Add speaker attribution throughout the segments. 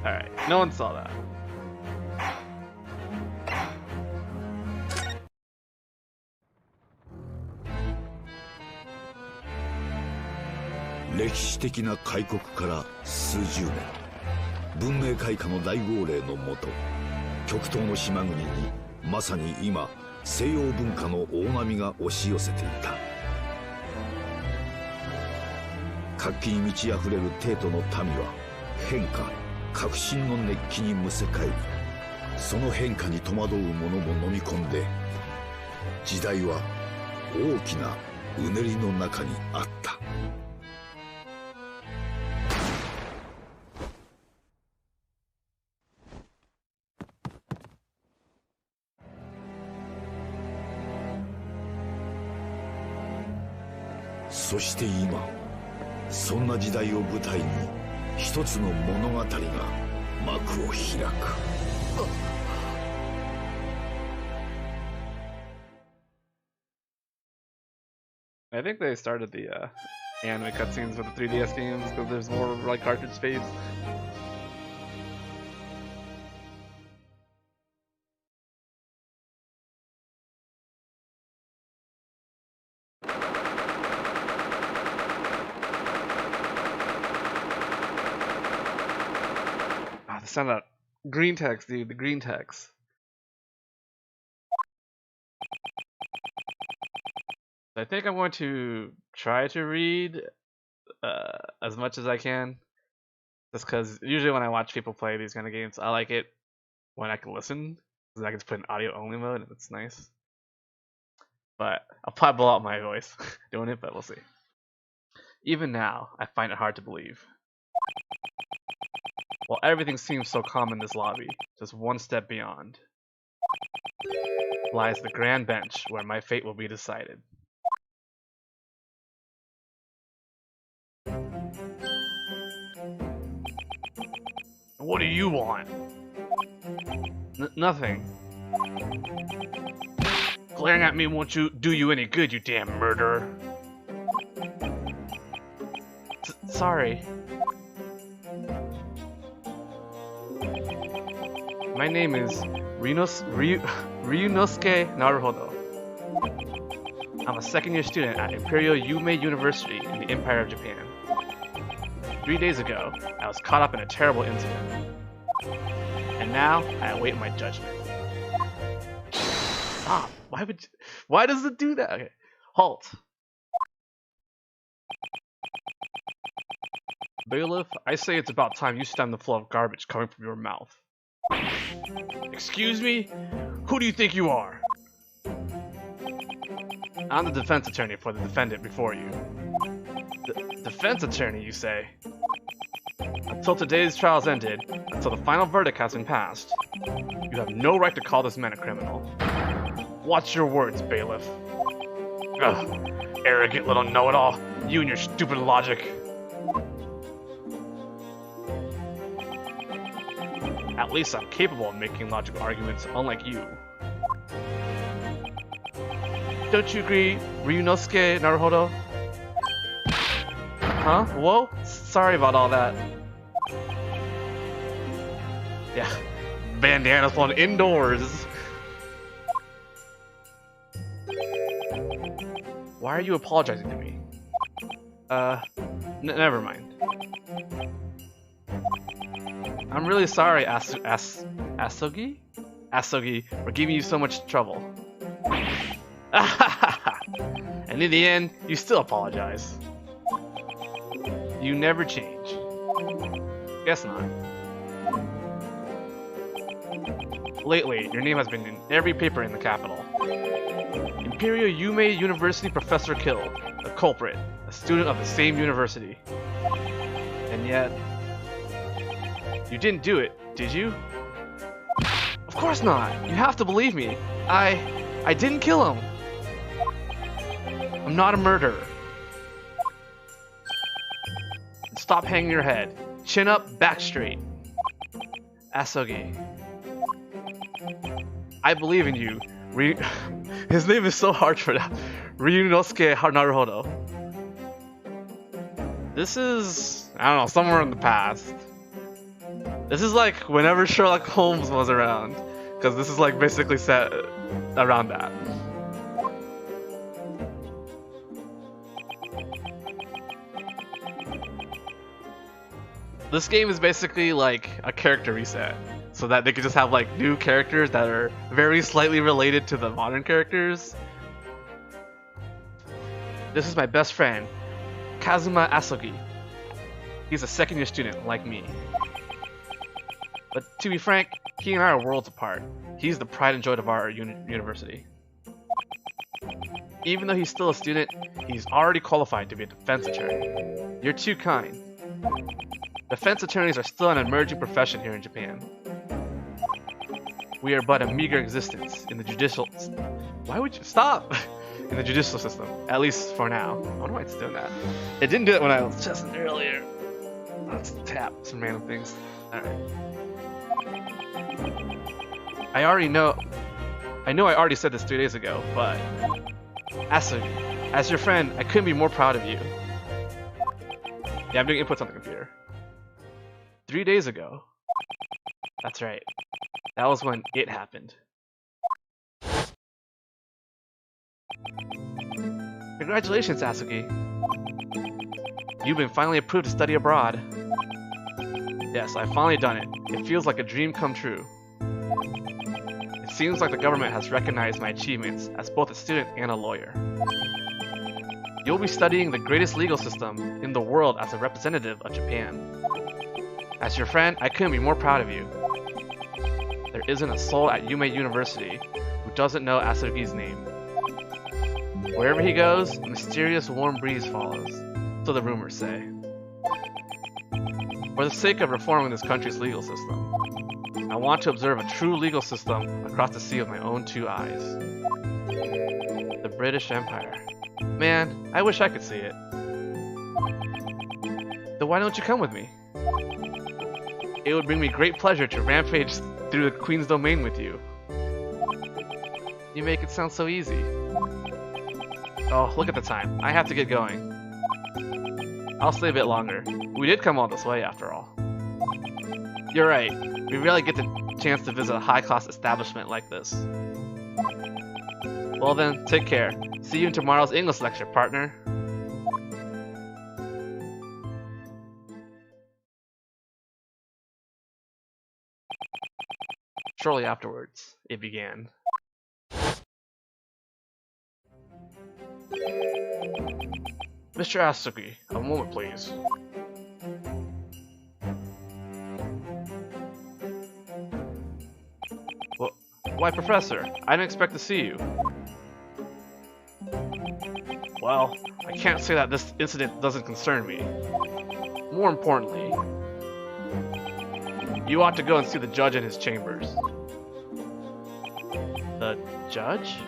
Speaker 1: Alright, no one saw that.
Speaker 2: 歴史的な開国から数十年、文明開化の大号令のもと、極東の島国にまさに今西洋文化の大波が押し寄せていた。活気に満ち溢れる帝都の民は変化、革新の熱気にむせ返り、その変化に戸惑う者も飲み込んで、時代は大きなうねりの中にあった。そして今、そんな時代を舞台に一つの物語が幕を開く。
Speaker 1: I think they started the anime cutscenes with the 3DS games because there's more like cartridge space. The sound of that green text, dude, the green text. I think I'm going to try to read as much as I can. Just because usually when I watch people play these kind of games, I like it when I can listen. Because I can just put in audio only mode and it's nice. But I'll probably blow out my voice doing it, but we'll see. Even now, I find it hard to believe. While everything seems so calm in this lobby, just one step beyond lies the grand bench where my fate will be decided. What do you want? Nothing. Glaring at me won't do you any good, you damn murderer. Sorry. My name is Ryunosuke Naruhodo. I'm a second-year student at Imperial Yume University in the Empire of Japan. 3 days ago, I was caught up in a terrible incident. And now, I await my judgment. Stop! Why does it do that? Okay, halt. Bailiff, I say it's about time you stem the flow of garbage coming from your mouth. Excuse me? Who do you think you are? I'm the defense attorney for the defendant before you. Defense attorney, you say? Until today's trial's ended, until the final verdict has been passed, you have no right to call this man a criminal. Watch your words, bailiff. Ugh, arrogant little know-it-all, you and your stupid logic. At least I'm capable of making logical arguments, unlike you. Don't you agree, Ryunosuke Naruhodo? Huh? Whoa? Sorry about all that. Yeah, bandana's flown indoors. Why are you apologizing to me? Never mind. I'm really sorry, Asogi? Asogi, for giving you so much trouble. And in the end, you still apologize. You never change. Guess not. Lately, your name has been in every paper in the capital. Imperial Yume University professor killed, a culprit, a student of the same university. And yet, you didn't do it, did you? Of course not! You have to believe me. I didn't kill him. I'm not a murderer. Stop hanging your head. Chin up, back straight. Asogi. I believe in you. His name is so hard for that. Ryunosuke Naruhodo. This is, I don't know, somewhere in the past. This is like whenever Sherlock Holmes was around, because this is like basically set around that. This game is basically like a character reset, so that they could just have like new characters that are very slightly related to the modern characters. This is my best friend, Kazuma Asogi. He's a second-year student like me. But to be frank, he and I are worlds apart. He's the pride and joy of our university. Even though he's still a student, he's already qualified to be a defense attorney. You're too kind. Defense attorneys are still an emerging profession here in Japan. We are but a meager existence in the judicial... Why would you stop? In the judicial system, at least for now. I wonder why it's doing that. It didn't do it when I was testing earlier. Let's tap some random things. Alright. I know I already said this 3 days ago, but Asogi, as your friend, I couldn't be more proud of you. Yeah, I'm doing inputs on the computer. 3 days ago. That's right. That was when it happened. Congratulations, Asogi. You've been finally approved to study abroad. Yes, I've finally done it. It feels like a dream come true. It seems like the government has recognized my achievements as both a student and a lawyer. You'll be studying the greatest legal system in the world as a representative of Japan. As your friend, I couldn't be more proud of you. There isn't a soul at Yume University who doesn't know Asogi's name. Wherever he goes, a mysterious warm breeze follows, so the rumors say. For the sake of reforming this country's legal system, I want to observe a true legal system across the sea with my own two eyes. The British Empire. Man, I wish I could see it. Then why don't you come with me? It would bring me great pleasure to rampage through the Queen's domain with you. You make it sound so easy. Oh, look at the time. I have to get going. I'll stay a bit longer. We did come all this way after all. You're right. We rarely get the chance to visit a high-class establishment like this. Well then, take care. See you in tomorrow's English lecture, partner. Shortly afterwards, it began. Mr. Asogi, a moment please. Well, why, Professor? I didn't expect to see you. Well, I can't say that this incident doesn't concern me. More importantly, you ought to go and see the judge in his chambers. The judge?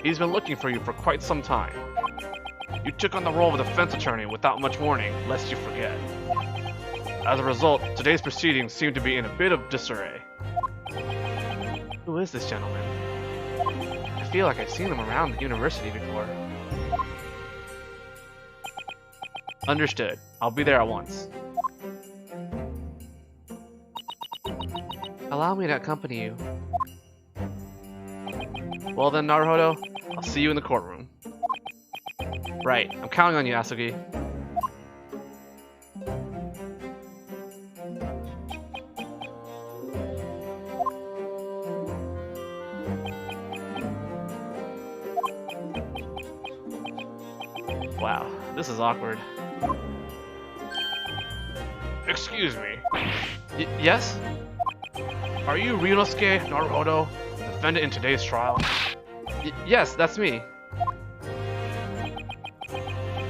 Speaker 1: He's been looking for you for quite some time. You took on the role of a defense attorney without much warning, lest you forget. As a result, today's proceedings seem to be in a bit of disarray. Who is this gentleman? I feel like I've seen him around the university before. Understood. I'll be there at once. Allow me to accompany you. Well then, Naruhodo, I'll see you in the courtroom. Right, I'm counting on you, Asogi. Wow, this is awkward. Excuse me. Yes? Are you Ryunosuke Naruhodo, the defendant in today's trial? Yes, that's me.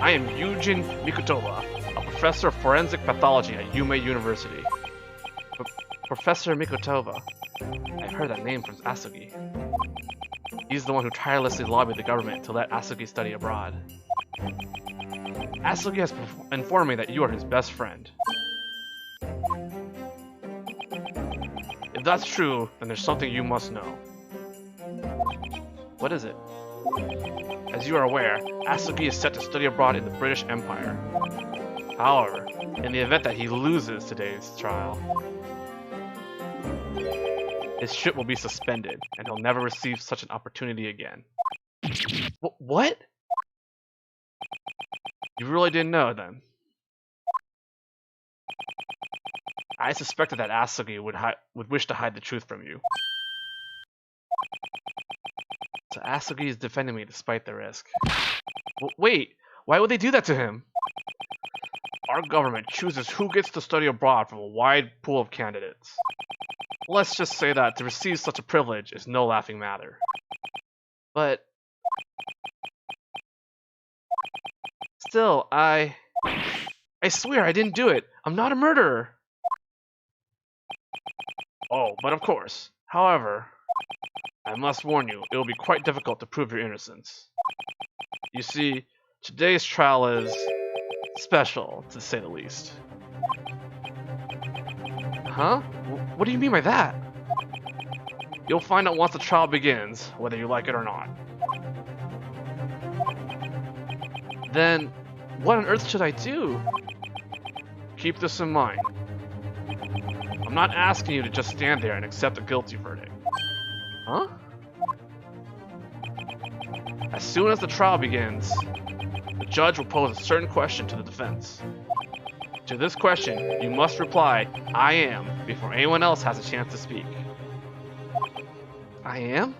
Speaker 1: I am Yujin Mikutova, a professor of forensic pathology at Yume University. Professor Mikutova. I've heard that name from Asogi. He's the one who tirelessly lobbied the government to let Asogi study abroad. Asogi has informed me that you are his best friend. If that's true, then there's something you must know. What is it? As you are aware, Asogi is set to study abroad in the British Empire. However, in the event that he loses today's trial, his ship will be suspended, and he'll never receive such an opportunity again. What? You really didn't know, then? I suspected that Asugi would wish to hide the truth from you. So Asugi is defending me despite the risk. Wait, why would they do that to him? Our government chooses who gets to study abroad from a wide pool of candidates. Let's just say that to receive such a privilege is no laughing matter. But still, I swear I didn't do it. I'm not a murderer. Oh, but of course. However, I must warn you, it will be quite difficult to prove your innocence. You see, today's trial is special, to say the least. Huh? What do you mean by that? You'll find out once the trial begins, whether you like it or not. Then, what on earth should I do? Keep this in mind. I'm not asking you to just stand there and accept a guilty verdict. Huh? As soon as the trial begins, the judge will pose a certain question to the defense. To this question, you must reply, "I am," before anyone else has a chance to speak. I am?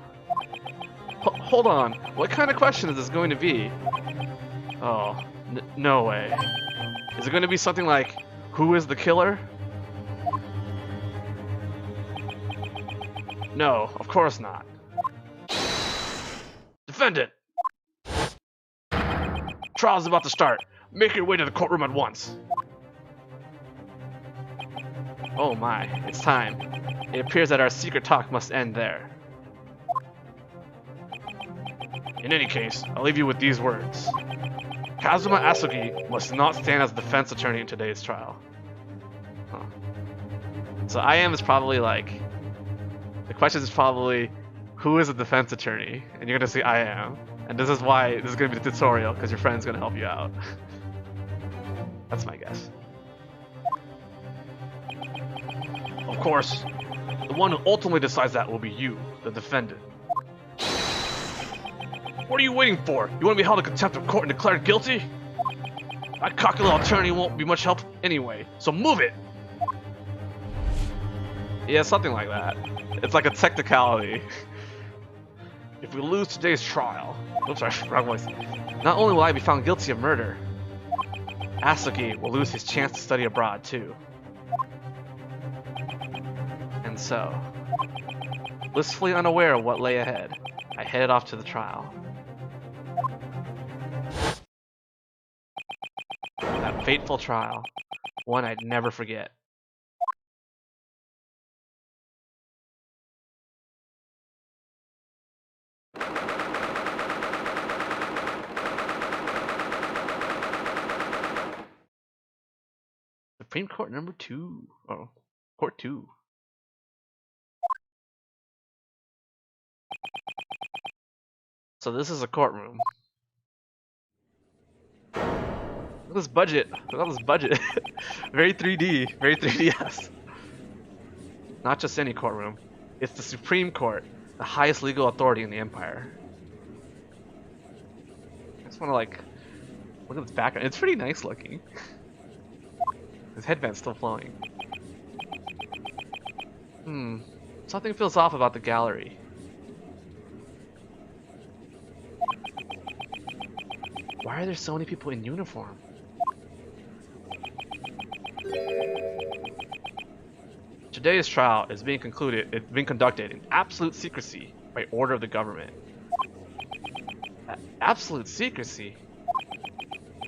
Speaker 1: Hold on, what kind of question is this going to be? Oh, no way. Is it going to be something like, who is the killer? No, of course not. Defendant! Trial's about to start. Make your way to the courtroom at once. Oh my, it's time. It appears that our secret talk must end there. In any case, I'll leave you with these words. Kazuma Asugi must not stand as a defense attorney in today's trial. Huh. So I am is probably like... The question is probably, who is a defense attorney? And you're gonna say I am. And this is why this is gonna be the tutorial, because your friend's gonna help you out. That's my guess. Of course, the one who ultimately decides that will be you, the defendant. What are you waiting for? You want to be held in contempt of court and declared guilty? That cocky little attorney won't be much help anyway, so move it! Yeah, something like that. It's like a technicality. If we lose today's trial... Oops, sorry, wrong voice. Not only will I be found guilty of murder, Asugi will lose his chance to study abroad too. And so, blissfully unaware of what lay ahead, I headed off to the trial. That fateful trial, one I'd never forget. Supreme Court number 2. Oh, Court 2. So this is a courtroom. Look at this budget. Look at this budget. Very 3D. Very 3DS. Not just any courtroom. It's the Supreme Court, the highest legal authority in the Empire. I just want to like look at this background. It's pretty nice looking. His headband's still flowing. Something feels off about the gallery. Why are there so many people in uniform? Today's trial is being conducted in absolute secrecy by order of the government. Absolute secrecy?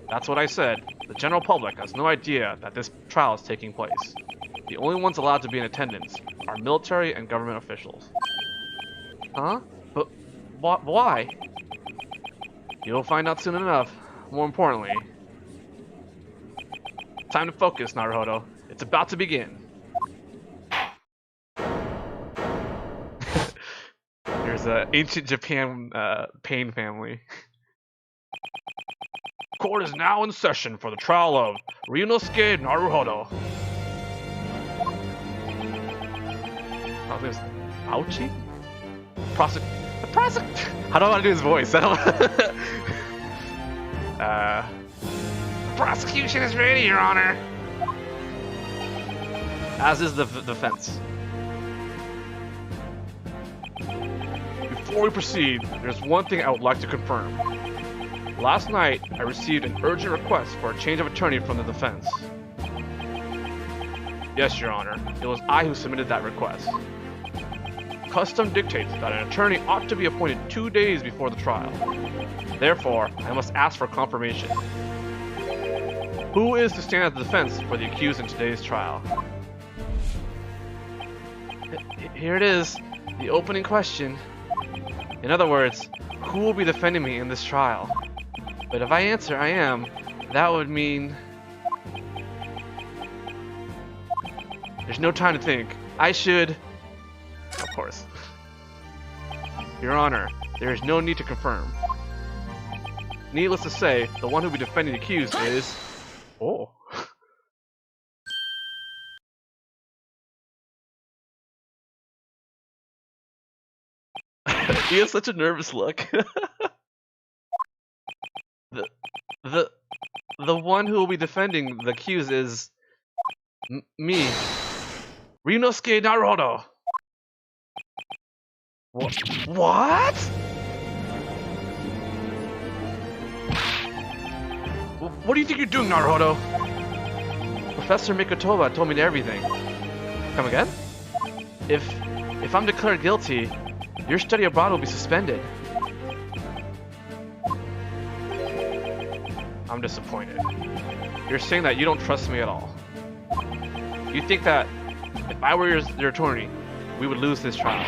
Speaker 1: That's what I said. The general public has no idea that this trial is taking place. The only ones allowed to be in attendance are military and government officials. Huh? But why? You'll find out soon enough. More importantly, time to focus, Naruhodo. It's about to begin. There's an ancient Japan Pain family. court is now in session for the trial of Ryunosuke Naruhodo. How's this? Ouchie? How do I want to do his voice? I don't. Prosecution is ready, Your Honor. As is the defense. Before we proceed, there's one thing I would like to confirm. Last night, I received an urgent request for a change of attorney from the defense. Yes, Your Honor. It was I who submitted that request. Custom dictates that an attorney ought to be appointed 2 days before the trial. Therefore, I must ask for confirmation. Who is to stand as the defense for the accused in today's trial? Here it is, the opening question. In other words, who will be defending me in this trial? But if I answer I am, that would mean... There's no time to think. I should... Of course. Your Honor, there is no need to confirm. Needless to say, the one who will be defending the accused is... Oh. He has such a nervous look. The one who will be defending the accused is... me. Ryunosuke Naruhodo. What? What do you think you're doing, Naruhodo? Professor Mikotoba told me everything. Come again? If I'm declared guilty, your study abroad will be suspended. I'm disappointed. You're saying that you don't trust me at all. You think that if I were your attorney, we would lose this trial.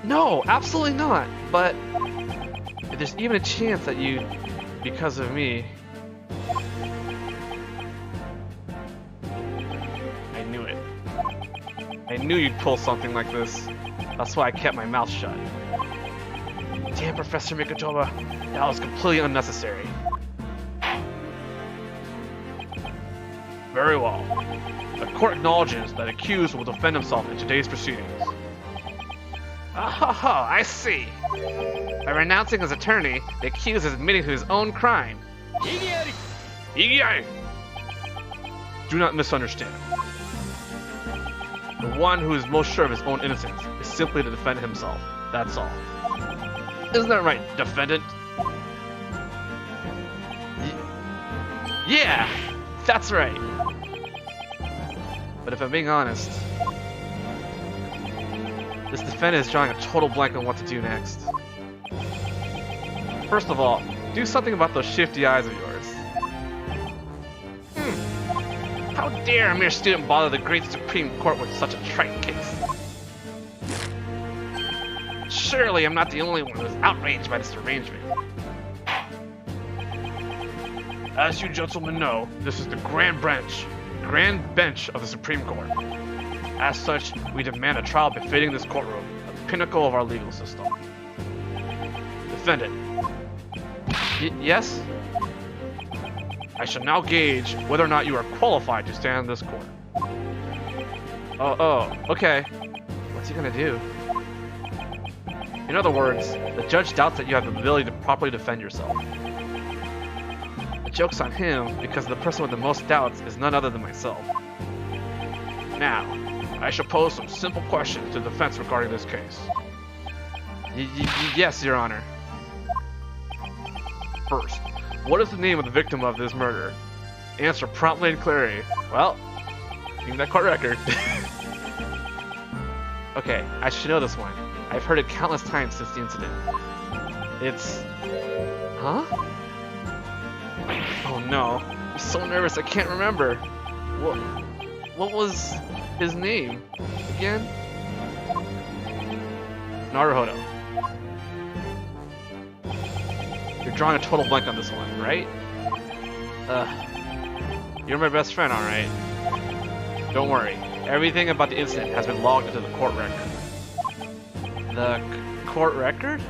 Speaker 1: No, absolutely not. But if there's even a chance that you, because of me... I knew it. I knew you'd pull something like this. That's why I kept my mouth shut. Damn, Professor Mikotoba, that was completely unnecessary. Very well. The court acknowledges that accused will defend himself in today's proceedings. Oh, I see. By renouncing his attorney, the accused is admitting to his own crime. Igiyai! Do not misunderstand. The one who is most sure of his own innocence is simply to defend himself. That's all. Isn't that right, defendant? Yeah, that's right. But if I'm being honest, this defendant is drawing a total blank on what to do next. First of all, do something about those shifty eyes of yours. How dare a mere student bother the great Supreme Court with such a trite case? Surely I'm not the only one who is outraged by this arrangement. As you gentlemen know, this is the Grand Bench of the Supreme Court. As such, we demand a trial befitting this courtroom, the pinnacle of our legal system. Defendant. Yes? I shall now gauge whether or not you are qualified to stand in this court. Oh, okay. What's he gonna do? In other words, the judge doubts that you have the ability to properly defend yourself. The joke's on him because the person with the most doubts is none other than myself. Now, I shall pose some simple questions to the defense regarding this case. Yes, Your Honor. First, what is the name of the victim of this murder? Answer promptly and clearly. Well, give me that court record. Okay, I should know this one. I've heard it countless times since the incident. It's... Huh? Oh no, I'm so nervous I can't remember. What was his name again? Naruhodo. You're drawing a total blank on this one, right? You're my best friend, alright? Don't worry, everything about the incident has been logged into the court record. The court record?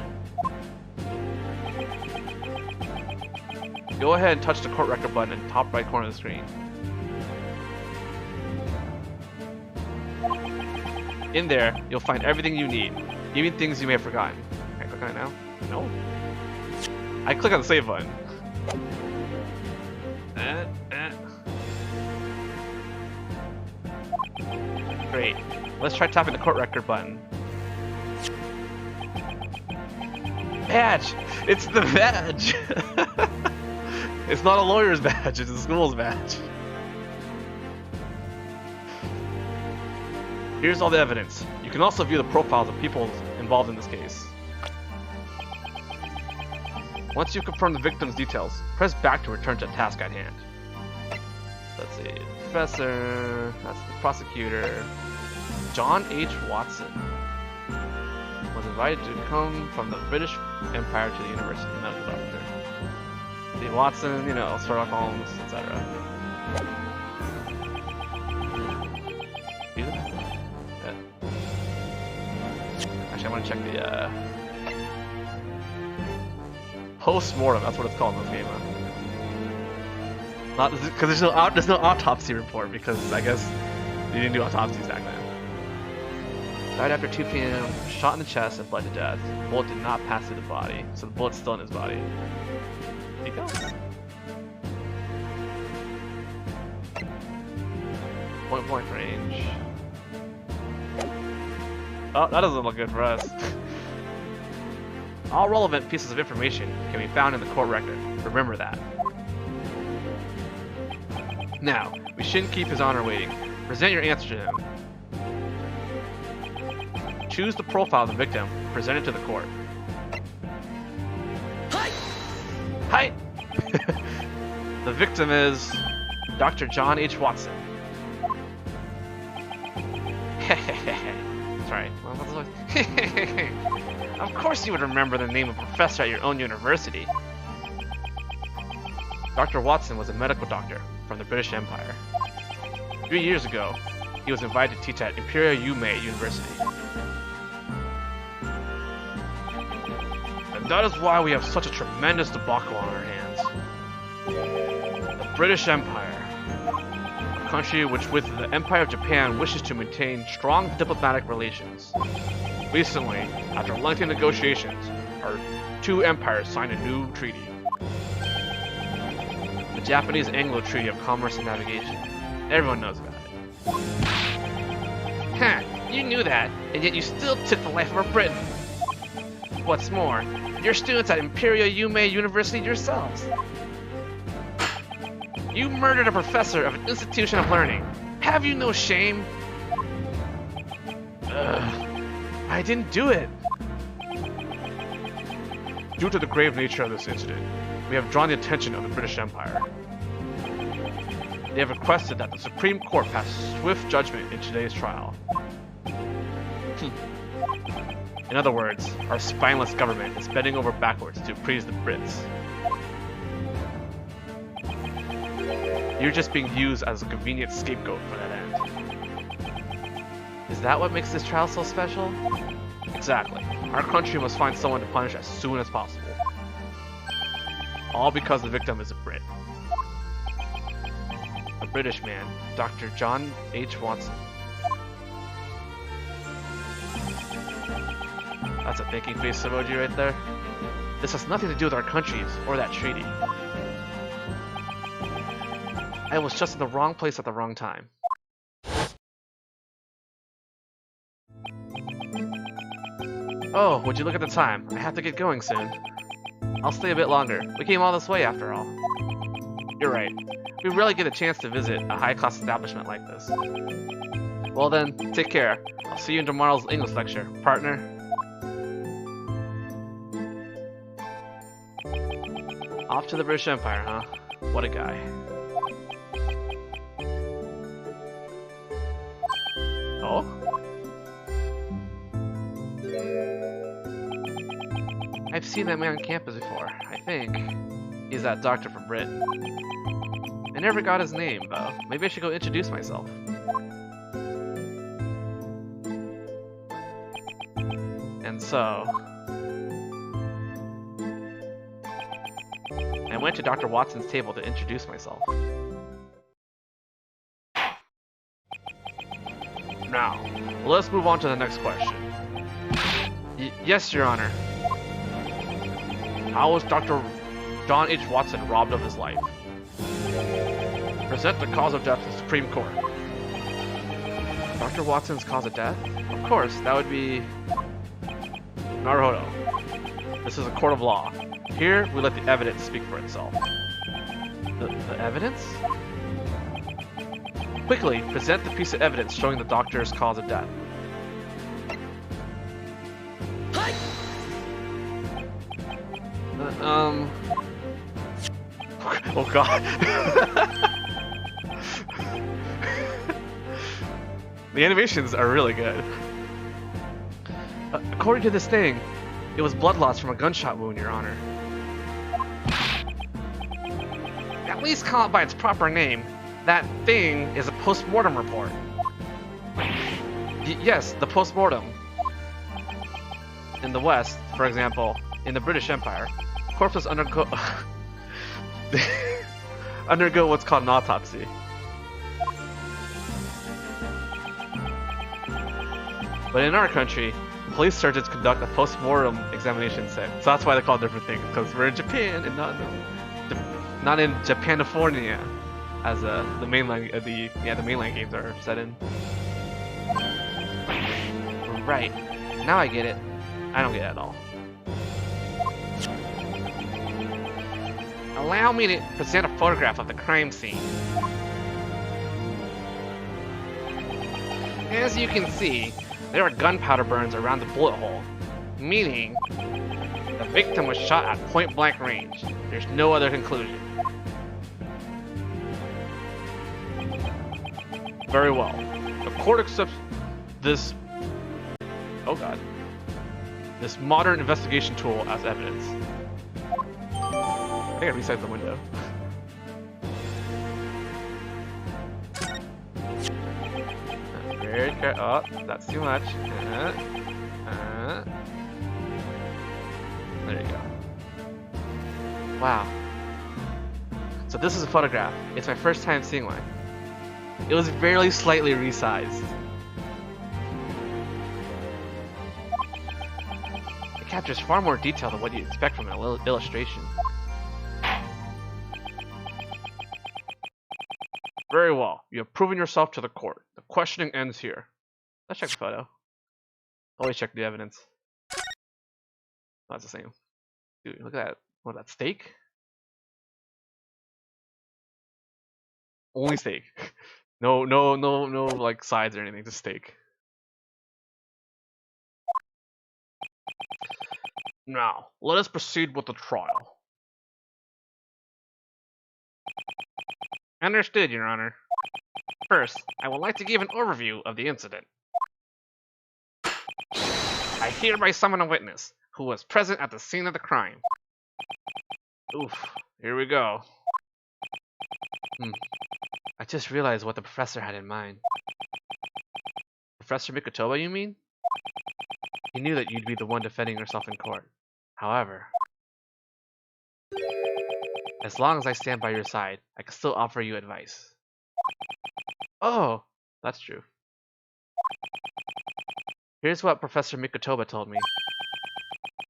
Speaker 1: Go ahead and touch the court record button in the top right corner of the screen. In there, you'll find everything you need, even things you may have forgotten. Can I click on it now? No. I click on the save button. Great. Let's try tapping the court record button. Badge! It's the badge! It's not a lawyer's badge, it's a school's badge. Here's all the evidence. You can also view the profiles of people involved in this case. Once you confirm the victim's details, press back to return to the task at hand. Let's see. Professor, that's the prosecutor. John H. Watson was invited to come from the British Empire to the University of Medical Doctor. See, Watson, you know, Sherlock Holmes, etc. Actually, I want to check the post-mortem. That's what it's called in this game. Not because there's no autopsy report because I guess you didn't do autopsies back then. Died after 2 p.m. Shot in the chest and bled to death. The bullet did not pass through the body, so the bullet's still in his body. There you go. Point blank range. Oh, that doesn't look good for us. All relevant pieces of information can be found in the court record. Remember that. Now, we shouldn't keep His Honor waiting. Present your answer to him. Choose the profile of the victim. Present it to the court. Hi! Hi! The victim is Dr. John H. Watson. Sorry. Of course you would remember the name of a professor at your own university. Dr. Watson was a medical doctor from the British Empire. 3 years ago, he was invited to teach at Imperial Yume University. And that is why we have such a tremendous debacle on our hands. The British Empire, a country which with the Empire of Japan wishes to maintain strong diplomatic relations. Recently, after lengthy negotiations, our two empires signed a new treaty. The Japanese-Anglo Treaty of Commerce and Navigation. Everyone knows about it. Huh, you knew that, and yet you still took the life of a Briton. What's more, you're students at Imperial Yume University yourselves. You murdered a professor of an institution of learning. Have you no shame? I didn't do it. Due to the grave nature of this incident, we have drawn the attention of the British Empire. They have requested that the Supreme Court pass swift judgment in today's trial. In other words, our spineless government is bending over backwards to appease the Brits. You're just being used as a convenient scapegoat for that end. Is that what makes this trial so special? Exactly. Our country must find someone to punish as soon as possible. All because the victim is a Brit. A British man, Dr. John H. Watson. That's a thinking face emoji right there. This has nothing to do with our countries or that treaty. I was just in the wrong place at the wrong time. Oh, would you look at the time? I have to get going soon. I'll stay a bit longer. We came all this way after all. You're right. We rarely get a chance to visit a high-class establishment like this. Well then, take care. I'll see you in tomorrow's English lecture, partner. Off to the British Empire, huh? What a guy. Oh? I've seen that man on campus before, I think. He's that doctor from Britain. I never got his name, though. Maybe I should go introduce myself. And so... I went to Dr. Watson's table to introduce myself. Now, let's move on to the next question. Yes, Your Honor. How was Dr. John H. Watson robbed of his life? Present the cause of death to the Supreme Court. Dr. Watson's cause of death? Of course, that would be... Naruhodo. This is a court of law. Here, we let the evidence speak for itself. The evidence? Quickly, present the piece of evidence showing the doctor's cause of death. Oh god. The animations are really good. According to this thing, it was blood loss from a gunshot wound, Your Honor. At least call it by its proper name. That thing is a post-mortem report. Yes, the post-mortem. In the West, for example, in the British Empire, corpses undergo what's called an autopsy. But in our country, police surgeons conduct a post-mortem examination set. So that's why they call it different things, because we're in Japan and not in Japanifornia, as the mainland the mainland games are set in. Right. Now I get it. I don't get it at all. Allow me to present a photograph of the crime scene. As you can see, there are gunpowder burns around the bullet hole, meaning the victim was shot at point-blank range. There's no other conclusion. Very well. The court accepts this... Oh god. This modern investigation tool as evidence. I think I resized the window. Very careful. Oh, that's too much. There you go. Wow. So this is a photograph. It's my first time seeing one. It was very slightly resized. It captures far more detail than what you'd expect from an illustration. Very well. You have proven yourself to the court. The questioning ends here. Let's check the photo. Always check the evidence. Oh, that's the same. Dude, look at that. What, that steak? Only steak. No, like sides or anything. Just steak. Now, let us proceed with the trial. Understood, Your Honor. First, I would like to give an overview of the incident. I hereby summon a witness who was present at the scene of the crime. Oof, here we go. I just realized what the professor had in mind. Professor Mikotoba, you mean? He knew that you'd be the one defending yourself in court. However, as long as I stand by your side, I can still offer you advice. Oh, that's true. Here's what Professor Mikotoba told me.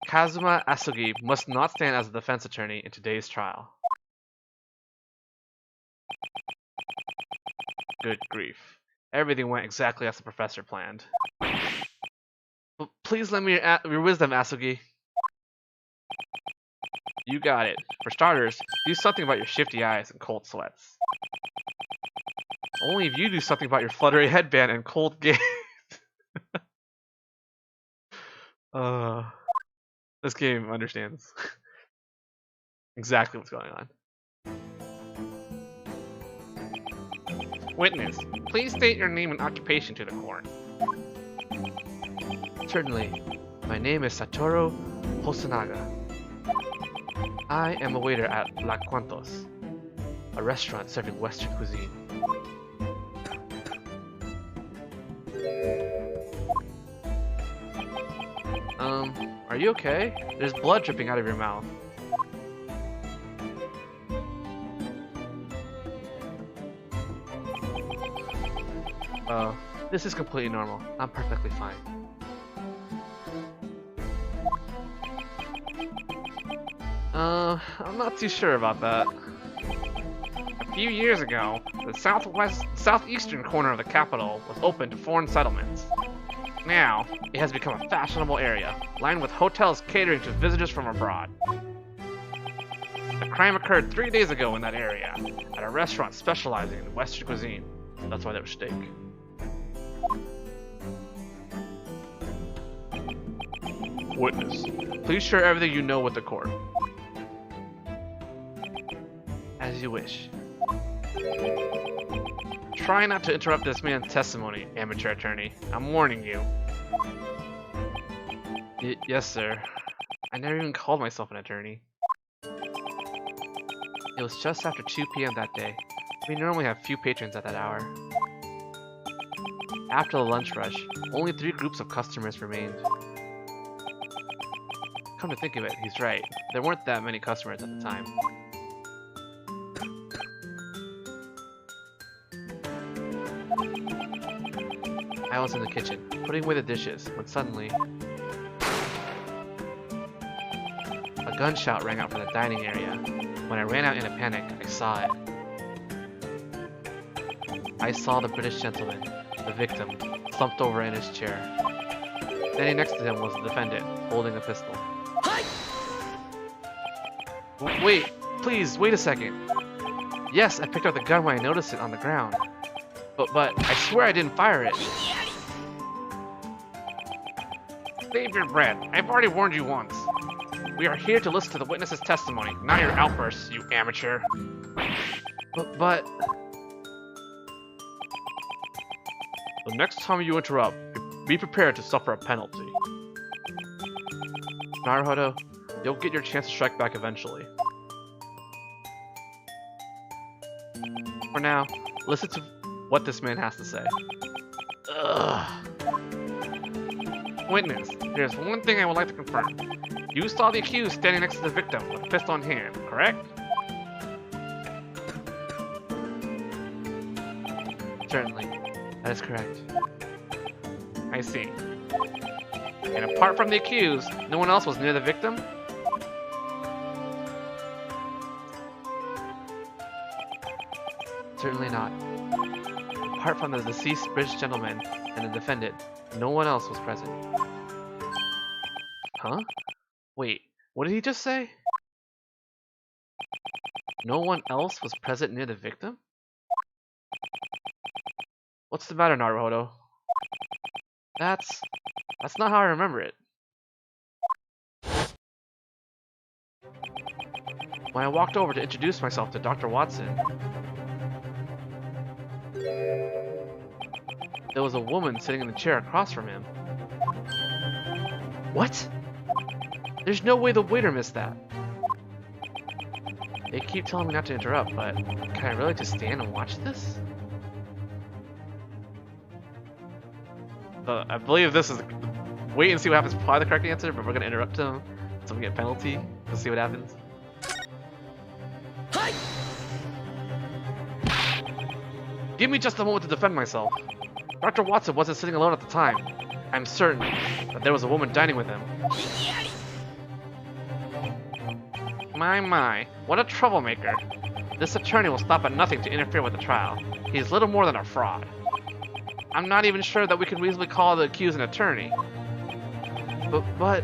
Speaker 1: Kazuma Asugi must not stand as a defense attorney in today's trial. Good grief. Everything went exactly as the professor planned. Please lend me your wisdom, Asugi. You got it. For starters, do something about your shifty eyes and cold sweats. Only if you do something about your fluttery headband and cold gaze. This game understands exactly what's going on. Witness, please state your name and occupation to the court. Certainly. My name is Satoru Hosonaga. I am a waiter at La Cuantos, a restaurant serving Western cuisine. Are you okay? There's blood dripping out of your mouth. This is completely normal. I'm perfectly fine. I'm not too sure about that. A few years ago, the southeastern corner of the capital was open to foreign settlements. Now, it has become a fashionable area, lined with hotels catering to visitors from abroad. The crime occurred 3 days ago in that area, at a restaurant specializing in Western cuisine. That's why there was steak. Witness, please share everything you know with the court. As you wish. Try not to interrupt this man's testimony, amateur attorney. I'm warning you. Yes, sir. I never even called myself an attorney. It was just after 2 p.m. that day. We normally have few patrons at that hour. After the lunch rush, only 3 groups of customers remained. Come to think of it, he's right. There weren't that many customers at the time. I was in the kitchen, putting away the dishes, when suddenly a gunshot rang out from the dining area. When I ran out in a panic, I saw it. I saw the British gentleman, the victim, slumped over in his chair. Standing next to him was the defendant, holding a pistol. Wait, please, wait a second. Yes, I picked up the gun when I noticed it on the ground. But I swear I didn't fire it. Save your breath. I've already warned you once. We are here to listen to the witness's testimony, not your outbursts, you amateur. But... The next time you interrupt, be prepared to suffer a penalty. Naruhodo, you'll get your chance to strike back eventually. For now, listen to what this man has to say. Ugh. Witness, there's one thing I would like to confirm. You saw the accused standing next to the victim with a pistol in hand, correct? Certainly, that is correct. I see. And apart from the accused, no one else was near the victim? Certainly not. Apart from the deceased British gentleman and the defendant, no one else was present. Huh? Wait, what did he just say? No one else was present near the victim? What's the matter, Naruhodo? That's not how I remember it. When I walked over to introduce myself to Dr. Watson, there was a woman sitting in the chair across from him. What? There's no way the waiter missed that. They keep telling me not to interrupt, but can I really just stand and watch this? I believe this is... Wait and see what happens. Probably the correct answer, but we're gonna interrupt him so we get a penalty. Let's see what happens. Give me just a moment to defend myself. Dr. Watson wasn't sitting alone at the time. I'm certain that there was a woman dining with him. My, what a troublemaker. This attorney will stop at nothing to interfere with the trial. He is little more than a fraud. I'm not even sure that we can reasonably call the accused an attorney. But...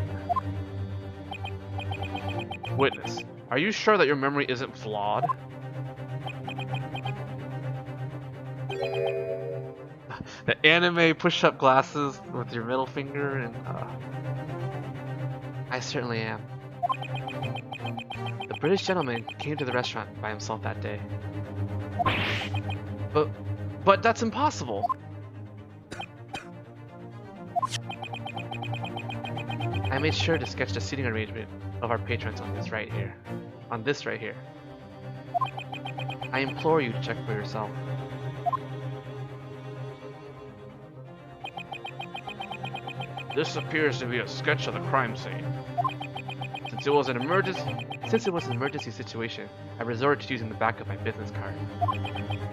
Speaker 1: Witness, are you sure that your memory isn't flawed? The anime push-up glasses with your middle finger and... I certainly am. The British gentleman came to the restaurant by himself that day. But that's impossible! I made sure to sketch the seating arrangement of our patrons on this right here. I implore you to check for yourself. This appears to be a sketch of the crime scene. Since it was an emergency situation, I resorted to using the back of my business card.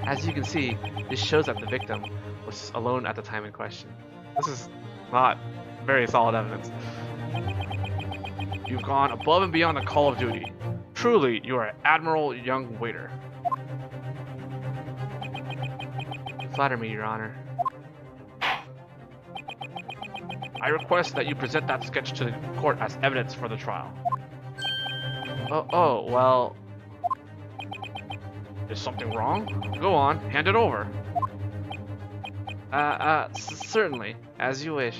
Speaker 1: As you can see, this shows that the victim was alone at the time in question. This is not very solid evidence. You've gone above and beyond the call of duty. Truly, you are an admirable young waiter. Flatter me, Your Honor. I request that you present that sketch to the court as evidence for the trial. Oh, well... Is something wrong? Go on, hand it over. Certainly, as you wish.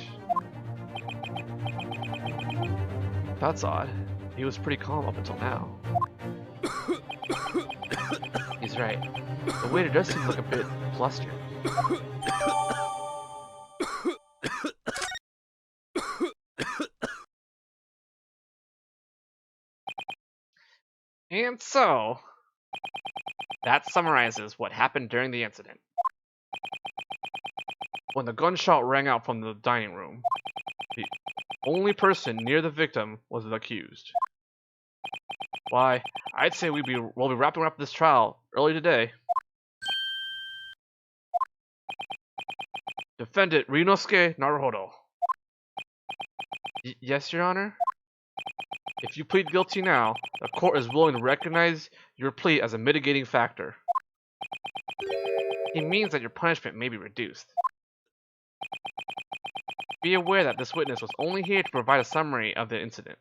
Speaker 1: That's odd. He was pretty calm up until now. He's right. The waiter does seem like a bit flustered. And so, that summarizes what happened during the incident. When the gunshot rang out from the dining room, the only person near the victim was the accused. Why, I'd say we'll be wrapping up this trial early today. Defendant Rinosuke Naruhodo. Yes, Your Honor? If you plead guilty now, the court is willing to recognize your plea as a mitigating factor. It means that your punishment may be reduced. Be aware that this witness was only here to provide a summary of the incident.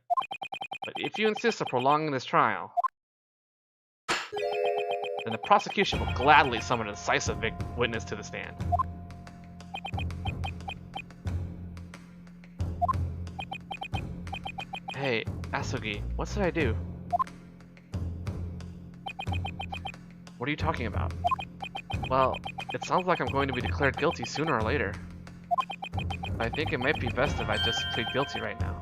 Speaker 1: But if you insist on prolonging this trial, then the prosecution will gladly summon a decisive witness to the stand. Hey, Asugi, what should I do? What are you talking about? Well, it sounds like I'm going to be declared guilty sooner or later. I think it might be best if I just plead guilty right now.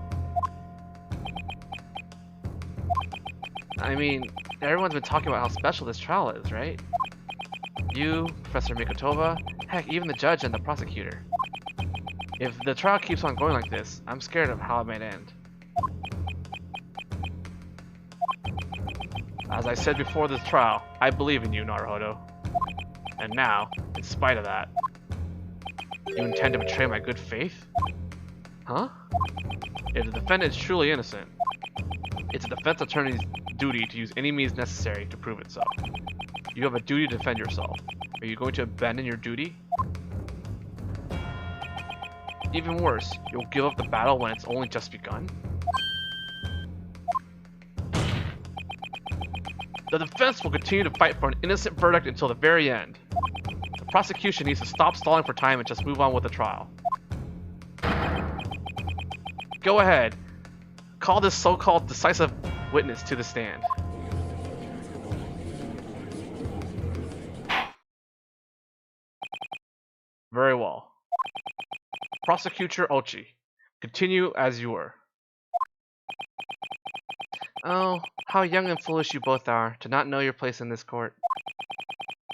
Speaker 1: I mean, everyone's been talking about how special this trial is, right? You, Professor Mikotova, heck, even the judge and the prosecutor. If the trial keeps on going like this, I'm scared of how it might end. As I said before this trial, I believe in you, Naruhodo. And now, in spite of that, you intend to betray my good faith? Huh? If the defendant is truly innocent, it's a defense attorney's duty to use any means necessary to prove it so. You have a duty to defend yourself. Are you going to abandon your duty? Even worse, you'll give up the battle when it's only just begun? The defense will continue to fight for an innocent verdict until the very end. The prosecution needs to stop stalling for time and just move on with the trial. Go ahead. Call this so-called decisive witness to the stand. Very well. Prosecutor Ochi, continue as you were. Oh, how young and foolish you both are to not know your place in this court.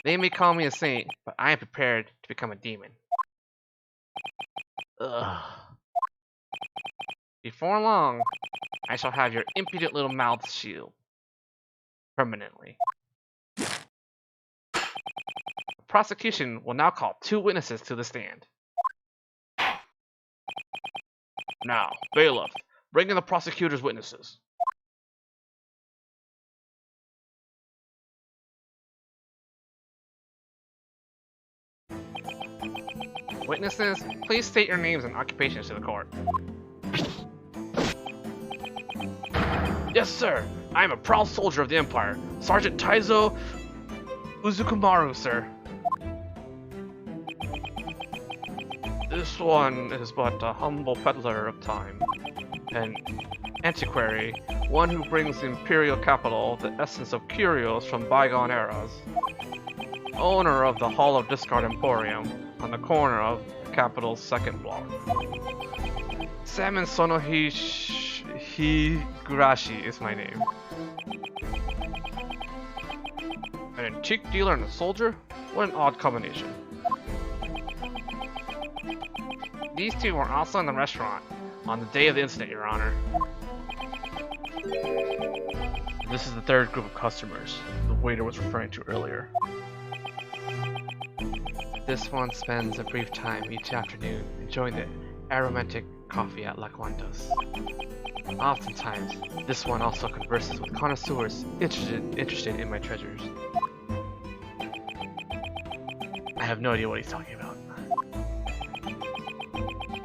Speaker 1: They may call me a saint, but I am prepared to become a demon. Ugh. Before long, I shall have your impudent little mouths sealed. Permanently. The prosecution will now call 2 witnesses to the stand. Now, bailiff, bring in the prosecutor's witnesses. Witnesses, please state your names and occupations to the court. Yes, sir. I am a proud soldier of the Empire. Sergeant Taizo Uzukumaru, sir. This one is but a humble peddler of time. An antiquary, one who brings the imperial capital the essence of curios from bygone eras. Owner of the Hall of Discard Emporium on the corner of the capital's 2nd block. Salmon Sono Higurashi is my name. An antique dealer and a soldier? What an odd combination. These 2 were also in the restaurant on the day of the incident, Your Honor. This is the 3rd group of customers the waiter was referring to earlier. This one spends a brief time each afternoon enjoying the aromatic coffee at Laquantos. Oftentimes, this one also converses with connoisseurs interested in my treasures. I have no idea what he's talking about.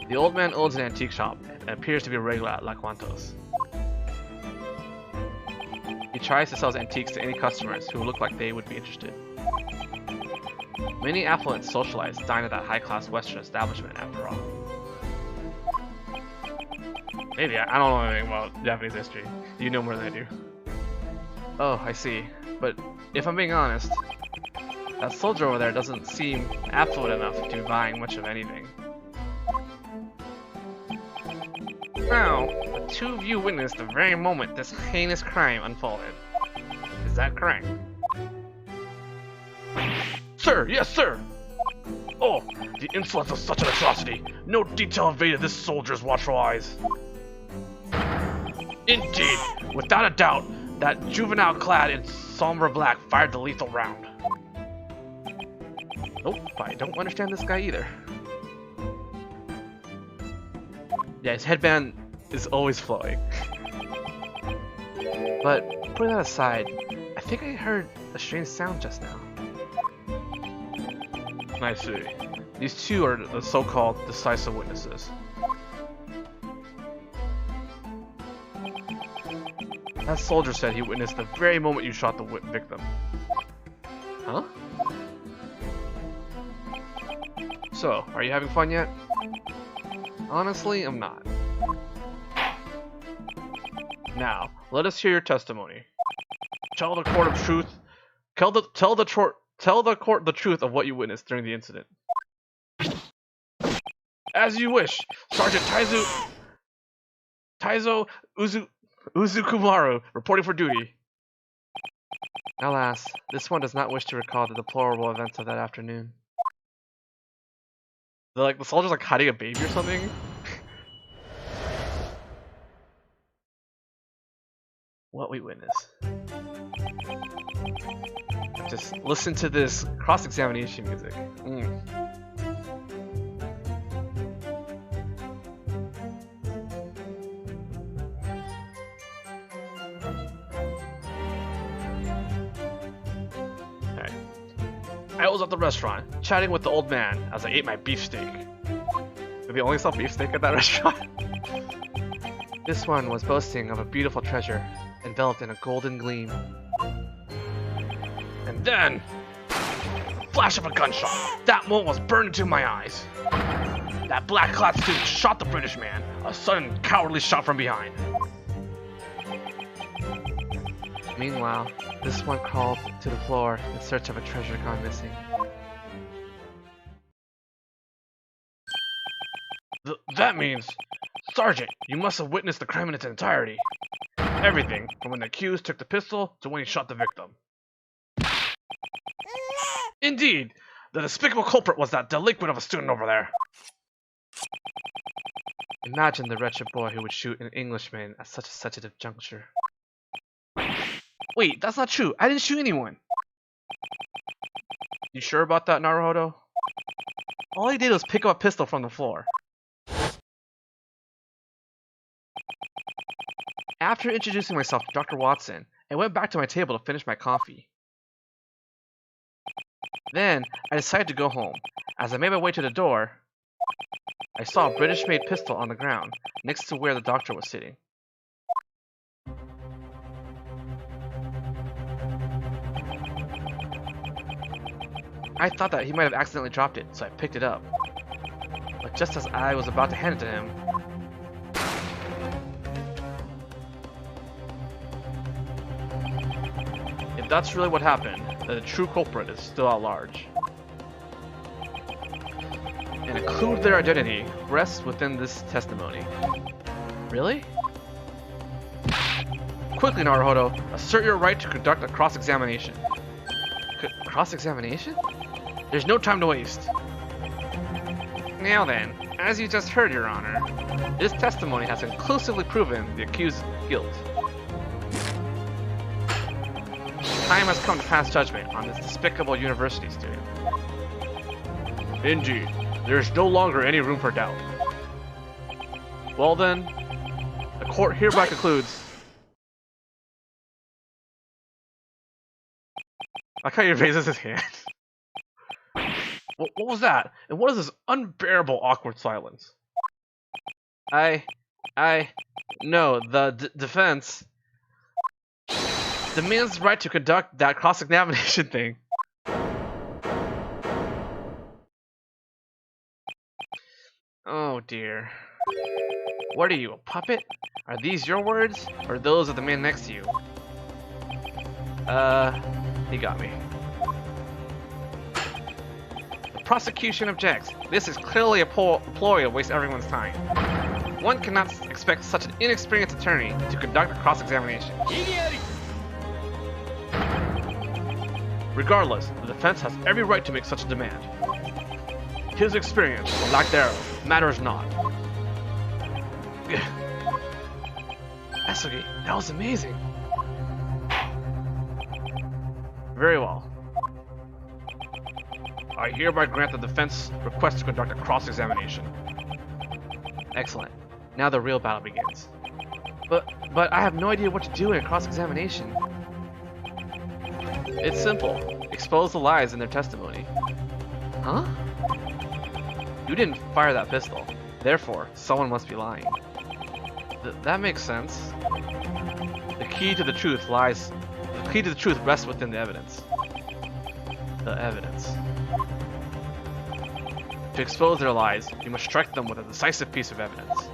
Speaker 1: The old man owns an antique shop and appears to be a regular at Laquantos. He tries to sell his antiques to any customers who look like they would be interested. Many affluent socialites dine at that high-class Western establishment, after all. Maybe, I don't know anything about Japanese history. You know more than I do. Oh, I see. But if I'm being honest, that soldier over there doesn't seem affluent enough to be buying much of anything. Now, the two of you witnessed the very moment this heinous crime unfolded. Is that correct? Sir, yes, sir! Oh, the insolence of such an atrocity! No detail evaded this soldier's watchful eyes. Indeed, without a doubt, that juvenile clad in somber black fired the lethal round. Nope, I don't understand this guy either. Yeah, his headband is always flowing. But putting that aside, I think I heard a strange sound just now. I see. These two are the so-called decisive witnesses. That soldier said he witnessed the very moment you shot the victim. Huh? So, are you having fun yet? Honestly, I'm not. Now, let us hear your testimony. Tell the court of truth. Tell the court the truth of what you witnessed during the incident. As you wish, Sergeant Taizo Uzukumaru, reporting for duty. Alas, this one does not wish to recall the deplorable events of that afternoon. The soldier's like hiding a baby or something? What we witnessed. Just listen to this cross-examination music. Alright. I was at the restaurant, chatting with the old man as I ate my beefsteak. Did they only sell beefsteak at that restaurant? This one was boasting of a beautiful treasure, enveloped in a golden gleam. And then, the flash of a gunshot. That moment was burned into my eyes. That black-clad student shot the British man, a sudden, cowardly shot from behind. Meanwhile, this one crawled to the floor in search of a treasure gone missing. That means, Sergeant, you must have witnessed the crime in its entirety. Everything, from when the accused took the pistol to when he shot the victim. Indeed, the despicable culprit was that delinquent of a student over there. Imagine the wretched boy who would shoot an Englishman at such a sensitive juncture. Wait, that's not true. I didn't shoot anyone. You sure about that, Naruhodo? All he did was pick up a pistol from the floor. After introducing myself to Dr. Watson, I went back to my table to finish my coffee. Then, I decided to go home. As I made my way to the door, I saw a British-made pistol on the ground, next to where the doctor was sitting. I thought that he might have accidentally dropped it, so I picked it up. But just as I was about to hand it to him, if that's really what happened, then the true culprit is still at large. And a clue to their identity rests within this testimony. Really? Quickly, Naruhodo, assert your right to conduct a cross-examination. Cross-examination? There's no time to waste. Now then, as you just heard, Your Honor, this testimony has conclusively proven the accused's guilt. Time has come to pass judgment on this despicable university student. Indeed, there is no longer any room for doubt. Well then, the court hereby concludes. I like how he raises his hand. What was that? And what is this unbearable awkward silence? No, the defense demands the right to conduct that cross-examination thing. Oh dear. What are you, a puppet? Are these your words, or those of the man next to you? He got me. The prosecution objects. This is clearly a ploy to waste everyone's time. One cannot expect such an inexperienced attorney to conduct a cross-examination. Regardless, the defense has every right to make such a demand. His experience, or lack thereof, matters not. Esugi, that was amazing. Very well. I hereby grant the defense request to conduct a cross-examination. Excellent. Now the real battle begins. But I have no idea what to do in a cross-examination. It's simple. Expose the lies in their testimony. Huh? You didn't fire that pistol. Therefore, someone must be lying. That makes sense. The key to the truth rests within the evidence. The evidence. To expose their lies, you must strike them with a decisive piece of evidence.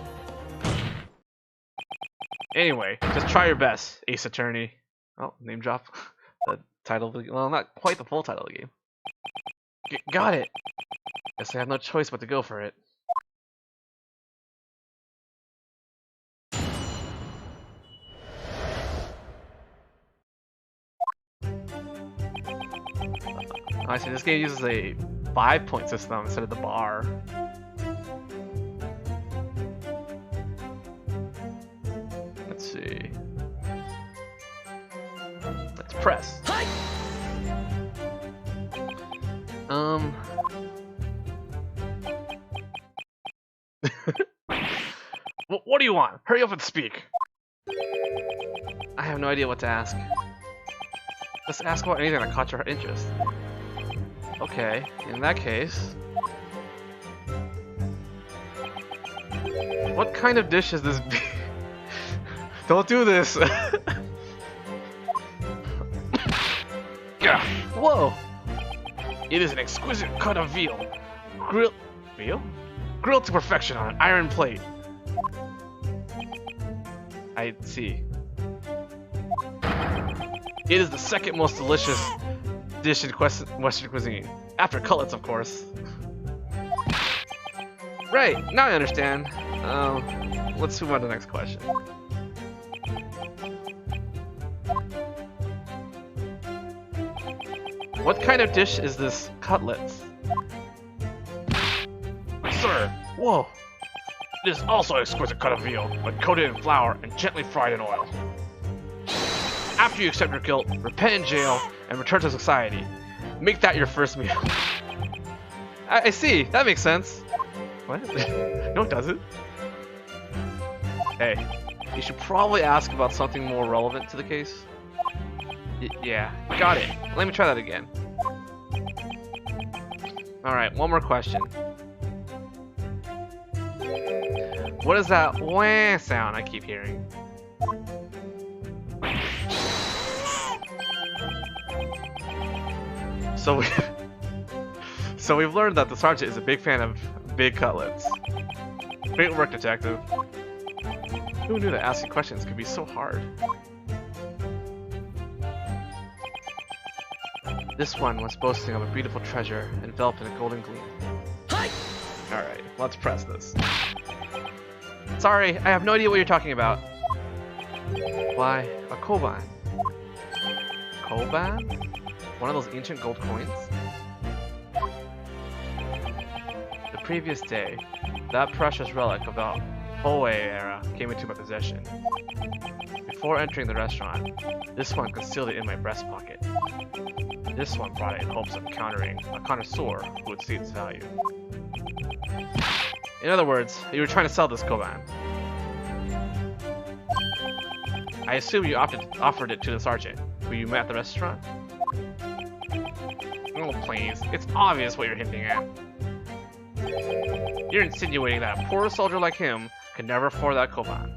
Speaker 1: Anyway, just try your best, Ace Attorney. Oh, name drop. The title of the game. Well, not quite the full title of the game. Got it! Guess I have no choice but to go for it. I see, this game uses a 5-point system instead of the bar. Let's see. Let's press. What do you want? Hurry up and speak. I have no idea what to ask. Just ask about anything that caught your interest. Okay, in that case... What kind of dish is this? Don't do this! Whoa! It is an exquisite cut of veal. Grilled to perfection on an iron plate. I see. It is the second most delicious dish in Western cuisine. After cutlets, of course. Right, now I understand. Let's move on to the next question. What kind of dish is this cutlets? Sir, whoa! It is also an exquisite cut of veal, but coated in flour and gently fried in oil. After you accept your guilt, repent in jail, and return to society. Make that your first meal. I see, that makes sense. What? No, it doesn't. Hey, you should probably ask about something more relevant to the case. Yeah, got it. Let me try that again. Alright, one more question. What is that wah sound I keep hearing? So we've learned that the sergeant is a big fan of big cutlets. Great work, detective. Who knew that asking questions could be so hard? This one was boasting of a beautiful treasure enveloped in a golden gleam. Alright, let's press this. Sorry, I have no idea what you're talking about. Why, a koban. Koban? One of those ancient gold coins? The previous day, that precious relic of the Hoei era came into my possession. Before entering the restaurant, this one concealed it in my breast pocket. This one brought it in hopes of encountering a connoisseur who would see its value. In other words, you were trying to sell this Koban. I assume you offered it to the sergeant, who you met at the restaurant? Oh, please. It's obvious what you're hinting at. You're insinuating that a poor soldier like him could never afford that Koban.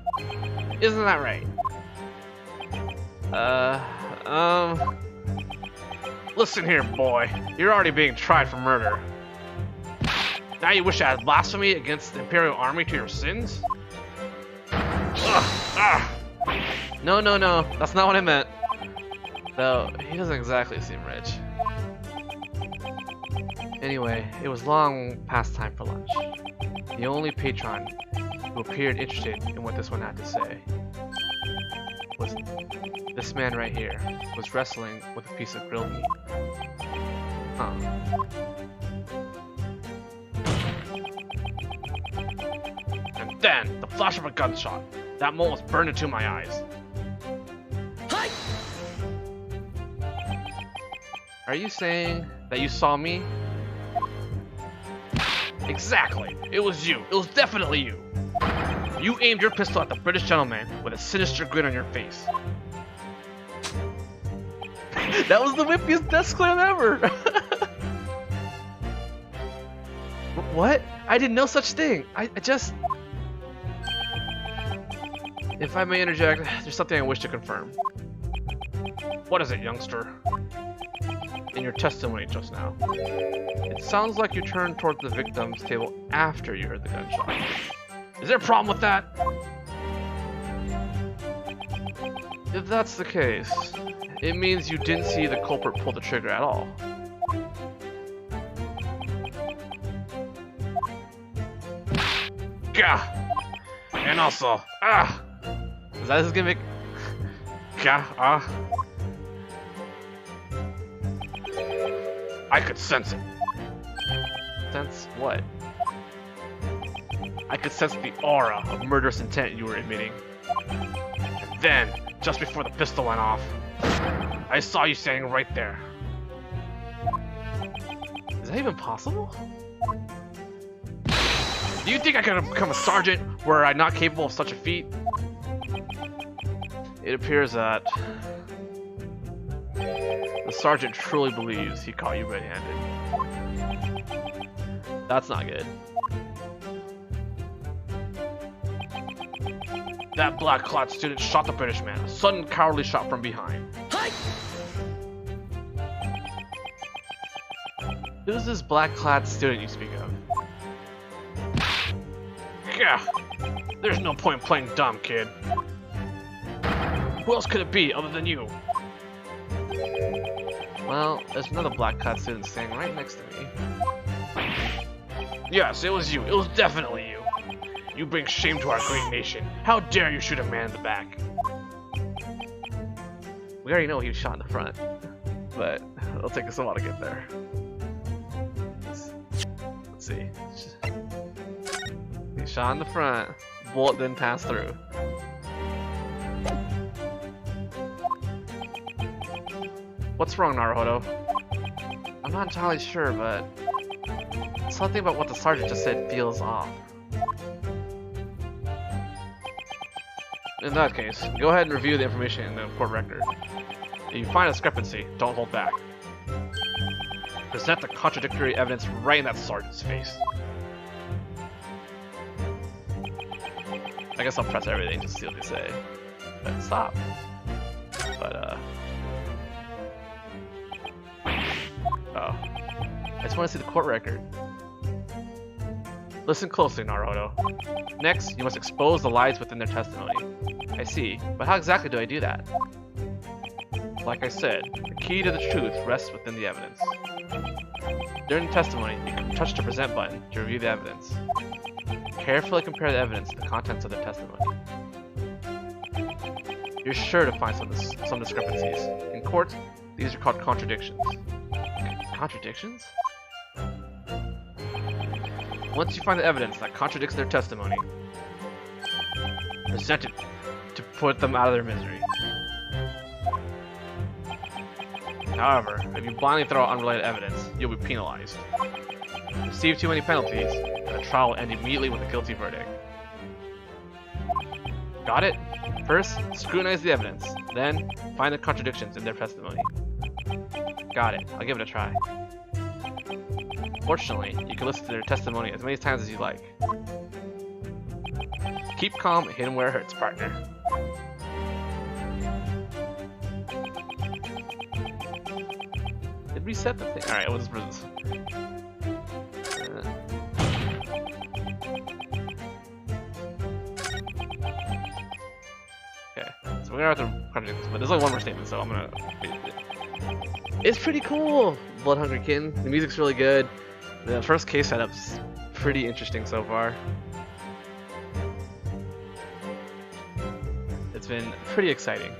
Speaker 1: Isn't that right? Listen here, boy. You're already being tried for murder. Now you wish to add blasphemy against the Imperial Army to your sins? No, that's not what I meant. Though, he doesn't exactly seem rich. Anyway, it was long past time for lunch. The only patron who appeared interested in what this one had to say was this man right here, was wrestling with a piece of grilled meat. Huh. And then, the flash of a gunshot. That mole was burned into my eyes. Are you saying that you saw me? Exactly. It was you. It was definitely you. You aimed your pistol at the British gentleman with a sinister grin on your face. That was the whippiest death slam ever! What? I did no such thing. I just... If I may interject, there's something I wish to confirm. What is it, youngster? In your testimony just now, it sounds like you turned towards the victim's table after you heard the gunshot. Is there a problem with that? If that's the case, it means you didn't see the culprit pull the trigger at all. Gah! And also, is that his gimmick? Gah, I could sense it. Sense what? I could sense the aura of murderous intent you were emitting. And then, just before the pistol went off, I saw you standing right there. Is that even possible? Do you think I could become a sergeant were I not capable of such a feat? It appears that the sergeant truly believes he caught you red-handed. That's not good. That black-clad student shot the British man, a sudden cowardly shot from behind. Who's this black-clad student you speak of? Yeah, there's no point in playing dumb, kid. Who else could it be other than you? Well, there's another black-clad student standing right next to me. Yes, it was you. It was definitely you. You bring shame to our great nation. How dare you shoot a man in the back? We already know he was shot in the front, but it'll take us a while to get there. Let's see. He shot in the front. Bullet didn't pass through. What's wrong, Naruhodo? I'm not entirely sure, but something about what the sergeant just said feels off. In that case, go ahead and review the information in the court record. If you find a discrepancy, don't hold back. Present the contradictory evidence right in that sergeant's face. I guess I'll press everything just to see what they say. But stop. But, oh. I just want to see the court record. Listen closely, Naruhodo. Next, you must expose the lies within their testimony. I see, but how exactly do I do that? Like I said, the key to the truth rests within the evidence. During the testimony, you can touch the present button to review the evidence. Carefully compare the evidence to the contents of the testimony. You're sure to find some discrepancies. In court, these are called contradictions. Contradictions? Once you find the evidence that contradicts their testimony, present it to put them out of their misery. However, if you blindly throw out unrelated evidence, you'll be penalized. Receive too many penalties, and the trial will end immediately with a guilty verdict. Got it? First, scrutinize the evidence. Then, find the contradictions in their testimony. Got it. I'll give it a try. Fortunately, you can listen to their testimony as many times as you like. Keep calm and hit him where it hurts, partner. Did we set the thing? Alright, we'll just prove this. Okay, so we're gonna have to contradict this, but there's only one more statement, so I'm gonna... It's pretty cool! Blood Hungry Kitten. The music's really good. The first case setup's pretty interesting so far. It's been pretty exciting.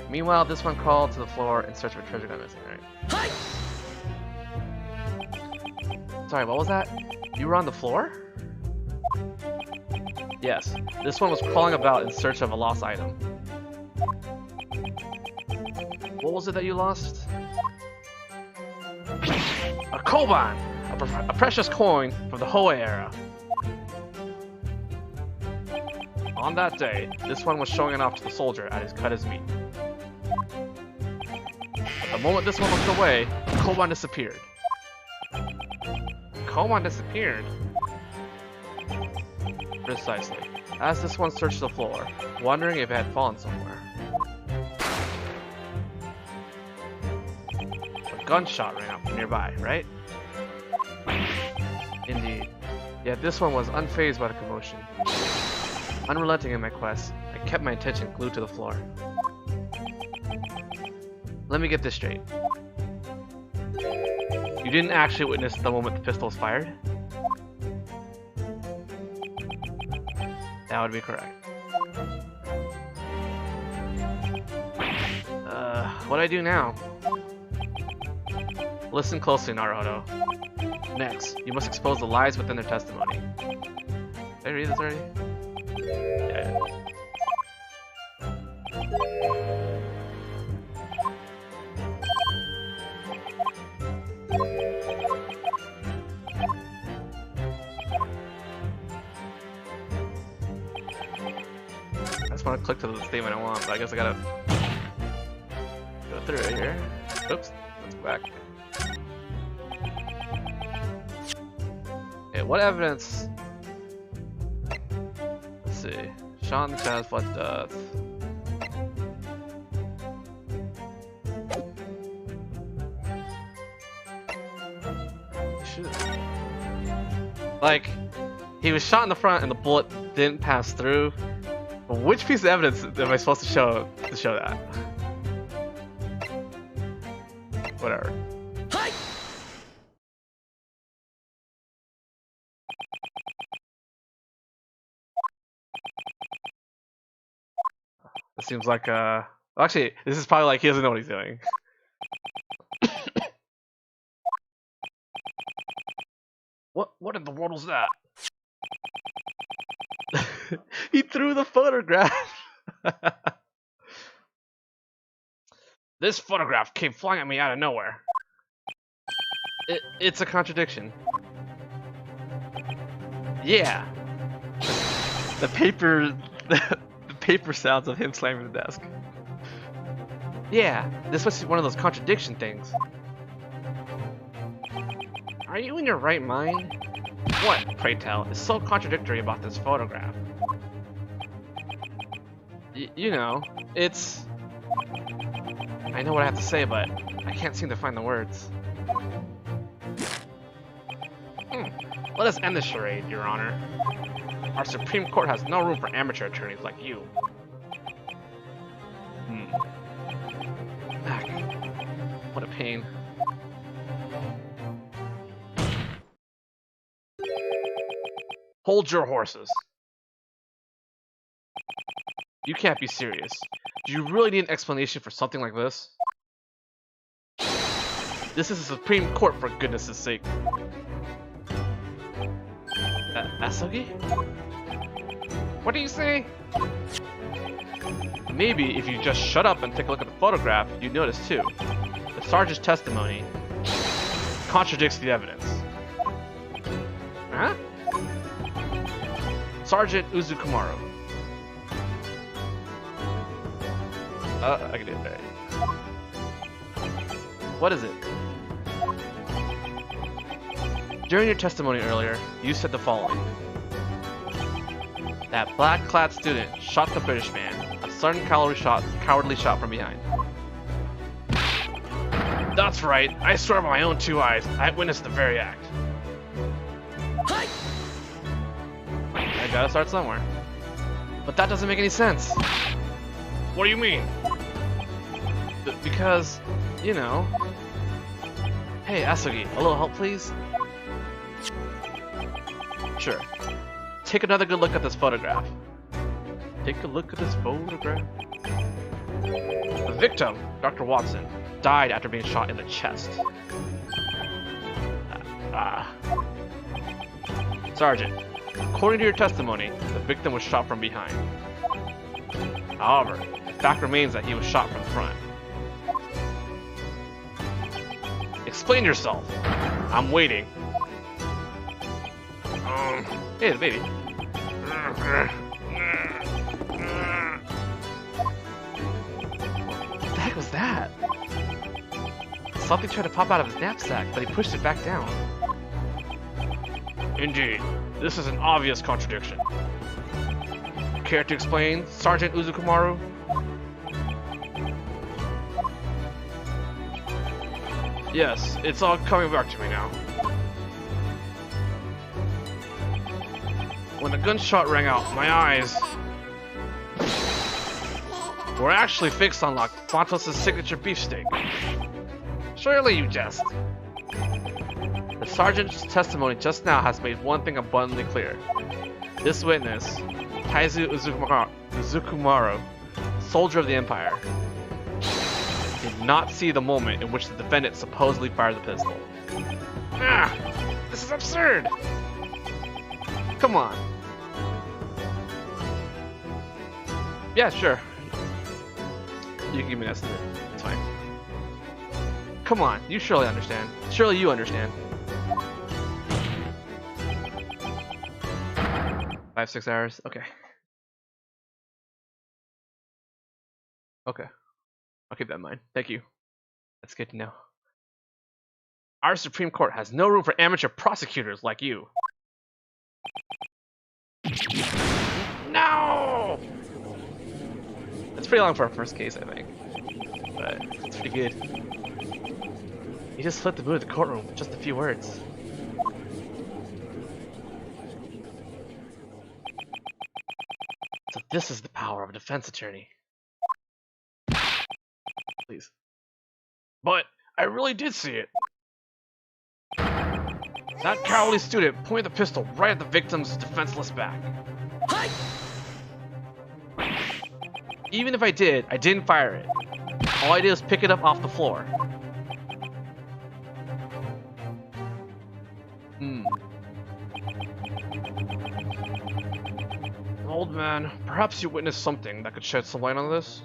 Speaker 1: Meanwhile, this one called to the floor in search of a treasure gun missing, right? Sorry, what was that? You were on the floor? Yes, this one was crawling about in search of a lost item. What was it that you lost? A koban! A precious coin from the Hoei era. On that day, this one was showing it off to the soldier at his cut his meat. But the moment this one looked away, the koban disappeared. The koban disappeared? Precisely. As this one searched the floor, wondering if it had fallen somewhere. A gunshot rang out from nearby, right? Indeed. Yet this one was unfazed by the commotion. Unrelenting in my quest, I kept my attention glued to the floor. Let me get this straight. You didn't actually witness the moment the pistol was fired? That would be correct. What do I do now? Listen closely, Naruto. Next, you must expose the lies within their testimony. Did I read this already? Yeah. I just want to click to the statement I want, but I guess I gotta go through it here. Oops, let's go back. Okay, what evidence? Let's see. Shot in the chest, blood death. Like, he was shot in the front and the bullet didn't pass through. But which piece of evidence am I supposed to show that? Whatever. It seems like actually, this is probably like he doesn't know what he's doing. What in the world was that? He threw the photograph. This photograph came flying at me out of nowhere. It's a contradiction. Yeah. The paper sounds of him slamming the desk. Yeah, this was one of those contradiction things. Are you in your right mind? What, pray tell, is so contradictory about this photograph? You know, it's... I know what I have to say, but I can't seem to find the words. Let us end this charade, Your Honor. Our Supreme Court has no room for amateur attorneys like you. What a pain. Hold your horses. You can't be serious. Do you really need an explanation for something like this? This is the Supreme Court, for goodness' sake. Asogi? What do you say? Maybe if you just shut up and take a look at the photograph, you'd notice too. The sergeant's testimony contradicts the evidence. Huh? Sergeant Uzukumaru. I can do it. What is it? During your testimony earlier, you said the following. That black-clad student shot the British man. A sudden cowardly shot from behind. That's right. I swear by my own two eyes, I witnessed the very act. I gotta start somewhere. But that doesn't make any sense. What do you mean? Because, you know... Hey, Asugi, a little help, please? Sure. Take another good look at this photograph. Take a look at this photograph. The victim, Dr. Watson, died after being shot in the chest. Sergeant, according to your testimony, the victim was shot from behind. However, the fact remains that he was shot from the front. Explain yourself. I'm waiting. Hey, the baby. What the heck was that? Something tried to pop out of his knapsack, but he pushed it back down. Indeed, this is an obvious contradiction. Care to explain, Sergeant Uzukumaru? Yes, it's all coming back to me now. When the gunshot rang out, my eyes were actually fixed on Fontos' signature beefsteak. Surely you jest. The sergeant's testimony just now has made one thing abundantly clear. This witness, Taizu Uzukumaru, soldier of the Empire, did not see the moment in which the defendant supposedly fired the pistol. This is absurd! Come on. Yeah, sure. You can give me an estimate. It's fine. Come on, you surely understand. Surely you understand. 5-6 hours? Okay. Okay. I'll keep that in mind. Thank you. That's good to know. Our Supreme Court has no room for amateur prosecutors like you. No! That's pretty long for our first case, I think. But it's pretty good. He just flipped the mood of the courtroom with just a few words. So this is the power of a defense attorney. Please. But I really did see it. That cowardly student pointed the pistol right at the victim's defenseless back. Even if I didn't fire it. All I did was pick it up off the floor. Old man, perhaps you witnessed something that could shed some light on this?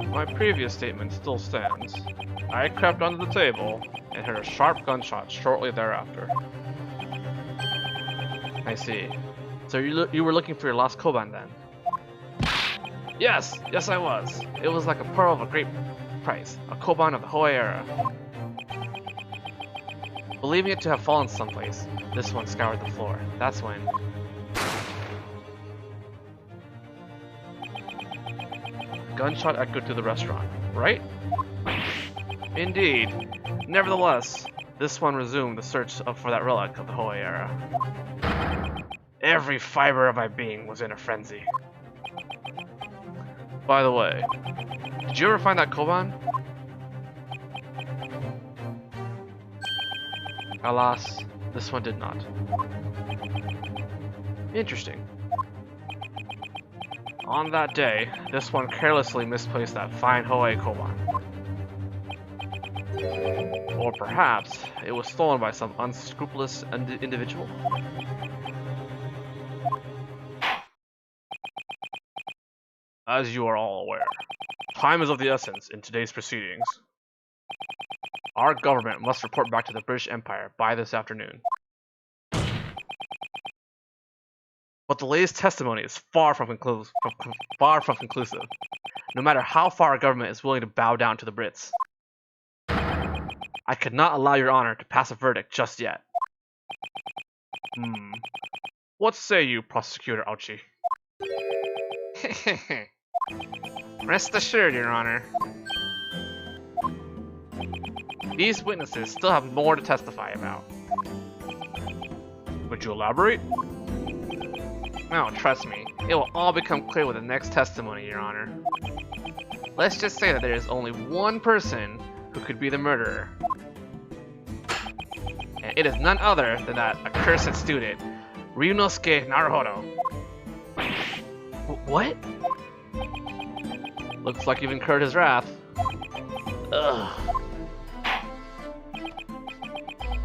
Speaker 1: My previous statement still stands. I crept under the table and heard a sharp gunshot shortly thereafter. I see. So you were looking for your lost Koban then? Yes I was. It was like a pearl of a great price, a Koban of the Hoei era. Believing it to have fallen someplace, this one scoured the floor. That's when... Gunshot echoed through the restaurant, right? Indeed. Nevertheless, this one resumed the search for that relic of the Hoei era. Every fiber of my being was in a frenzy. By the way, did you ever find that Koban? Alas, this one did not. Interesting. On that day, this one carelessly misplaced that fine Hoei Koban. Or perhaps it was stolen by some unscrupulous individual? As you are all aware, time is of the essence in today's proceedings. Our government must report back to the British Empire by this afternoon. But the latest testimony is far from conclusive. No matter how far our government is willing to bow down to the Brits. I could not allow your honor to pass a verdict just yet. What say you, Prosecutor Ouchi? Rest assured, your honor. These witnesses still have more to testify about. Would you elaborate? No, trust me. It will all become clear with the next testimony, your honor. Let's just say that there is only one person who could be the murderer. And it is none other than that accursed student, Ryunosuke Naruhodo. What? Looks like you've incurred his wrath. Ugh.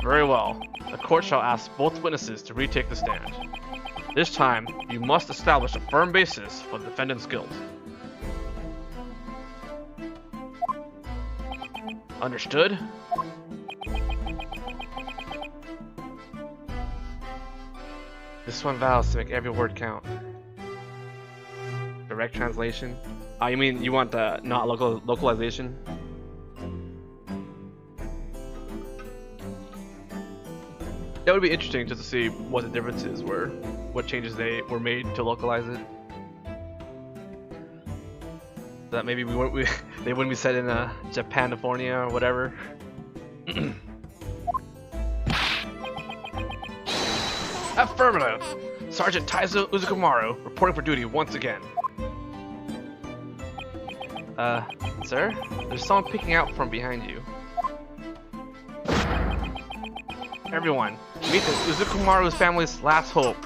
Speaker 1: Very well. The court shall ask both witnesses to retake the stand. This time, you must establish a firm basis for the defendant's guilt. Understood? This one vows to make every word count. Direct translation? Oh, you mean you want the not localization? That would be interesting just to see what the differences were, what changes they were made to localize it. That maybe they wouldn't be set in Japan-California or whatever. Affirmative! Sergeant Taizo Uzukumaru reporting for duty once again. Sir? There's someone peeking out from behind you. Everyone, meet the Uzukumaru's family's last hope,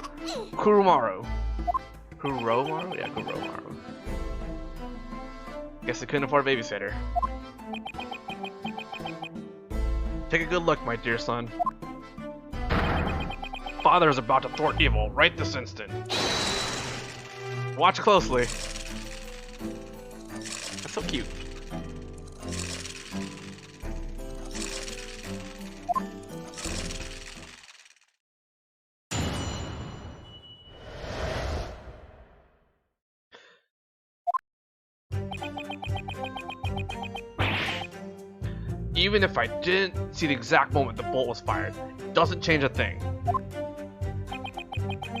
Speaker 1: Kuromaru. Kuromaru? Yeah, Kuromaru. Guess they couldn't afford a babysitter. Take a good look, my dear son. Father is about to thwart evil right this instant. Watch closely. That's so cute. Even if I didn't see the exact moment the bolt was fired, it doesn't change a thing.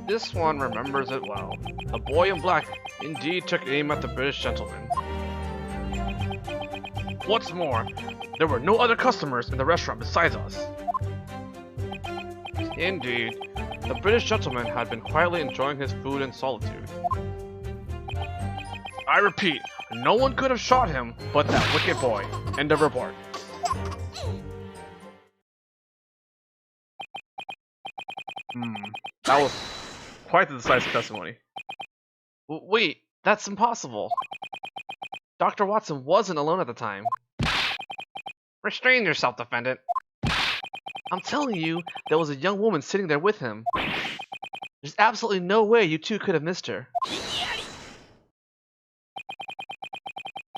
Speaker 1: This one remembers it well. The boy in black indeed took aim at the British gentleman. What's more, there were no other customers in the restaurant besides us. Indeed, the British gentleman had been quietly enjoying his food in solitude. I repeat, no one could have shot him but that wicked boy. End of report. That was quite the decisive testimony. Wait, that's impossible. Dr. Watson wasn't alone at the time. Restrain yourself, defendant. I'm telling you, there was a young woman sitting there with him. There's absolutely no way you two could have missed her.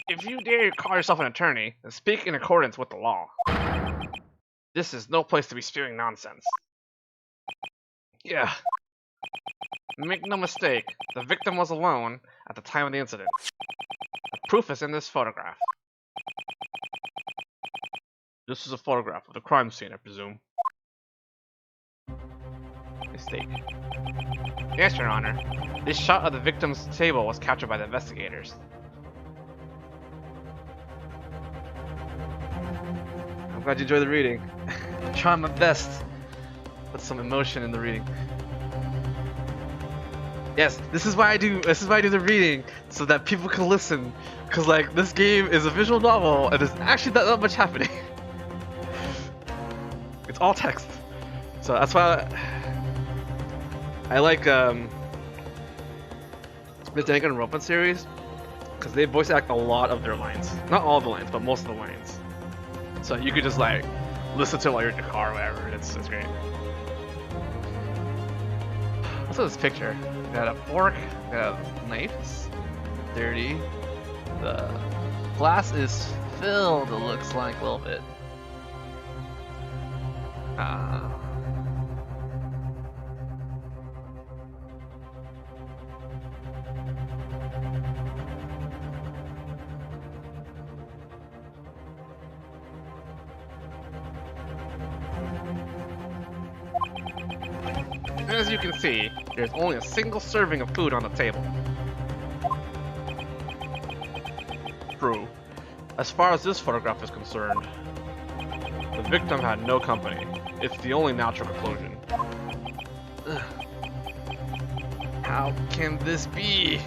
Speaker 1: If you dare call yourself an attorney, then speak in accordance with the law. This is no place to be spewing nonsense. Yeah. Make no mistake, the victim was alone at the time of the incident. The proof is in this photograph. This is a photograph of the crime scene, I presume. Mistake. Yes, Your Honor. This shot of the victim's table was captured by the investigators. I'm glad you enjoyed the reading. I'm trying my best. Put some emotion in the reading. Yes, this is why I do the reading, so that people can listen. Cause like this game is a visual novel and there's actually not much happening. It's all text. So that's why I like the Danganronpa series, because they voice act a lot of their lines. Not all the lines, but most of the lines. So you could just like listen to it while you're in the car or whatever. It's great. What's this picture? Got a fork, got a knife. dirty. The glass is filled, it looks like, a little bit. As you can see, there's only a single serving of food on the table. True. As far as this photograph is concerned, the victim had no company. It's the only natural conclusion. Ugh. How can this be?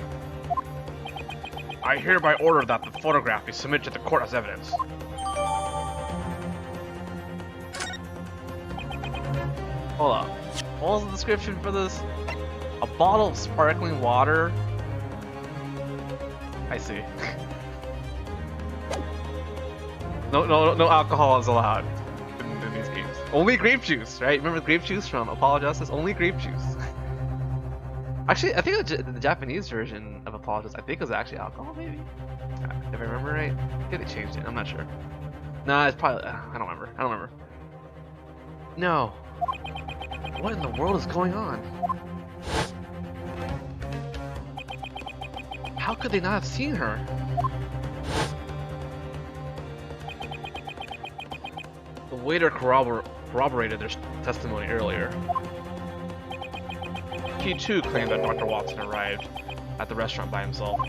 Speaker 1: I hereby order that the photograph be submitted to the court as evidence. Hold up. What was the description for this? A bottle of sparkling water? I see. No alcohol is allowed in these games. Only grape juice, right? Remember grape juice from Apollo Justice? Only grape juice. Actually, I think the Japanese version of Apollo Justice, I think, was actually alcohol, maybe? If I remember right. I think they changed it, I'm not sure. Nah, it's probably, I don't remember. No. What in the world is going on? How could they not have seen her? The waiter corroborated their testimony earlier. He too claimed that Dr. Watson arrived at the restaurant by himself.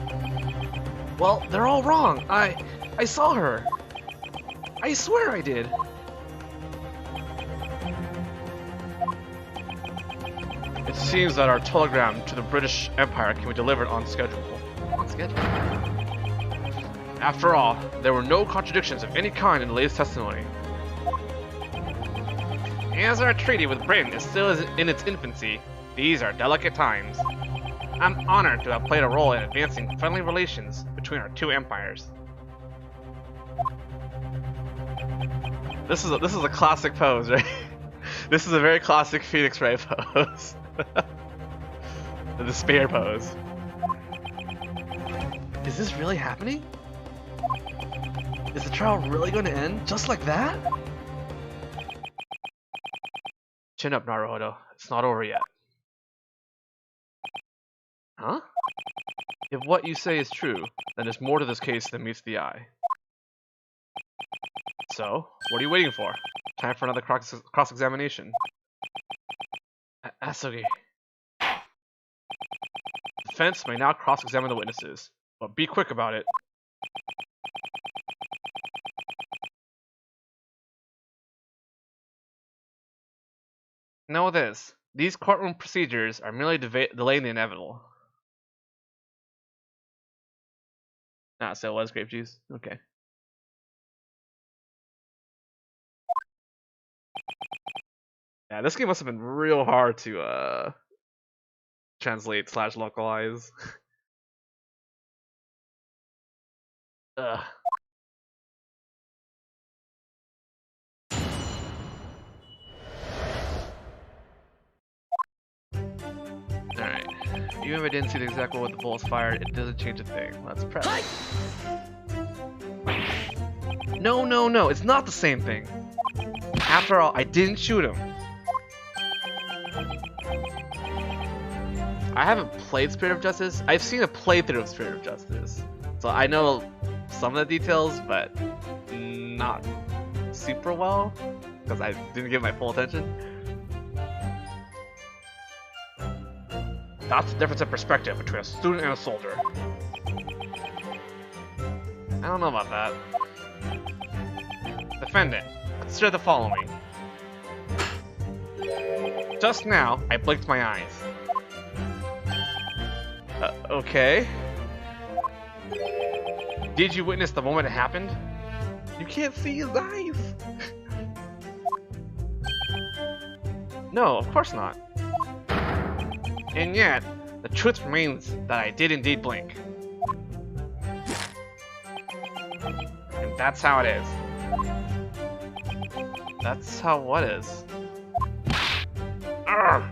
Speaker 1: Well, they're all wrong. I saw her. I swear I did. It seems that our telegram to the British Empire can be delivered on schedule. On schedule? After all, there were no contradictions of any kind in the latest testimony. As our treaty with Britain is still in its infancy, these are delicate times. I'm honored to have played a role in advancing friendly relations between our two empires. This is a classic pose, right? This is a very classic Phoenix Wright pose. The despair pose. Is this really happening? Is the trial really going to end just like that? Chin up, Naruhodo. It's not over yet. Huh? If what you say is true, then there's more to this case than meets the eye. So, what are you waiting for? Time for another cross-examination. Asugi. Defense may now cross-examine the witnesses, but be quick about it. Know this. These courtroom procedures are merely delaying the inevitable. Ah, so it was grape juice? Okay. Yeah, this game must have been real hard to translate / localize. Ugh. Alright. Even if I didn't see the exact way with the bullets fired, it doesn't change a thing. Let's press. No, it's not the same thing. After all, I didn't shoot him. I haven't played Spirit of Justice. I've seen a playthrough of Spirit of Justice. So I know some of the details, but not super well, because I didn't give my full attention. That's the difference in perspective between a student and a soldier. I don't know about that. Defendant, consider the following. Just now, I blinked my eyes. Okay. Did you witness the moment it happened? You can't see his eyes! No, of course not. And yet, the truth remains that I did indeed blink. And that's how it is. That's how what is? Urgh!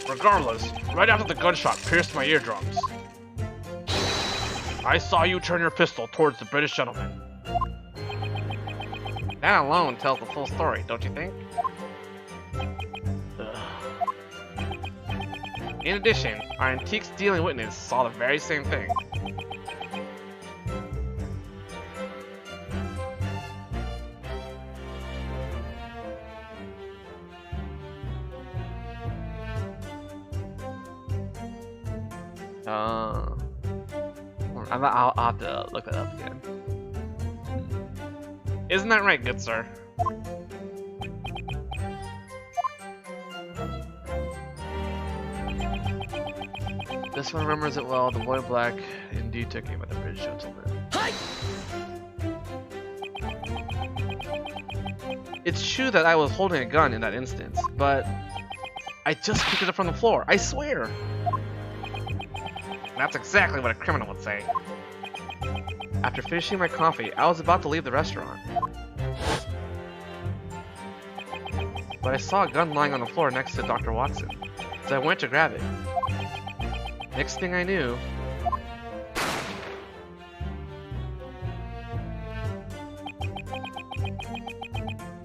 Speaker 1: Regardless, right after the gunshot pierced my eardrums, I saw you turn your pistol towards the British gentleman. That alone tells the full story, don't you think? Ugh. In addition, our antiques dealing witness saw the very same thing. I'll have to look that up again. Isn't that right, good sir? This one remembers it well. The boy black indeed took aim at the British gentleman. It's true that I was holding a gun in that instance, but I just picked it up from the floor. I swear. That's exactly what a criminal would say. After finishing my coffee, I was about to leave the restaurant. But I saw a gun lying on the floor next to Dr. Watson, so I went to grab it. Next thing I knew,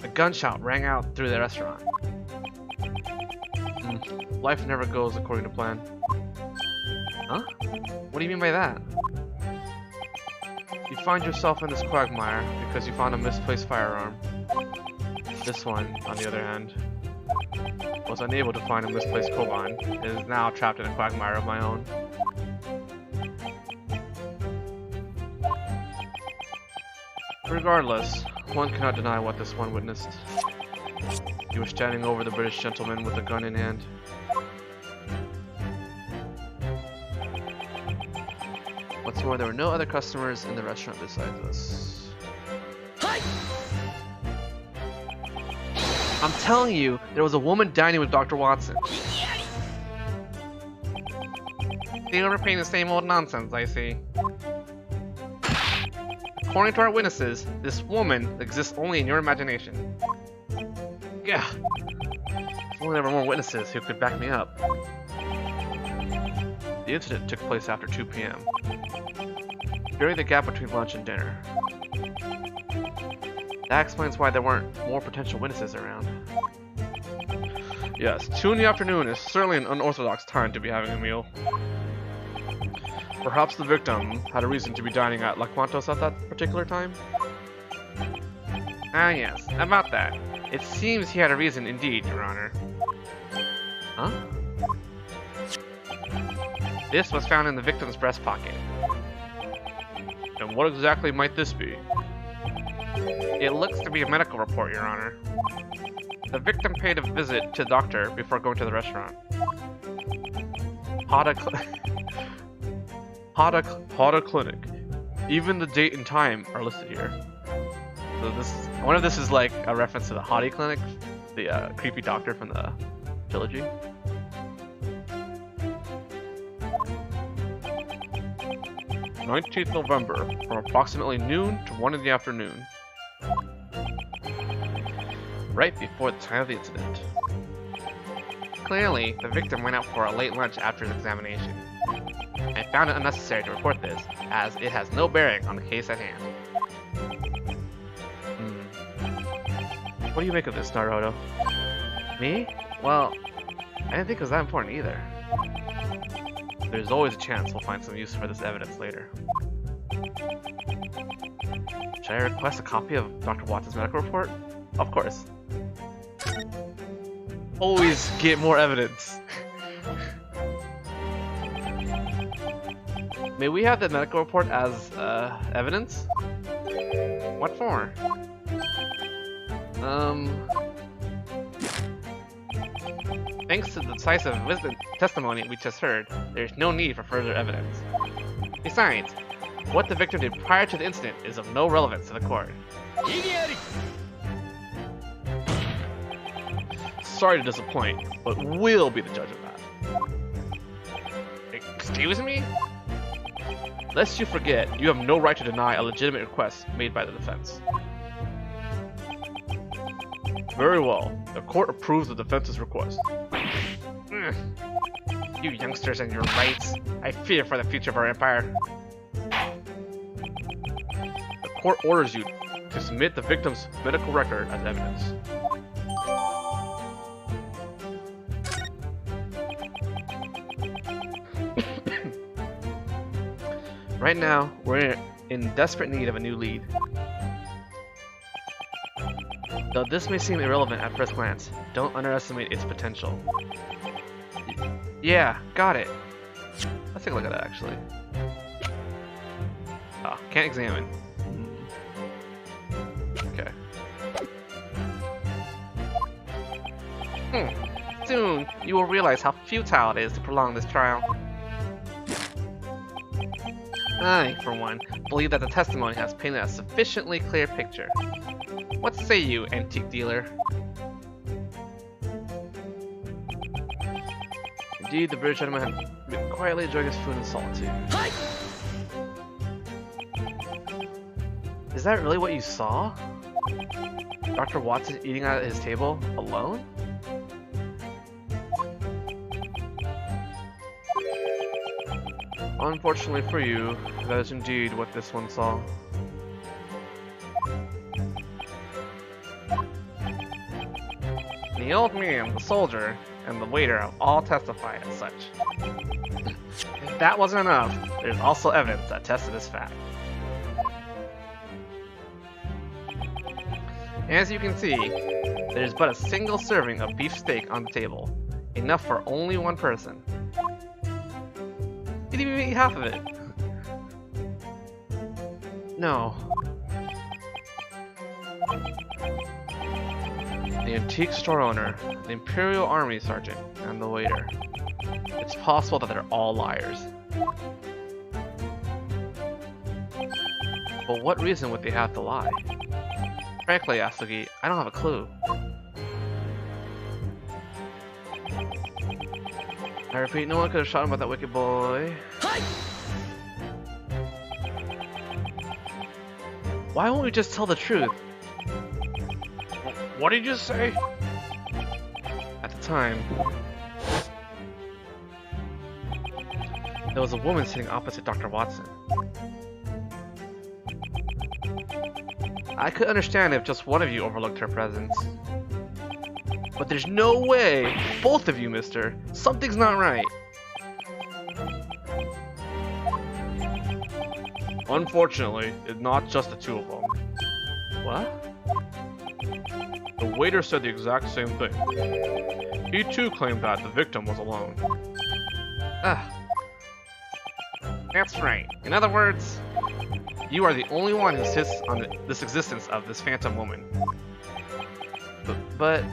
Speaker 1: a gunshot rang out through the restaurant. Life never goes according to plan. Huh? What do you mean by that? You find yourself in this quagmire because you found a misplaced firearm. This one, on the other hand, was unable to find a misplaced koban and is now trapped in a quagmire of my own. Regardless, one cannot deny what this one witnessed. He was standing over the British gentleman with a gun in hand. What's more, there were no other customers in the restaurant besides us. I'm telling you, there was a woman dining with Dr. Watson. They were repeating the same old nonsense, I see. According to our witnesses, this woman exists only in your imagination. Yeah. If only there were more witnesses who could back me up. The incident took place after 2 p.m. during the gap between lunch and dinner. That explains why there weren't more potential witnesses around. Yes, 2 in the afternoon is certainly an unorthodox time to be having a meal. Perhaps the victim had a reason to be dining at La Quantos at that particular time? Ah yes, about that. It seems he had a reason indeed, Your Honor. Huh? This was found in the victim's breast pocket. And what exactly might this be? It looks to be a medical report, Your Honor. The victim paid a visit to the doctor before going to the restaurant. Hada Clinic. Even the date and time are listed here. So I wonder if this is like a reference to the Hottie Clinic, the creepy doctor from the trilogy. "19th November, from approximately noon to 1 in the afternoon. Right before the time of the incident. Clearly, the victim went out for a late lunch after his examination. I found it unnecessary to report this, as it has no bearing on the case at hand." What do you make of this, Naruto? Me? Well, I didn't think it was that important either. There's always a chance we'll find some use for this evidence later. Should I request a copy of Dr. Watson's medical report? Of course. Always get more evidence. May we have the medical report as evidence? What for? Thanks to the decisive testimony we just heard, there's no need for further evidence. Besides, what the victim did prior to the incident is of no relevance to the court. Sorry to disappoint, but we'll be the judge of that. Excuse me? Lest you forget, you have no right to deny a legitimate request made by the defense. Very well. The court approves the defense's request. You youngsters and your rights. I fear for the future of our empire. court orders you to submit the victim's medical record as evidence. Right now, we're in desperate need of a new lead. Though this may seem irrelevant at first glance, don't underestimate its potential. Yeah, got it. Let's take a look at that actually. Oh, can't examine. Okay. Soon, you will realize how futile it is to prolong this trial. I, for one, believe that the testimony has painted a sufficiently clear picture. What say you, antique dealer? Indeed, the British gentleman had been quietly enjoying his food in solitude. Is that really what you saw? Dr. Watson eating at his table, alone? Unfortunately for you, that is indeed what this one saw. The old man, the soldier, and the waiter have all testified as such. If that wasn't enough, there's also evidence that tested this fact. As you can see, there's but a single serving of beef steak on the table, enough for only one person. He didn't even eat half of it. No. The antique store owner, the Imperial Army sergeant, and the waiter. It's possible that they're all liars. But what reason would they have to lie? Frankly, Asugi, I don't have a clue. I repeat, no one could have shot him but that wicked boy. Why won't we just tell the truth? What did you say? At the time, there was a woman sitting opposite Dr. Watson. I could understand if just one of you overlooked her presence. But there's no way! Both of you, mister! Something's not right! Unfortunately, it's not just the two of them. What? The waiter said the exact same thing. He too claimed that the victim was alone. Ah. That's right. In other words, you are the only one who insists on this existence of this phantom woman. But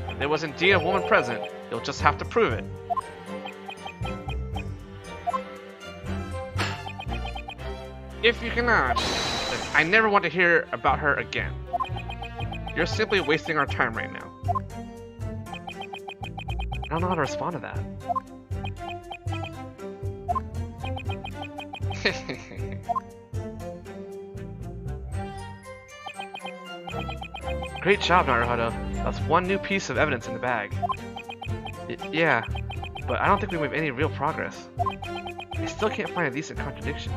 Speaker 1: if there was indeed a woman present, you'll just have to prove it. If you cannot, then I never want to hear about her again. You're simply wasting our time right now. I don't know how to respond to that. Great job, Naruhodo. That's one new piece of evidence in the bag. Yeah, but I don't think we made any real progress. I still can't find a decent contradiction.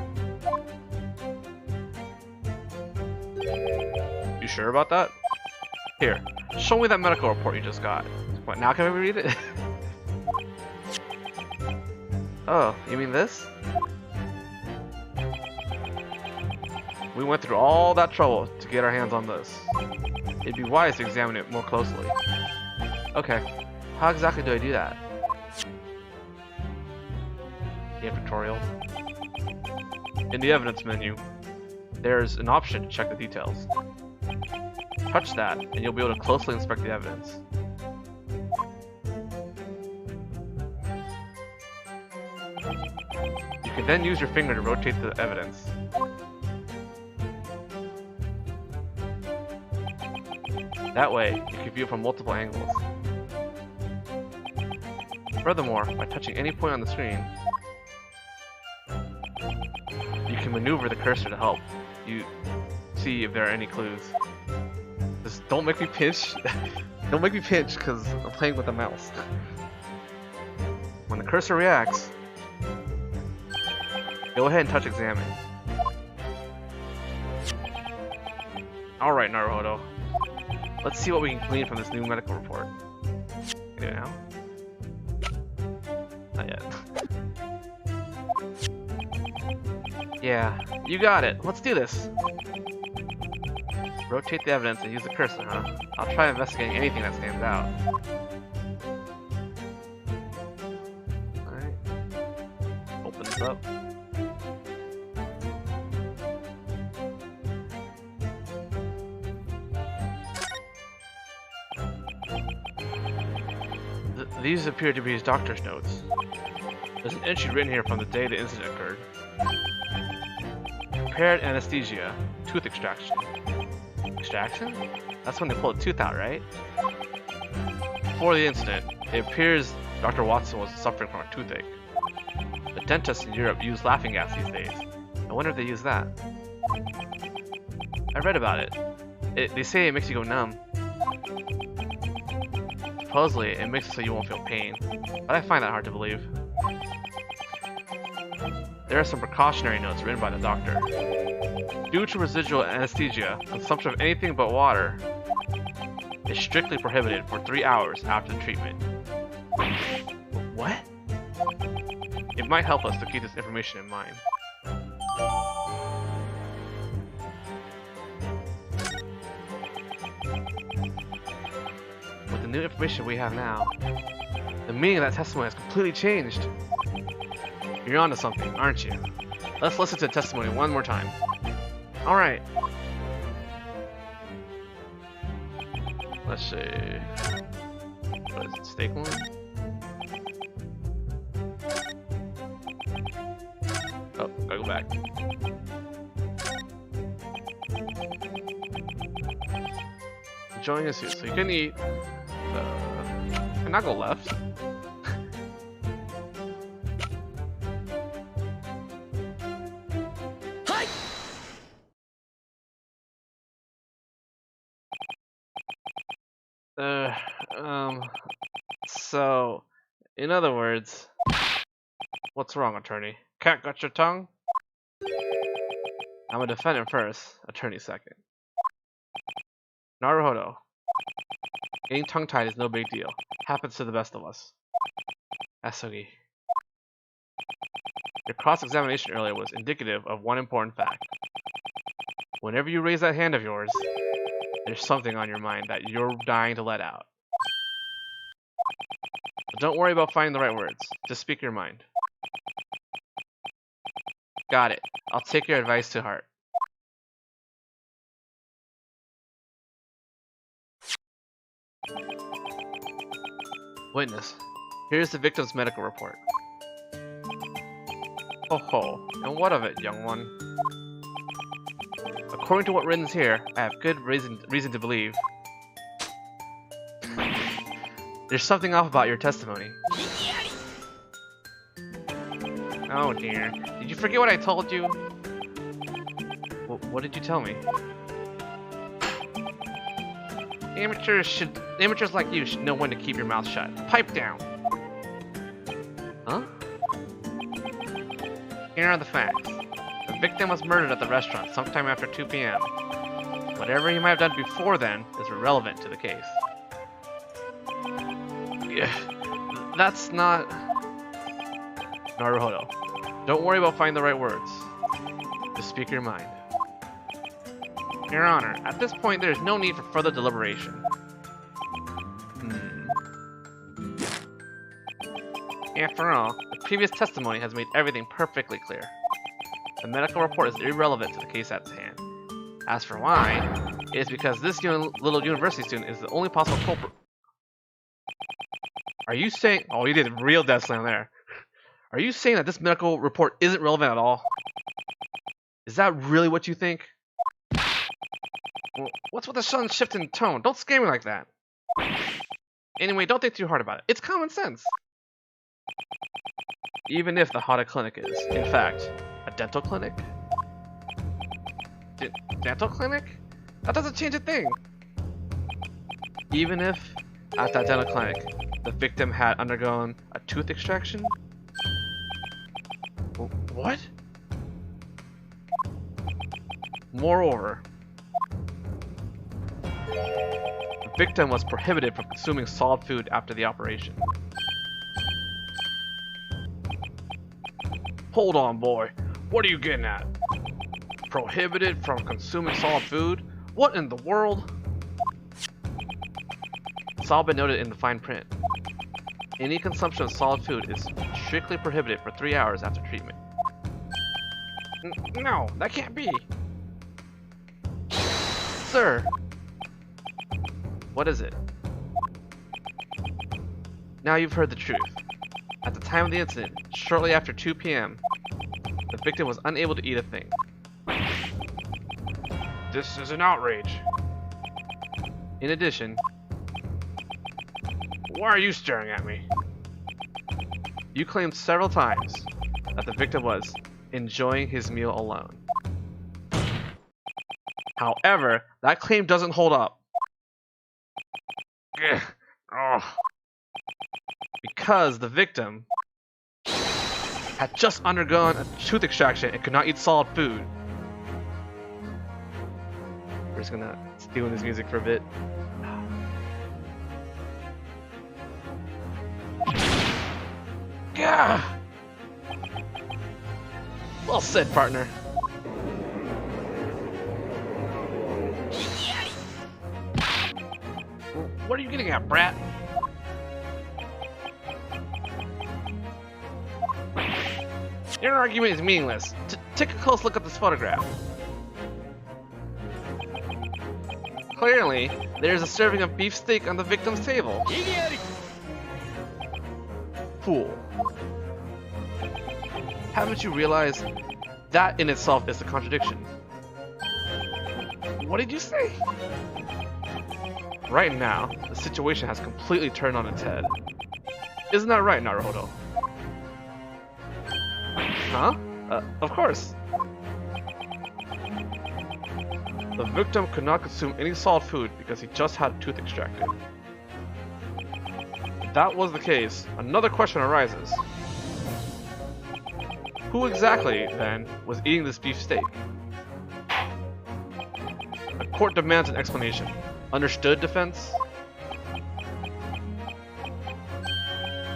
Speaker 1: You sure about that? Here, show me that medical report you just got. What, now can we read it? Oh, you mean this? We went through all that trouble to get our hands on this. It'd be wise to examine it more closely. Okay, how exactly do I do that? The pictorial. In the evidence menu, there's an option to check the details. Touch that, and you'll be able to closely inspect the evidence. You can then use your finger to rotate the evidence. That way, you can view it from multiple angles. Furthermore, by touching any point on the screen, you can maneuver the cursor to help you see if there are any clues. Just don't make me pinch. Don't make me pinch, because I'm playing with the mouse. When the cursor reacts, go ahead and touch examine. Alright, Naruhodo. Let's see what we can glean from this new medical report. Can I do it now? Not yet. Yeah, you got it. Let's do this. Rotate the evidence and use the cursor, huh? I'll try investigating anything that stands out. Alright. Open this up. These appear to be his doctor's notes. There's an entry written here from the day the incident occurred. Prepared anesthesia, tooth extraction. Extraction? That's when they pull a tooth out, right? Before the incident, it appears Dr. Watson was suffering from a toothache. The dentists in Europe use laughing gas these days. I wonder if they use that. I read about it. They say it makes you go numb. Supposedly, it makes it so you won't feel pain, but I find that hard to believe. There are some precautionary notes written by the doctor. Due to residual anesthesia, consumption of anything but water is strictly prohibited for 3 hours after the treatment. What? It might help us to keep this information in mind. With the new information we have now, the meaning of that testimony has completely changed. You're onto something, aren't you? Let's listen to the testimony one more time. Alright. Let's see. What is it, stake one? Oh, gotta go back. Enjoying his suit, so you can eat. Can I go left? So, in other words, what's wrong, attorney? Cat got your tongue? I'm a defendant first, attorney second. Naruhodo. Getting tongue-tied is no big deal. Happens to the best of us. Asugi. Your cross-examination earlier was indicative of one important fact. Whenever you raise that hand of yours, there's something on your mind that you're dying to let out. But don't worry about finding the right words. Just speak your mind. Got it. I'll take your advice to heart. Witness, here's the victim's medical report. Ho ho, and what of it, young one? According to what written here, I have good reason to believe there's something off about your testimony. Oh dear, did you forget what I told you? What did you tell me? Amateurs like you should know when to keep your mouth shut. Pipe down. Huh? Here are the facts. The victim was murdered at the restaurant sometime after 2 p.m. Whatever he might have done before then is irrelevant to the case. Yeah, that's not... Naruhodo. Don't worry about finding the right words. Just speak your mind. Your Honor, at this point there is no need for further deliberation. After all, the previous testimony has made everything perfectly clear. The medical report is irrelevant to the case at hand. As for why, it is because this little university student is the only possible culprit. Are you saying... Oh, you did a real death slam there. Are you saying that this medical report isn't relevant at all? Is that really what you think? Well, what's with the sudden shift in tone? Don't scare me like that. Anyway, don't think too hard about it. It's common sense. Even if the Hada clinic is, in fact, a dental clinic? Dental clinic? That doesn't change a thing. Even if, at that dental clinic, the victim had undergone a tooth extraction? What? Moreover, The victim was prohibited from consuming solid food after the operation. Hold on, boy. What are you getting at? Prohibited from consuming solid food? What in the world? It's all been noted in the fine print. Any consumption of solid food is strictly prohibited for 3 hours after treatment. No, that can't be. Sir. What is it? Now you've heard the truth. At the time of the incident, shortly after 2 p.m., the victim was unable to eat a thing. This is an outrage. In addition, why are you staring at me? You claimed several times that the victim was enjoying his meal alone. However, that claim doesn't hold up. Because the victim had just undergone a tooth extraction and could not eat solid food. We're just gonna steal this music for a bit. Yeah. Well said, partner. What are you getting at, brat? Your argument is meaningless. Take a close look at this photograph. Clearly, there's a serving of beef steak on the victim's table. Fool. Haven't you realized that in itself is a contradiction? What did you say? Right now, the situation has completely turned on its head. Isn't that right, Naruhodo? Huh? Of course. The victim could not consume any solid food because he just had a tooth extracted. If that was the case, another question arises. Who exactly, then, was eating this beef steak? The court demands an explanation. Understood, defense?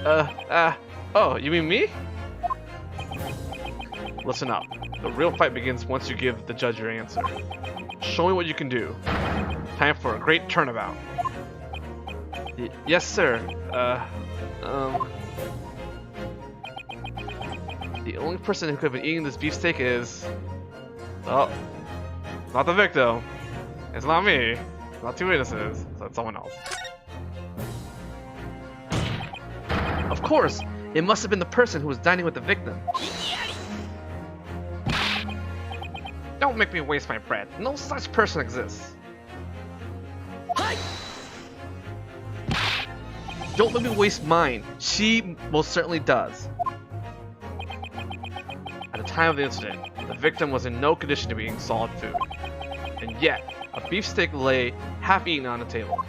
Speaker 1: Oh, you mean me? Listen up. The real fight begins once you give the judge your answer. Show me what you can do. Time for a great turnabout. Yes, sir. The only person who could have been eating this beefsteak is... well, it's not the victim. It's not me. It's not two witnesses. So it's someone else. Of course! It must have been the person who was dining with the victim. Don't make me waste my breath. No such person exists. Don't let me waste mine. She most certainly does. At the time of the incident, the victim was in no condition to be eating solid food. And yet, a beefsteak lay half-eaten on the table.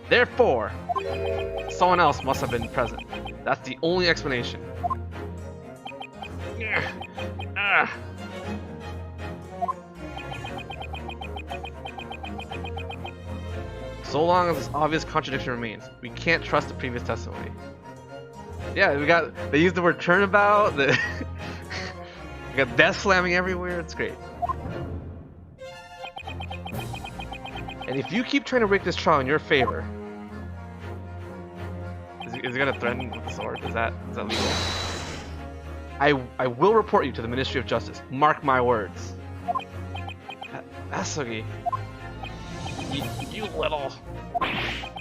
Speaker 1: Therefore, someone else must have been present. That's the only explanation. So long as this obvious contradiction remains, we can't trust the previous testimony. Yeah, they used the word turnabout, we got death slamming everywhere, it's great. And if you keep trying to rig this trial in your favor, is he gonna threaten with the sword? Is that legal? I will report you to the Ministry of Justice. Mark my words. Asugi. You little...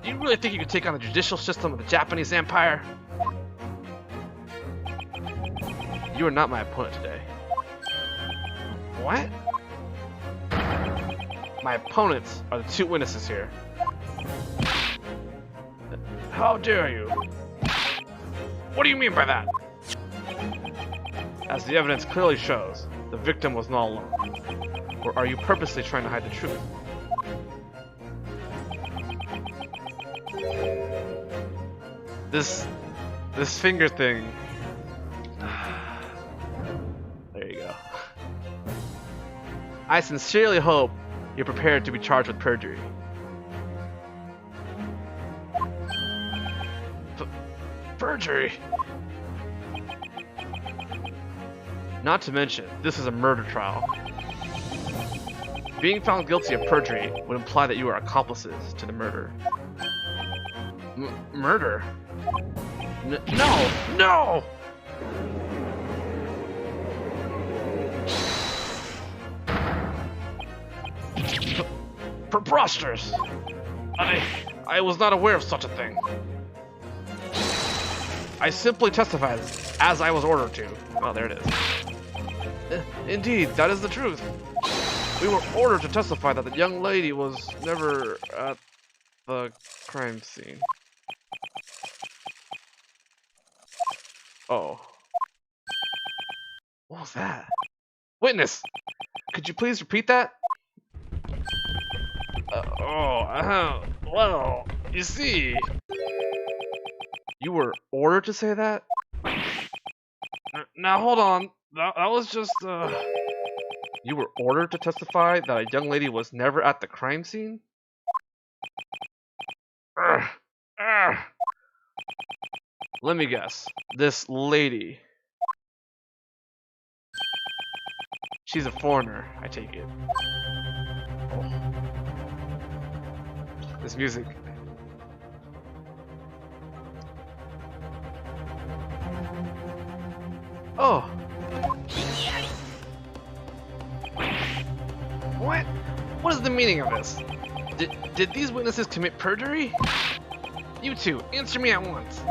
Speaker 1: Do you really think you could take on the judicial system of the Japanese Empire? You are not my opponent today. What? My opponents are the two witnesses here. How dare you? What do you mean by that? As the evidence clearly shows, the victim was not alone. Or are you purposely trying to hide the truth? This finger thing. There you go. I sincerely hope you're prepared to be charged with perjury. Perjury? Not to mention, this is a murder trial. Being found guilty of perjury would imply that you are accomplices to the murder. Murder? No! No! Preposterous! I was not aware of such a thing. I simply testified as I was ordered to. Oh, there it is. Indeed, that is the truth. We were ordered to testify that the young lady was never at the crime scene. Oh. What was that? Witness! Could you please repeat that? Well, you see... You were ordered to say that? Now hold on, that was just, You were ordered to testify that a young lady was never at the crime scene? Let me guess. This lady. She's a foreigner, I take it. Oh. This music. Oh. What? What is the meaning of this? Did these witnesses commit perjury? You two, answer me at once.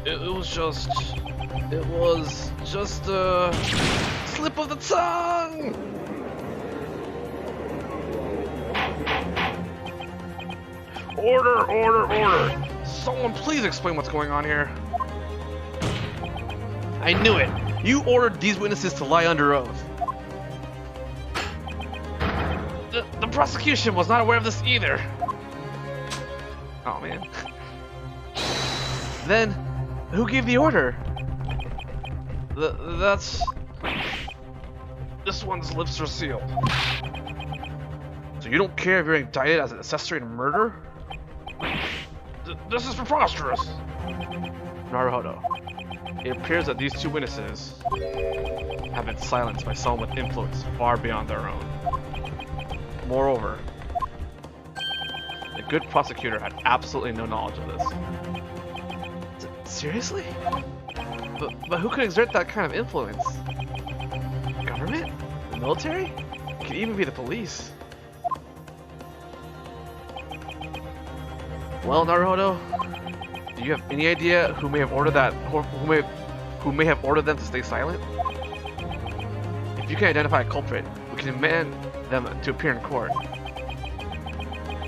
Speaker 1: It was just a slip of the tongue. Order, order, order. Someone please explain what's going on here. I knew it. You ordered these witnesses to lie under oath. The prosecution was not aware of this either. Oh man. Then, who gave the order? This one's lips are sealed. So you don't care if you're indicted as an accessory to murder? This is preposterous. Naruhodo. It appears that these two witnesses have been silenced by someone with influence far beyond their own. Moreover, the good prosecutor had absolutely no knowledge of this. Seriously? But who could exert that kind of influence? Government? The military? It could even be the police. Well, Naruhodo, do you have any idea who may have ordered that, or who may have ordered them to stay silent? If you can identify a culprit, we can demand them to appear in court.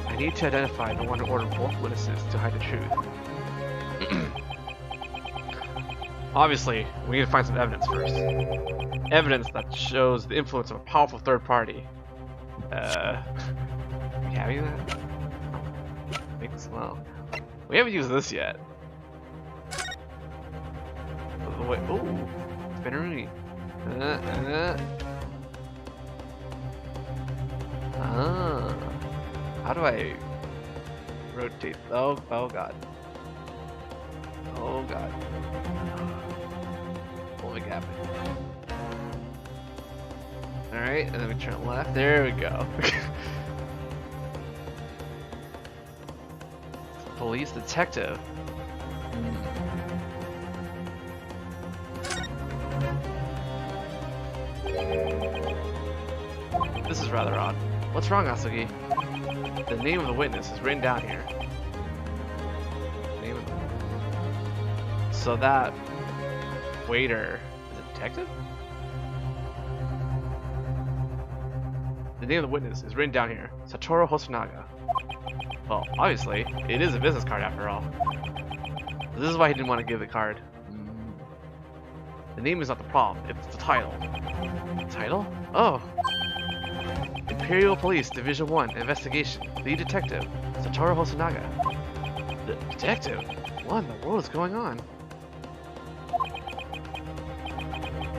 Speaker 1: I need to identify the one who ordered both witnesses to hide the truth. Obviously, we need to find some evidence first. Evidence that shows the influence of a powerful third party. We having that? Well, we haven't used this yet. Wait, ooh, Spinneroonie. How do I rotate? Oh god. Oh god. What happened? Alright, and then we turn left. There we go. Police detective. This is rather odd. What's wrong, Asugi? The name of the witness is written down here. Name of the... So that waiter is a detective? The name of the witness is written down here. Satoru Hosonaga. Well, obviously, it is a business card after all. This is why he didn't want to give the card. The name is not the problem, it's the title. Title? Oh. Imperial Police Division 1 Investigation. Lead Detective, Satoru Hosonaga. The detective? What in the world is going on?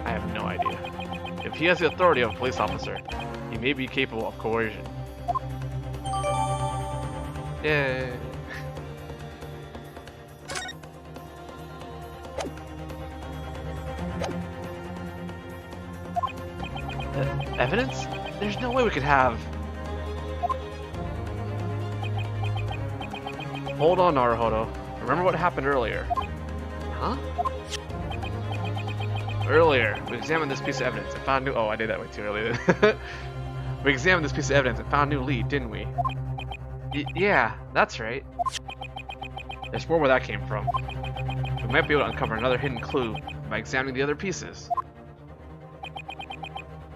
Speaker 1: I have no idea. If he has the authority of a police officer, he may be capable of coercion. Yay. Evidence? There's no way we could have... Hold on, Naruhodo. Remember what happened earlier? Huh? Earlier, we examined this piece of evidence and found new... Oh, I did that way too early. We examined this piece of evidence and found a new lead, didn't we? Yeah, that's right. There's more where that came from. We might be able to uncover another hidden clue by examining the other pieces.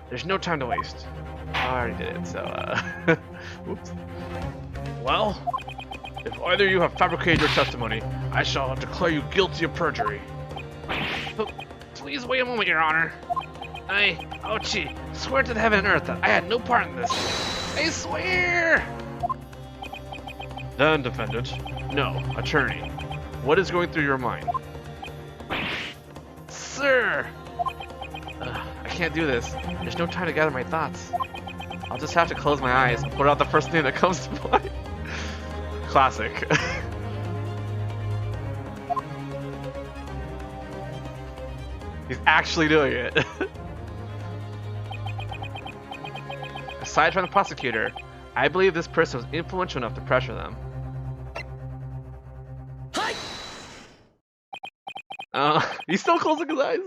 Speaker 1: There's no time to waste. I already did it, so, Oops. Well, if either of you have fabricated your testimony, I shall declare you guilty of perjury. But please wait a moment, Your Honor. Ochi, swear to the heaven and earth that I had no part in this. I swear! Then, defendant. No, attorney. What is going through your mind? Sir! I can't do this. There's no time to gather my thoughts. I'll just have to close my eyes and put out the first thing that comes to mind. Classic. He's actually doing it. Aside from the prosecutor, I believe this person was influential enough to pressure them. He's still closing his eyes.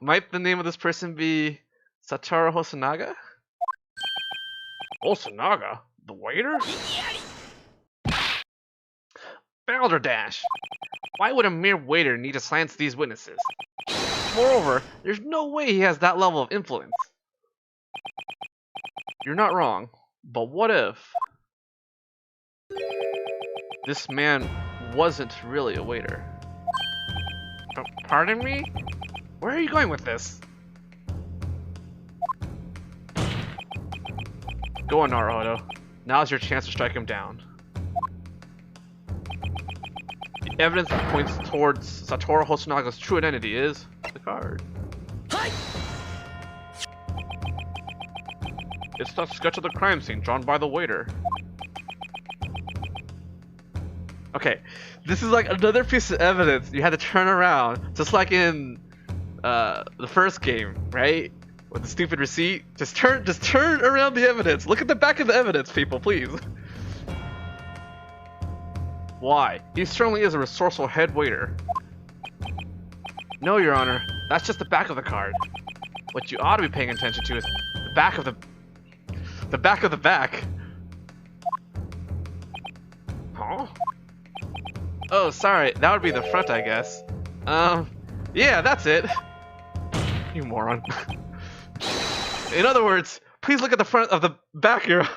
Speaker 1: Might the name of this person be Satoru Hosonaga? Hosonaga? The waiter? Balderdash! Why would a mere waiter need to silence these witnesses? Moreover, there's no way he has that level of influence. You're not wrong, but what if this man wasn't really a waiter? Pardon me? Where are you going with this? Go on, Naruhodo. Now's your chance to strike him down. The evidence that points towards Satoru Hosonaga's true identity is the card. It's the sketch of the crime scene drawn by the waiter. Okay, this is like another piece of evidence you had to turn around, just like in the first game, right? With the stupid receipt. Just turn around the evidence. Look at the back of the evidence, people, please. Why? He certainly is a resourceful head waiter. No, Your Honor, that's just the back of the card. What you ought to be paying attention to is the back of the back of the back. Huh? Oh, sorry, that would be the front, I guess. Yeah, that's it. You moron. In other words, please look at the front of the back, Your Honor.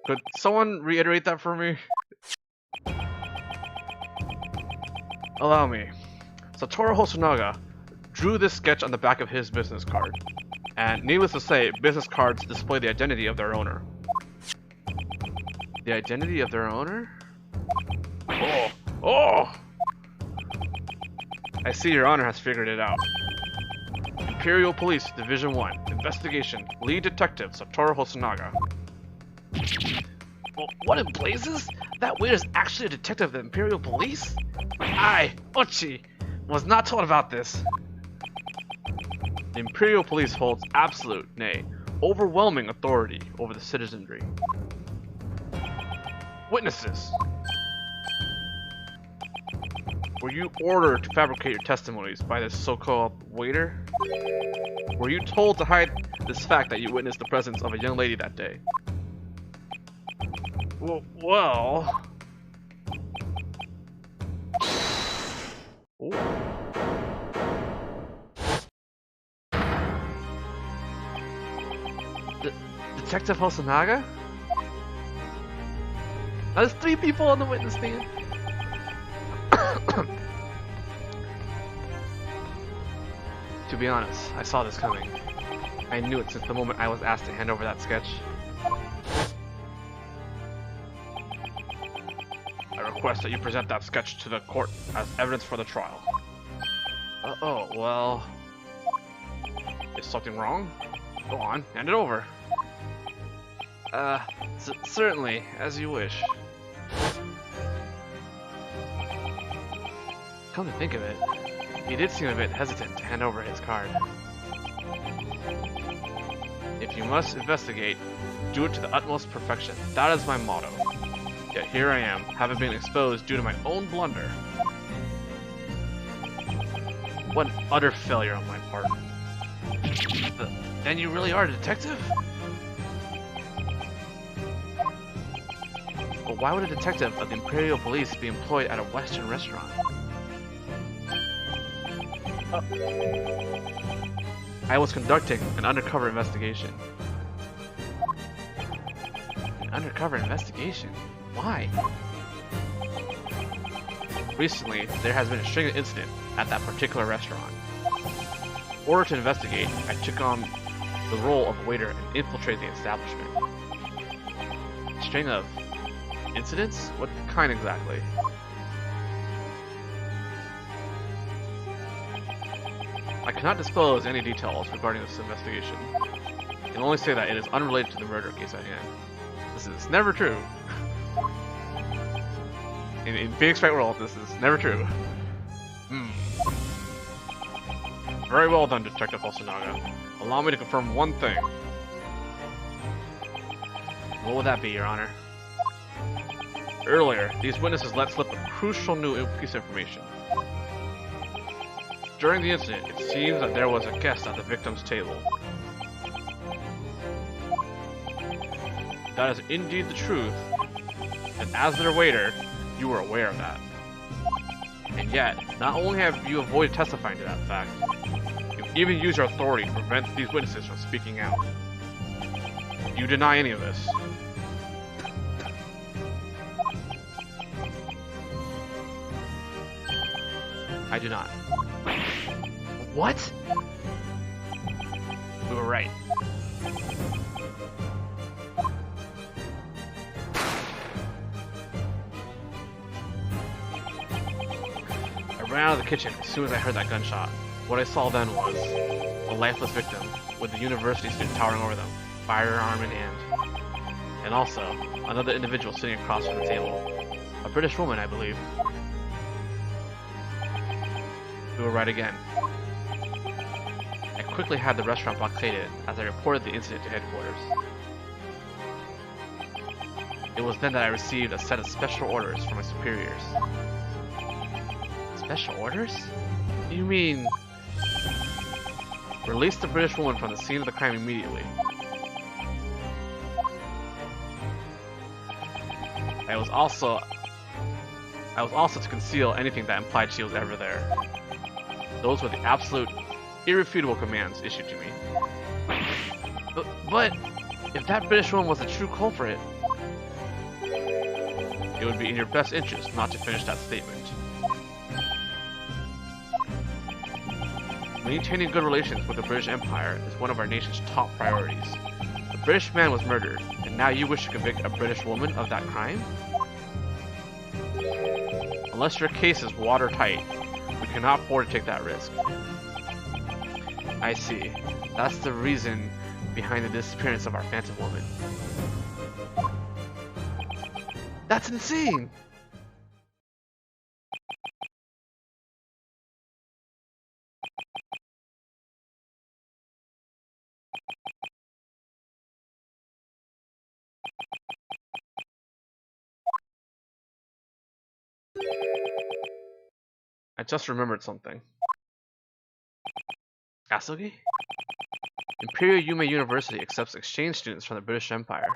Speaker 1: Could someone reiterate that for me? Allow me. Satoru Hosonaga drew this sketch on the back of his business card. And needless to say, business cards display the identity of their owner. The identity of their owner? Oh! Oh! I see Your Honor has figured it out. Imperial Police, Division 1, Investigation, Lead Detective Satoru Hosonaga. Well, what in blazes? That waiter's actually a detective of the Imperial Police? I, Ochi, was not told about this. The Imperial Police holds absolute, nay, overwhelming authority over the citizenry. Witnesses. Were you ordered to fabricate your testimonies by this so-called waiter? Were you told to hide this fact that you witnessed the presence of a young lady that day? Well... Ooh. Detective Hosonaga? There's 3 people on the witness stand. To be honest, I saw this coming. I knew it since the moment I was asked to hand over that sketch. I request that you present that sketch to the court as evidence for the trial. Oh, well... Is something wrong? Go on, hand it over. Certainly, as you wish. Come to think of it, he did seem a bit hesitant to hand over his card. If you must investigate, do it to the utmost perfection. That is my motto. Yet here I am, having been exposed due to my own blunder. What an utter failure on my part. Then you really are a detective? But why would a detective of the Imperial Police be employed at a Western restaurant? I was conducting an undercover investigation. An undercover investigation? Why? Recently, there has been a string of incidents at that particular restaurant. In order to investigate, I took on the role of a waiter and infiltrated the establishment. A string of incidents? What kind exactly? I cannot disclose any details regarding this investigation. I can only say that it is unrelated to the murder case at hand. This is never true. In Phoenix Wright World, this is never true. Very well done, Detective Hosonaga. Allow me to confirm one thing. What would that be, Your Honor? Earlier, these witnesses let slip a crucial new piece of information. During the incident, it seems that there was a guest at the victim's table. That is indeed the truth, and as their waiter, you were aware of that. And yet, not only have you avoided testifying to that fact, you've even used your authority to prevent these witnesses from speaking out. You deny any of this. I do not. What? We were right. I ran out of the kitchen as soon as I heard that gunshot. What I saw then was a lifeless victim with the university student towering over them, firearm in hand. And also, another individual sitting across from the table. A British woman, I believe. We were right again. I quickly had the restaurant blockaded as I reported the incident to headquarters. It was then that I received a set of special orders from my superiors. Special orders? You mean... Release the British woman from the scene of the crime immediately. I was also to conceal anything that implied she was ever there. Those were the absolute, irrefutable commands issued to me. But if that British woman was the true culprit, it would be in your best interest not to finish that statement. Maintaining good relations with the British Empire is one of our nation's top priorities. A British man was murdered, and now you wish to convict a British woman of that crime? Unless your case is watertight, we cannot afford to take that risk. I see. That's the reason behind the disappearance of our Phantom Woman. That's insane! I just remembered something. Asogi? Imperial Yume University accepts exchange students from the British Empire.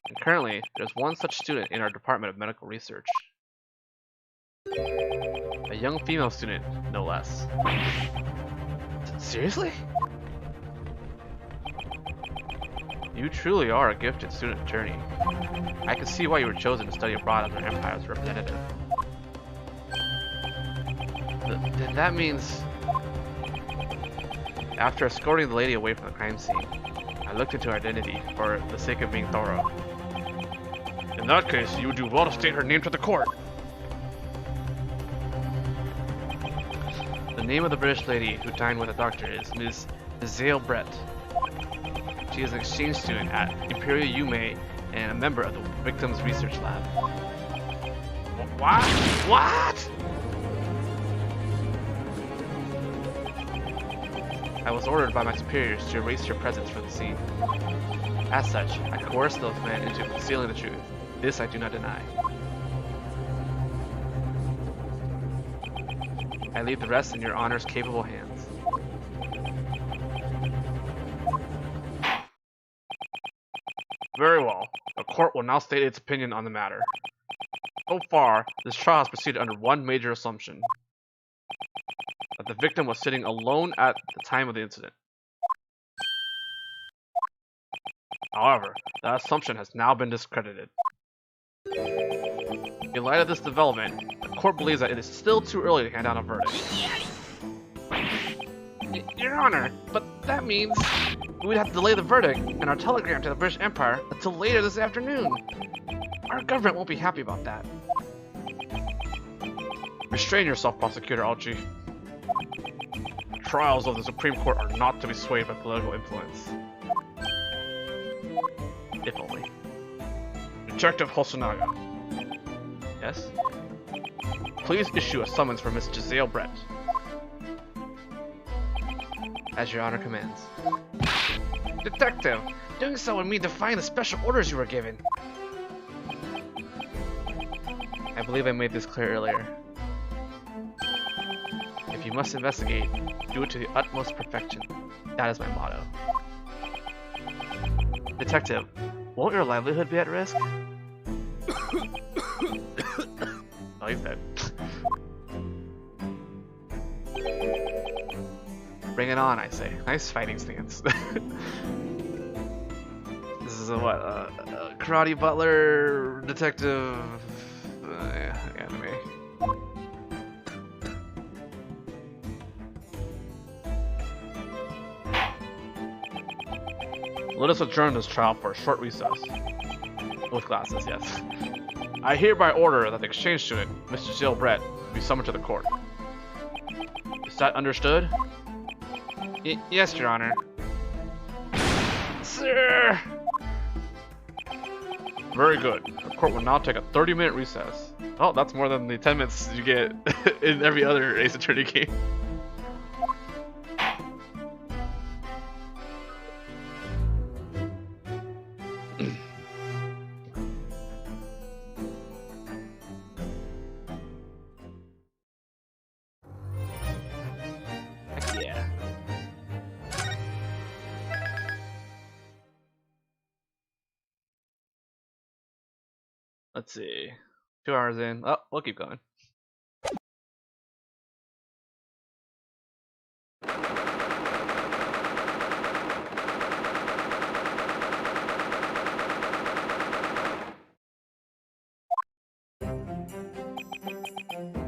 Speaker 1: And currently, there's one such student in our Department of Medical Research. A young female student, no less. Seriously? You truly are a gifted student attorney. I can see why you were chosen to study abroad as our Empire's representative. Then that means... After escorting the lady away from the crime scene, I looked into her identity for the sake of being thorough. In that case, you would do well to state her name to the court. name of the British lady who dined with the doctor is Ms. Zale Brett. She is an exchange student at Imperial Yume and a member of the victim's research lab. What? What? I was ordered by my superiors to erase your presence from the scene. As such, I coerced those men into concealing the truth. This I do not deny. I leave the rest in your honor's capable hands. Very well. The court will now state its opinion on the matter. So far, this trial has proceeded under one major assumption. That the victim was sitting alone at the time of the incident. However, that assumption has now been discredited. In light of this development, the court believes that it is still too early to hand down a verdict. Your Honor, but that means we would have to delay the verdict and our telegram to the British Empire until later this afternoon. Our government won't be happy about that. Restrain yourself, Prosecutor Alchi. Trials of the Supreme Court are not to be swayed by political influence. If only. Detective Hosonaga. Yes? Please issue a summons for Miss Giselle Brett. As your honor commands. Detective! Doing so would mean defying the special orders you were given. I believe I made this clear earlier. If you must investigate, do it to the utmost perfection. That is my motto. Detective, won't your livelihood be at risk? Oh, he's dead. Bring it on, I say. Nice fighting stance. This is a what? Karate Butler detective anime. Let us adjourn this trial for a short recess. With glasses, yes. I hereby order that the exchange student, Mr. Jill Brett, be summoned to the court. Is that understood? Yes, Your Honor. Sir! Very good. The court will now take a 30-minute recess. Oh, that's more than the 10 minutes you get in every other Ace Attorney game. Let's see. 2 hours in. Oh, we'll keep going.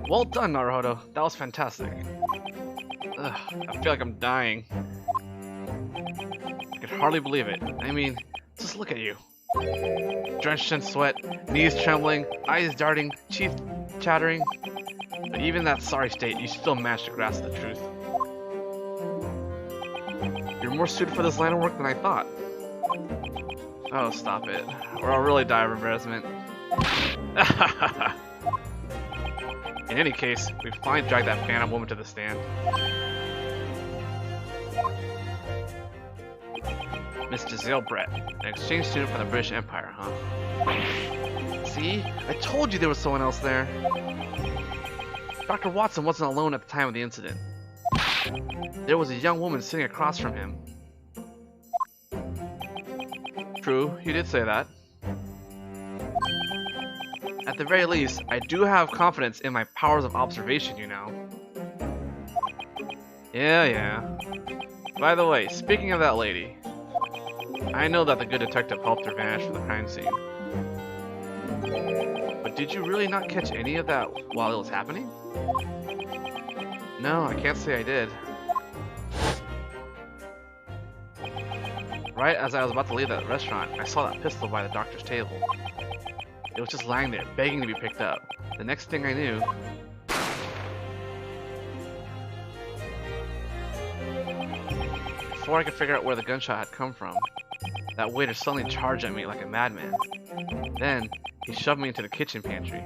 Speaker 1: Well done, Naruhodo. That was fantastic. Ugh, I feel like I'm dying. I can hardly believe it. I mean, just look at you. Drenched in sweat, knees trembling, eyes darting, teeth chattering. But even in that sorry state, you still managed to grasp the truth. You're more suited for this line of work than I thought. Oh, stop it. Or I'll really die of embarrassment. In any case, we finally dragged that phantom woman to the stand. Miss Giselle Brett, an exchange student from the British Empire, huh? See? I told you there was someone else there. Dr. Watson wasn't alone at the time of the incident. There was a young woman sitting across from him. True, you did say that. At the very least, I do have confidence in my powers of observation, you know. Yeah. By the way, speaking of that lady, I know that the good detective helped her vanish from the crime scene. But did you really not catch any of that while it was happening? No, I can't say I did. Right as I was about to leave that restaurant, I saw that pistol by the doctor's table. It was just lying there, begging to be picked up. The next thing I knew... before I could figure out where the gunshot had come from, that waiter suddenly charged at me like a madman. Then, he shoved me into the kitchen pantry.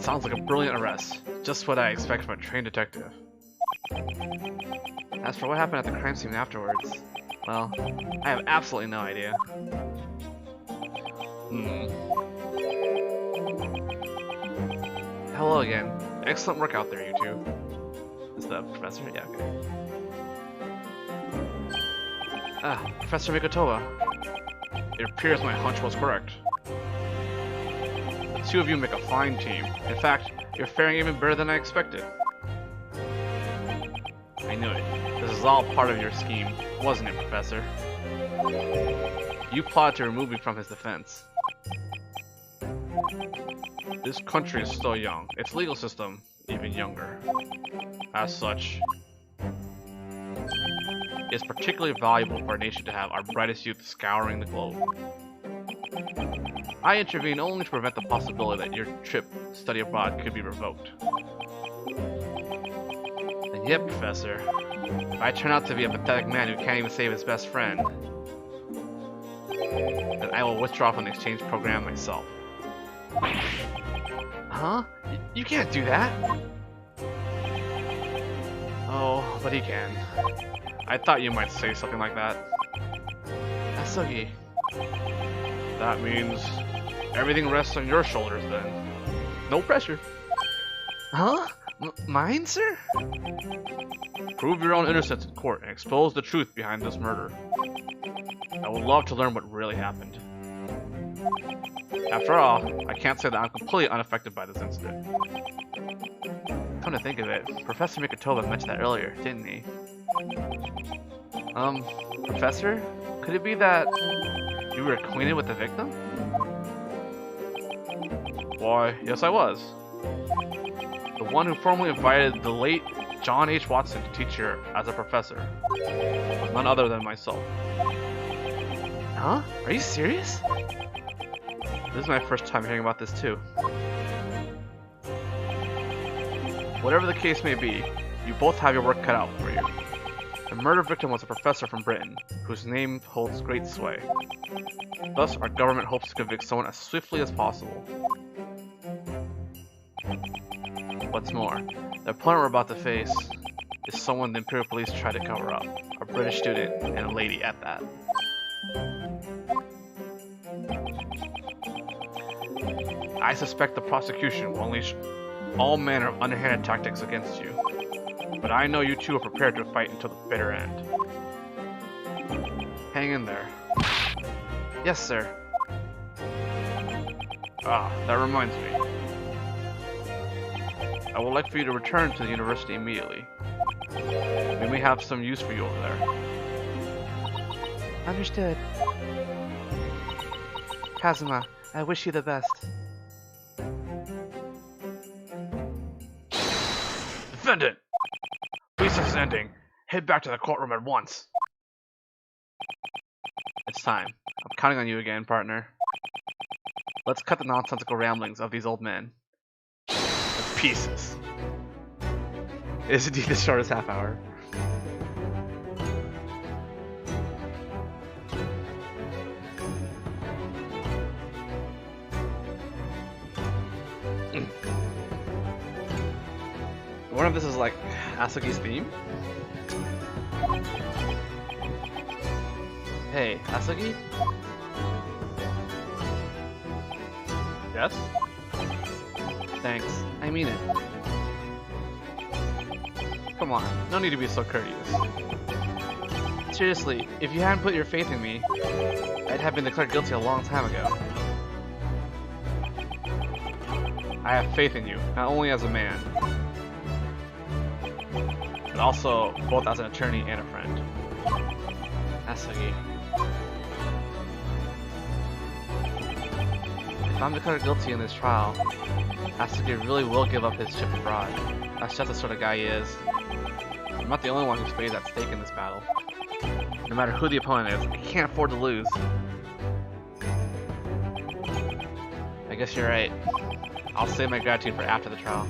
Speaker 1: Sounds like a brilliant arrest. Just what I expect from a trained detective. As for what happened at the crime scene afterwards, well, I have absolutely no idea. Hello again. Excellent work out there, you two. Is the professor? Yeah, okay. Ah, Professor Mikotoa. It appears my hunch was correct. The two of you make a fine team. In fact, you're faring even better than I expected. I knew it. This is all part of your scheme, wasn't it, Professor? You plotted to remove me from his defense. This country is still young. Its legal system, even younger. As such, it's particularly valuable for a nation to have our brightest youth scouring the globe. I intervene only to prevent the possibility that your trip to study abroad could be revoked. And yet, Professor, if I turn out to be a pathetic man who can't even save his best friend, then I will withdraw from the exchange program myself. Huh? You can't do that! Oh, but he can. I thought you might say something like that. Asugi. That means everything rests on your shoulders then. No pressure. Huh? Mine, sir? Prove your own innocence in court and expose the truth behind this murder. I would love to learn what really happened. After all, I can't say that I'm completely unaffected by this incident. Come to think of it, Professor Mikotoa mentioned that earlier, didn't he? Professor? Could it be that you were acquainted with the victim? Why, yes I was. The one who formally invited the late John H. Watson to teach here as a professor was none other than myself. Huh? Are you serious? This is my first time hearing about this too. Whatever the case may be, you both have your work cut out for you. The murder victim was a professor from Britain, whose name holds great sway. Thus, our government hopes to convict someone as swiftly as possible. What's more, the opponent we're about to face is someone the Imperial Police tried to cover up. A British student, and a lady at that. I suspect the prosecution will unleash all manner of underhanded tactics against you. But I know you two are prepared to fight until the bitter end. Hang in there. Yes, sir. Ah, that reminds me. I would like for you to return to the university immediately. We may have some use for you over there. Understood. Kazuma, I wish you the best. Defendant! Recess is ending. Head back to the courtroom at once. It's time. I'm counting on you again, partner. Let's cut the nonsensical ramblings of these old men. To pieces. It is indeed the shortest half hour. I wonder if this is like Asugi's theme? Hey, Asugi? Yes? Thanks, I mean it. Come on, no need to be so courteous. Seriously, if you hadn't put your faith in me, I'd have been declared guilty a long time ago. I have faith in you, not only as a man, but also both as an attorney and a friend. Asugi. If I'm declared guilty in this trial, Asugi really will give up his trip abroad. That's just the sort of guy he is. I'm not the only one whose fate is at stake in this battle. No matter who the opponent is, I can't afford to lose. I guess you're right. I'll save my gratitude for after the trial.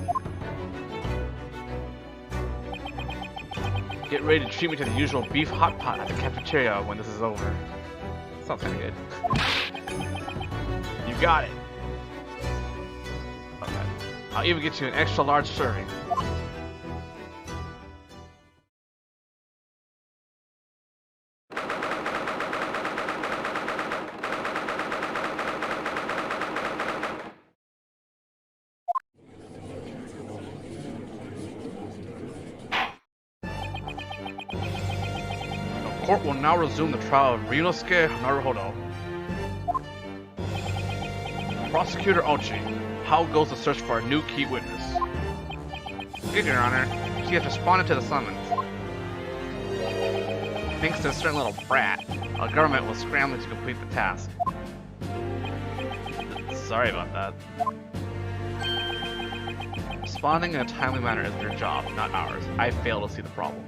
Speaker 1: Get ready to treat me to the usual beef hot pot at the cafeteria when this is over. Sounds kinda good. You got it. Okay. I'll even get you an extra large serving. The court will now resume the trial of Ryunosuke Naruhodo. Prosecutor Ochi, how goes the search for a new key witness? Good, Your Honor. She has responded to the summons. Thanks to a certain little brat, our government was scrambling to complete the task. Sorry about that. Responding in a timely manner is your job, not ours. I fail to see the problem.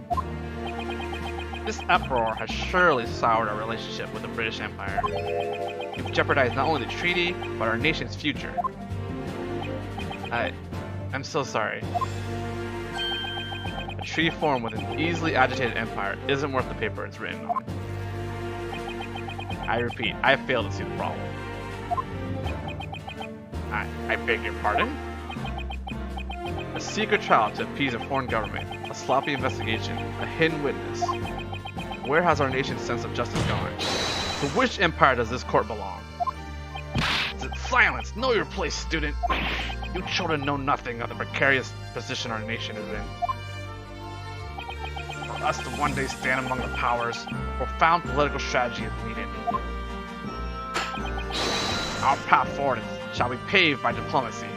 Speaker 1: This uproar has surely soured our relationship with the British Empire. You've jeopardized not only the treaty, but our nation's future. I'm so sorry. A treaty formed with an easily agitated empire isn't worth the paper it's written on. I repeat, I fail to see the problem. I beg your pardon? A secret trial to appease a foreign government, a sloppy investigation, a hidden witness. Where has our nation's sense of justice gone? To which empire does this court belong? Silence! Know your place, student! You children know nothing of the precarious position our nation is in. For us to one day stand among the powers, profound political strategy is needed. Our path forward shall be paved by diplomacy.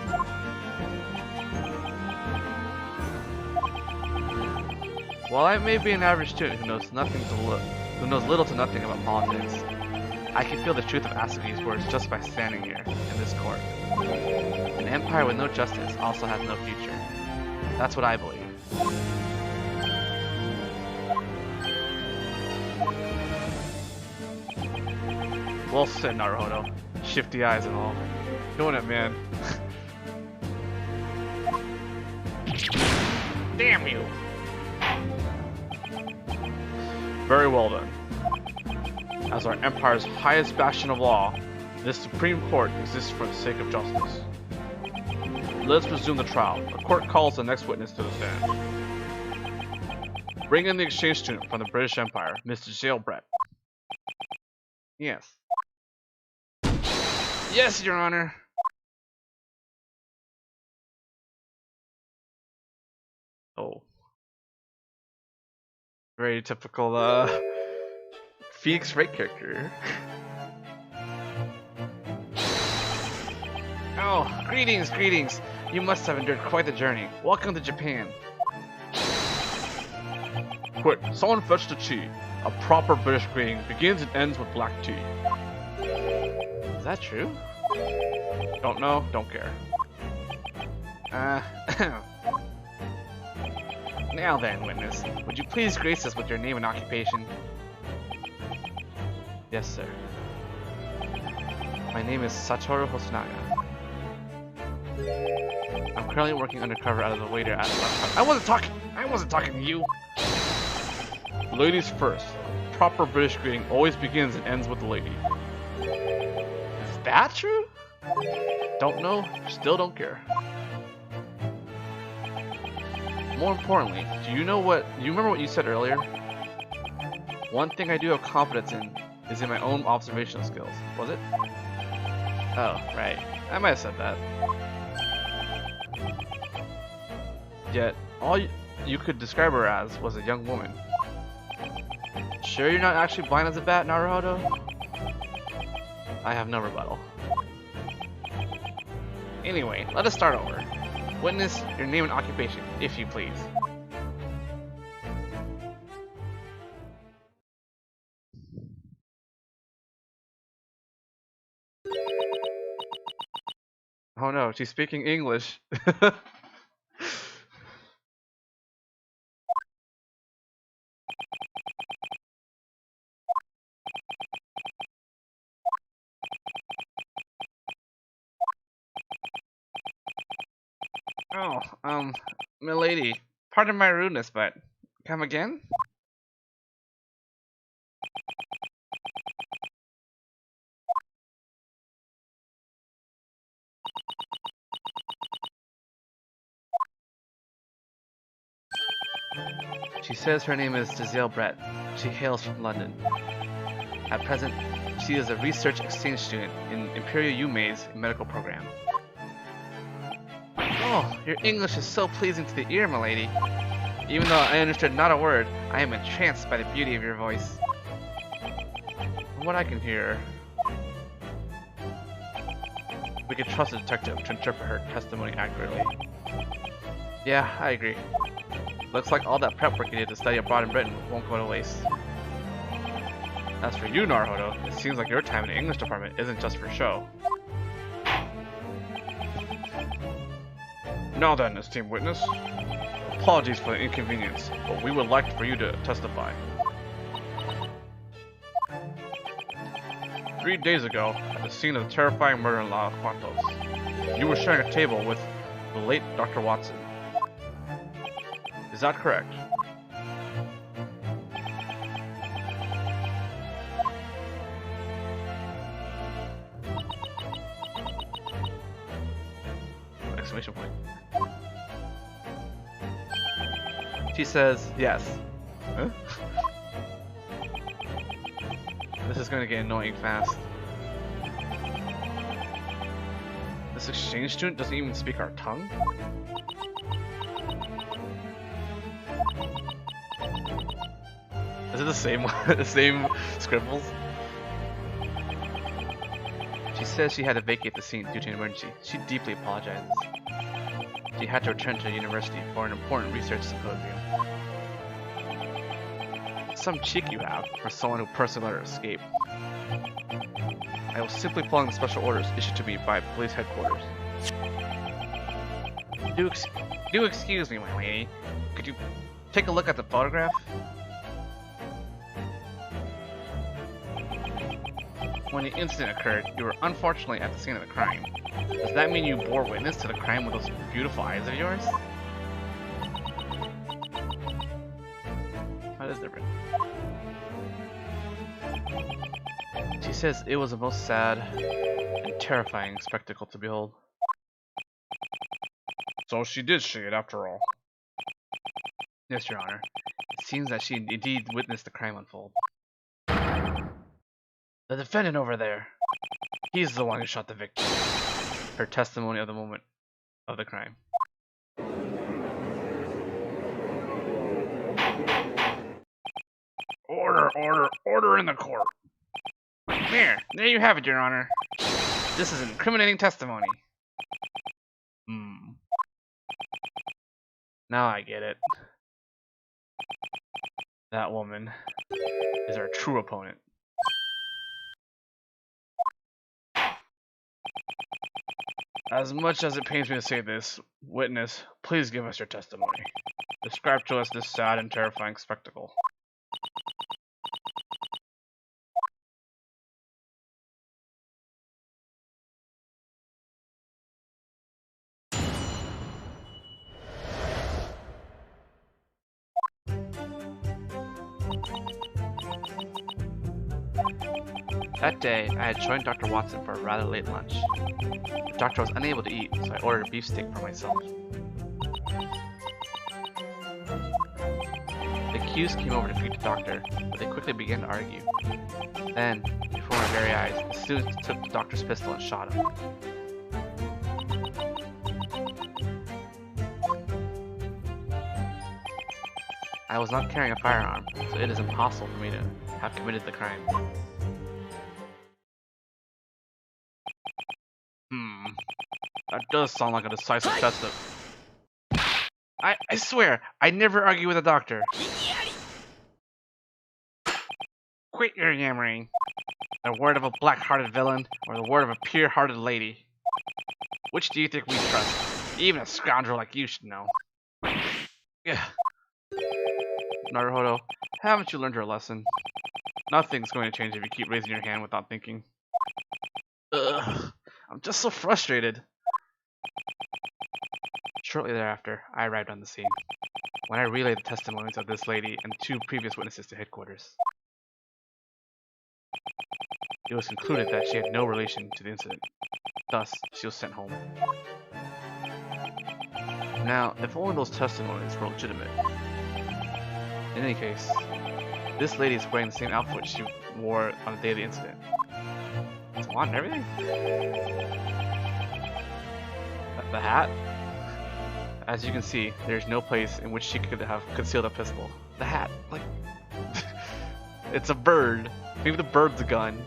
Speaker 1: While I may be an average student who knows little to nothing about politics, I can feel the truth of asking these words just by standing here in this court. An empire with no justice also has no future. That's what I believe. Well said, Naruhodo. Shifty eyes and all. Doing it, man. Damn you! Very well then. As our empire's highest bastion of law, this Supreme Court exists for the sake of justice. Let's resume the trial. The court calls the next witness to the stand. Bring in the exchange student from the British Empire, Mr. Jailbret. Yes. Yes, Your Honor. Oh. Very typical, Phoenix Wright character. Oh, greetings, greetings. You must have endured quite the journey. Welcome to Japan. Quick, someone fetch the tea. A proper British greeting begins and ends with black tea. Is that true? Don't know, don't care. Now then, witness, would you please grace us with your name and occupation? Yes, sir. My name is Satoru Hosonaga. I'm currently working undercover as a waiter at I wasn't talking to you! Ladies first. Proper British greeting always begins and ends with the lady. Is that true? Don't know, still don't care. More importantly, do you remember what you said earlier? One thing I do have confidence in is in my own observational skills, was it? Oh, right. I might have said that. Yet, all you could describe her as was a young woman. Sure you're not actually blind as a bat, Naruhodo? I have no rebuttal. Anyway, let us start over. Witness, your name and occupation, if you please. Oh no, she's speaking English. Oh, milady, pardon my rudeness, but Come again? She says her name is Giselle Brett. She hails from London. At present, she is a research exchange student in Imperial Yumei's medical program. Oh, your English is so pleasing to the ear, milady. Even though I understood not a word, I am entranced by the beauty of your voice. From what I can hear, we can trust a detective to interpret her testimony accurately. Yeah, I agree. Looks like all that prep work you did to study abroad in Britain won't go to waste. As for you, Naruhodo, it seems like your time in the English department isn't just for show. Now then, esteemed witness. Apologies for the inconvenience, but we would like for you to testify. 3 days ago, at the scene of the terrifying murder in La Quantos, you were sharing a table with the late Dr. Watson. Is that correct? Exclamation point. She says yes. Huh? This is going to get annoying fast. This exchange student doesn't even speak our tongue? Is it the same the same scribbles? She says she had to vacate the scene due to an emergency. She deeply apologizes. She had to return to the university for an important research symposium. Some cheek you have for someone who personally let her escape. I was simply following the special orders issued to me by police headquarters. Do excuse me, my lady. Could you take a look at the photograph? When the incident occurred, you were unfortunately at the scene of the crime. Does that mean you bore witness to the crime with those beautiful eyes of yours? That is different. She says it was a most sad and terrifying spectacle to behold. So she did see it after all. Yes, Your Honor. It seems that she indeed witnessed the crime unfold. The defendant over there. He's the one who shot the victim. Her testimony of the moment of the crime. Order in the court. There you have it, Your Honor. This is incriminating testimony. Now I get it. That woman is our true opponent. As much as it pains me to say this, witness, please give us your testimony. Describe to us this sad and terrifying spectacle. That day, I had joined Dr. Watson for a rather late lunch. The doctor was unable to eat, so I ordered a beefsteak for myself. The accused came over to greet the doctor, but they quickly began to argue. Then, before my very eyes, the students took the doctor's pistol and shot him. I was not carrying a firearm, so it is impossible for me to have committed the crime. That does sound like a decisive test of... I swear, I never argue with a doctor. Quit your yammering. The word of a black-hearted villain, or the word of a pure-hearted lady? Which do you think we trust? Even a scoundrel like you should know. Yeah. Naruhodo, haven't you learned your lesson? Nothing's going to change if you keep raising your hand without thinking. Ugh, I'm just so frustrated. Shortly thereafter, I arrived on the scene. when I relayed the testimonies of this lady and 2 previous witnesses to headquarters. It was concluded that she had no relation to the incident. Thus, she was sent home. Now, if only those testimonies were legitimate. In any case, this lady is wearing the same outfit she wore on the day of the incident. It's on and everything? The hat? As you can see, there's no place in which she could have concealed a pistol. The hat, like... it's a bird. Maybe the bird's a gun.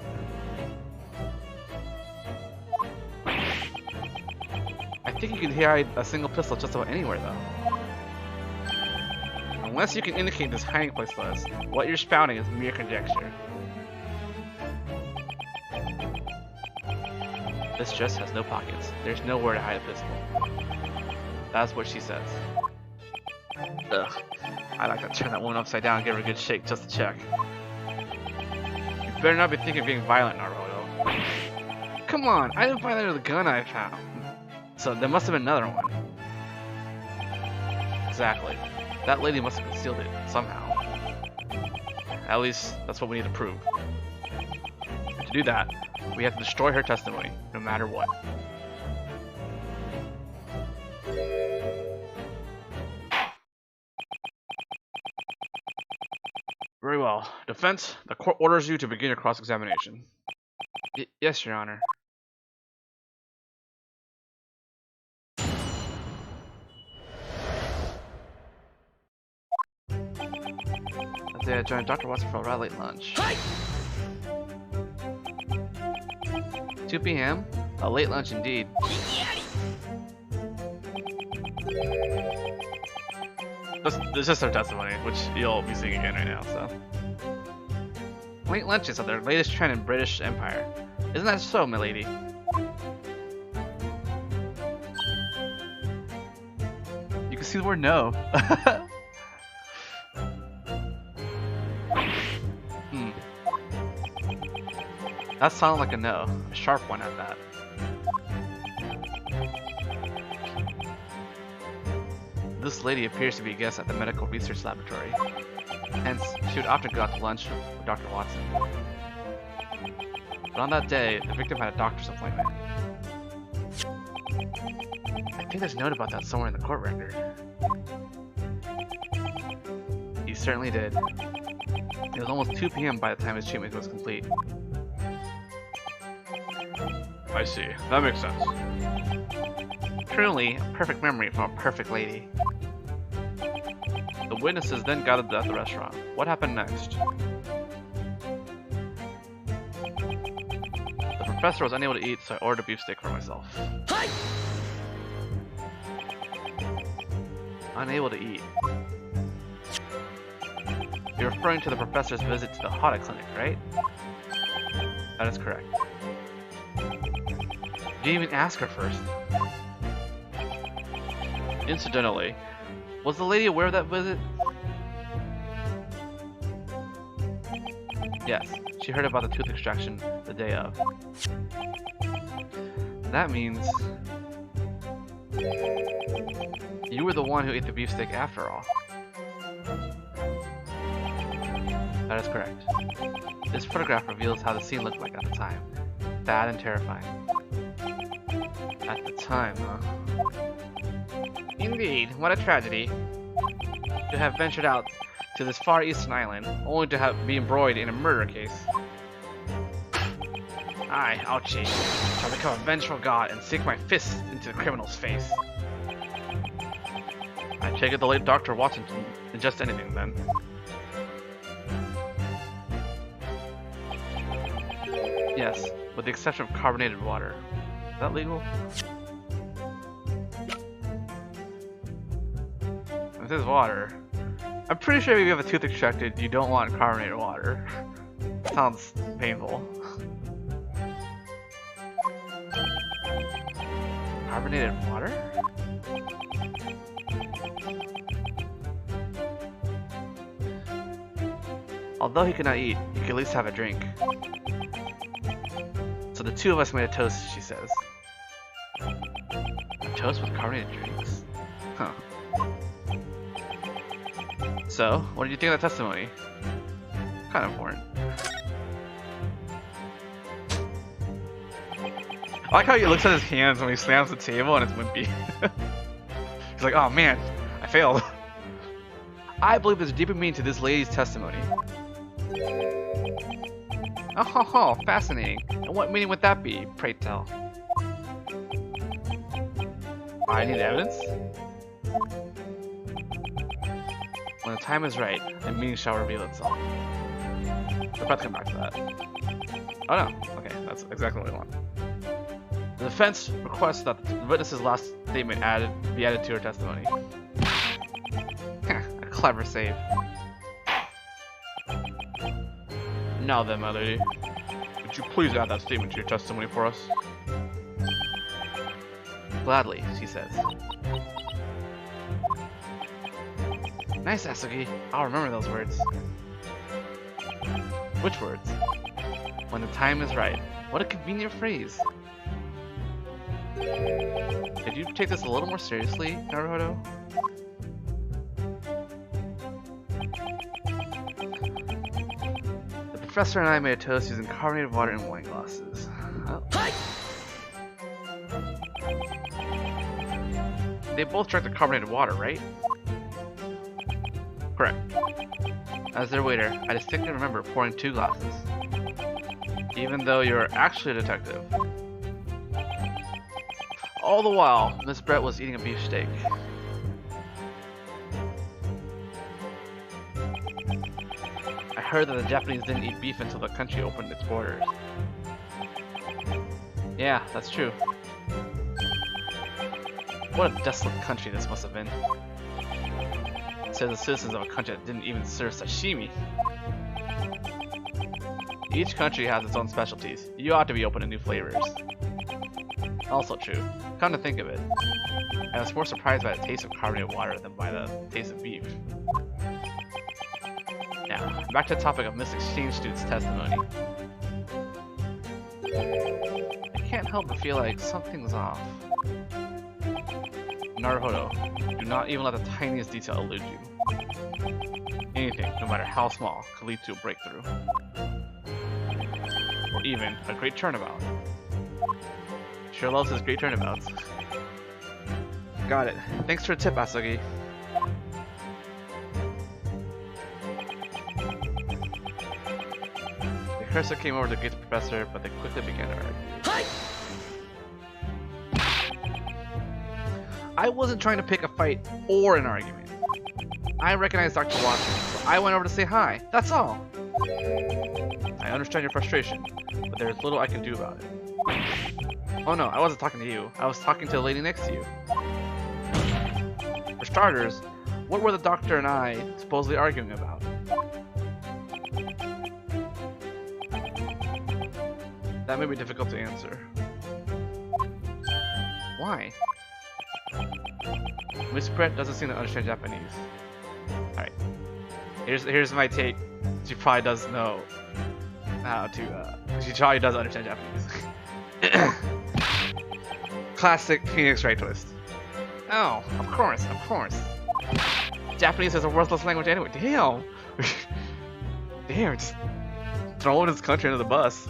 Speaker 1: I think you can hide a single pistol just about anywhere, though. Unless you can indicate this hiding place to us, what you're spouting is mere conjecture. This dress has no pockets. There's nowhere to hide a pistol. That's what she says. Ugh. I'd like to turn that woman upside down and give her a good shake just to check. You better not be thinking of being violent, Naruto. Come on, I didn't find that with the gun I found. So there must have been another one. Exactly. That lady must have concealed it somehow. At least, that's what we need to prove. And to do that, we have to destroy her testimony, no matter what. Very well. Defense, the court orders you to begin your cross-examination. Yes, Your Honor. That day I joined Dr. Watson for a rather late lunch. 2 p.m.? A late lunch indeed. This is just their testimony, which you'll be seeing again right now, so. Late lunches are their latest trend in British Empire. Isn't that so, milady? You can see the word no. That sounded like a no. A sharp one at that. This lady appears to be a guest at the medical research laboratory. Hence, she would often go out to lunch with Dr. Watson. But on that day, the victim had a doctor's appointment. I think there's a note about that somewhere in the court record. He certainly did. It was almost 2 p.m. by the time his treatment was complete. I see. That makes sense. Truly, a perfect memory from a perfect lady. The witnesses then gathered at the restaurant. What happened next? The professor was unable to eat, so I ordered a beefsteak for myself. Unable to eat. You're referring to the professor's visit to the Hada clinic, right? That is correct. You didn't even ask her first. Incidentally, was the lady aware of that visit? Yes, she heard about the tooth extraction the day of. That means you were the one who ate the beefsteak after all. That is correct. This photograph reveals how the scene looked like at the time. Bad and terrifying. At the time, huh? Indeed, what a tragedy. To have ventured out to this far eastern island, only to have be embroiled in a murder case. I, Ouchie, shall become a vengeful god and sink my fists into the criminal's face. I take it the late Dr. Watson didn't ingest anything then. Yes, with the exception of carbonated water. Is that legal? If this is water, I'm pretty sure if you have a tooth extracted, you don't want carbonated water. Sounds painful. Carbonated water? Although he could not eat, he could at least have a drink. So the two of us made a toast, she says. A toast with carbonated drinks? Huh. So, what did you think of that testimony? Kind of important. I like how he looks at his hands when he slams the table and it's wimpy. He's like, oh man, I failed. I believe there's a deeper meaning to this lady's testimony. Oh, fascinating. And what meaning would that be, pray tell? I need evidence? When the time is right, the meaning shall reveal itself. We're about to come back to that. Oh no, okay, that's exactly what we want. The defense requests that the witness's last statement be added to her testimony. A clever save. Now then, my lady, would you please add that statement to your testimony for us? Gladly, she says. Nice, Asugi. I'll remember those words. Which words? When the time is right. What a convenient phrase. Did you take this a little more seriously, Naruhodo? The professor and I made a toast using carbonated water in wine glasses. Oh. They both drank the carbonated water, right? Correct. As their waiter, I distinctly remember pouring 2 glasses. Even though you're actually a detective. All the while, Miss Brett was eating a beef steak. I heard that the Japanese didn't eat beef until the country opened its borders. Yeah, that's true. What a desolate country this must have been. Says the citizens of a country that didn't even serve sashimi. Each country has its own specialties. You ought to be open to new flavors. Also true. Come to think of it, I was more surprised by the taste of carbonated water than by the taste of beef. Now, back to the topic of Miss Exchange Student's testimony. I can't help but feel like something's off. Naruhodo, do not even let the tiniest detail elude you. Anything, no matter how small, could lead to a breakthrough. Or even a great turnabout. Sure loves his great turnabouts. Got it. Thanks for the tip, Asugi. The cursor came over to greet the professor, but they quickly began to argue. I wasn't trying to pick a fight or an argument. I recognized Dr. Watson, so I went over to say hi. That's all. I understand your frustration, but there's little I can do about it. Oh no, I wasn't talking to you. I was talking to the lady next to you. For starters, what were the doctor and I supposedly arguing about? That may be difficult to answer. Why? Miss Brett doesn't seem to understand Japanese. Alright. Here's my take. She probably does know how to, she probably does understand Japanese. Classic Phoenix Wright twist. Oh, of course. Japanese is a worthless language anyway. Damn! Damn, just throwing his country under the bus.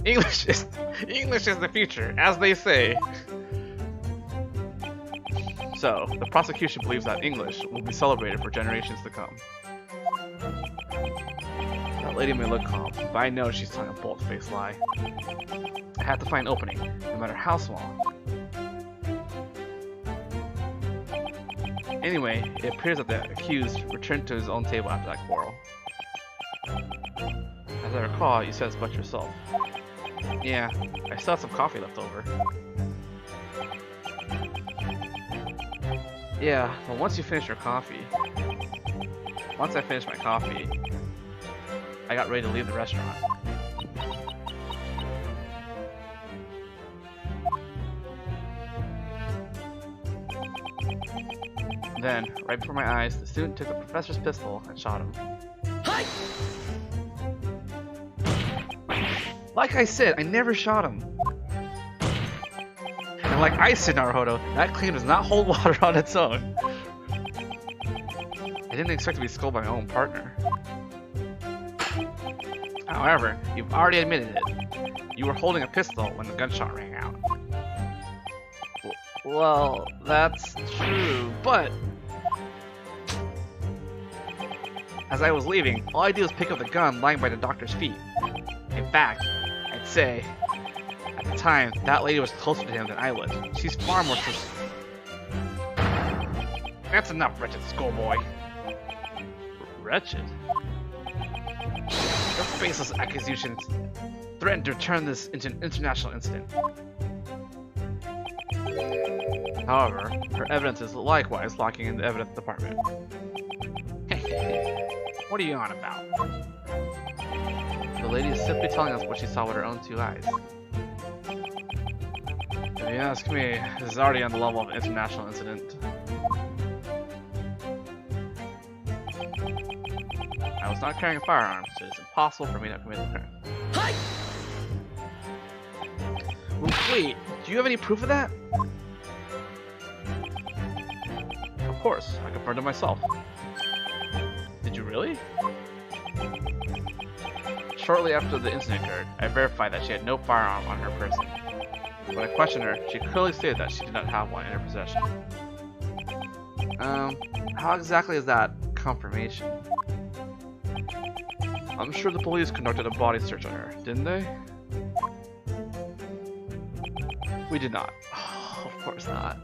Speaker 1: English is the future, as they say. So, the prosecution believes that English will be celebrated for generations to come. That lady may look calm, but I know she's telling a bold-faced lie. I have to find an opening, no matter how small. Anyway, it appears that the accused returned to his own table after that quarrel. As I recall, you said as much yourself. Yeah, I still have some coffee left over. Yeah, well once you finish your coffee... Once I finished my coffee, I got ready to leave the restaurant. Then, right before my eyes, the student took the professor's pistol and shot him. Like I said, I never shot him. And like I said, Naruhodo, that claim does not hold water on its own. I didn't expect to be scolded by my own partner. However, you've already admitted it. You were holding a pistol when the gunshot rang out. Well, that's true, but... As I was leaving, all I did was pick up the gun lying by the doctor's feet. In fact, I'd say, at the time, that lady was closer to him than I was. She's far more... That's enough, wretched schoolboy. Wretched? Your baseless accusations threaten to turn this into an international incident. However, her evidence is likewise locking in the evidence department. What are you on about? The lady is simply telling us what she saw with her own 2 eyes. If you ask me, this is already on the level of an international incident. I was not carrying a firearm, so it is impossible for me to commit the crime. Hi! Wait, do you have any proof of that? Of course, I confirmed it myself. Did you really? Shortly after the incident occurred, I verified that she had no firearm on her person. When I questioned her, she clearly stated that she did not have one in her possession. How exactly is that confirmation? I'm sure the police conducted a body search on her, didn't they? We did not. Oh, of course not.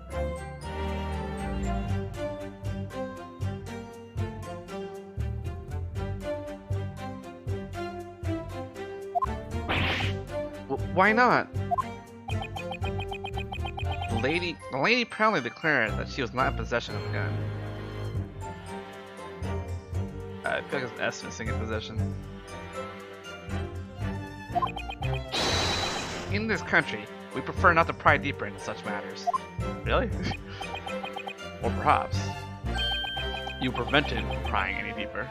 Speaker 1: Why not? The lady proudly declared that she was not in possession of the gun. I feel like it's S missing in possession. In this country, we prefer not to pry deeper into such matters. Really? Or perhaps you prevented from prying any deeper.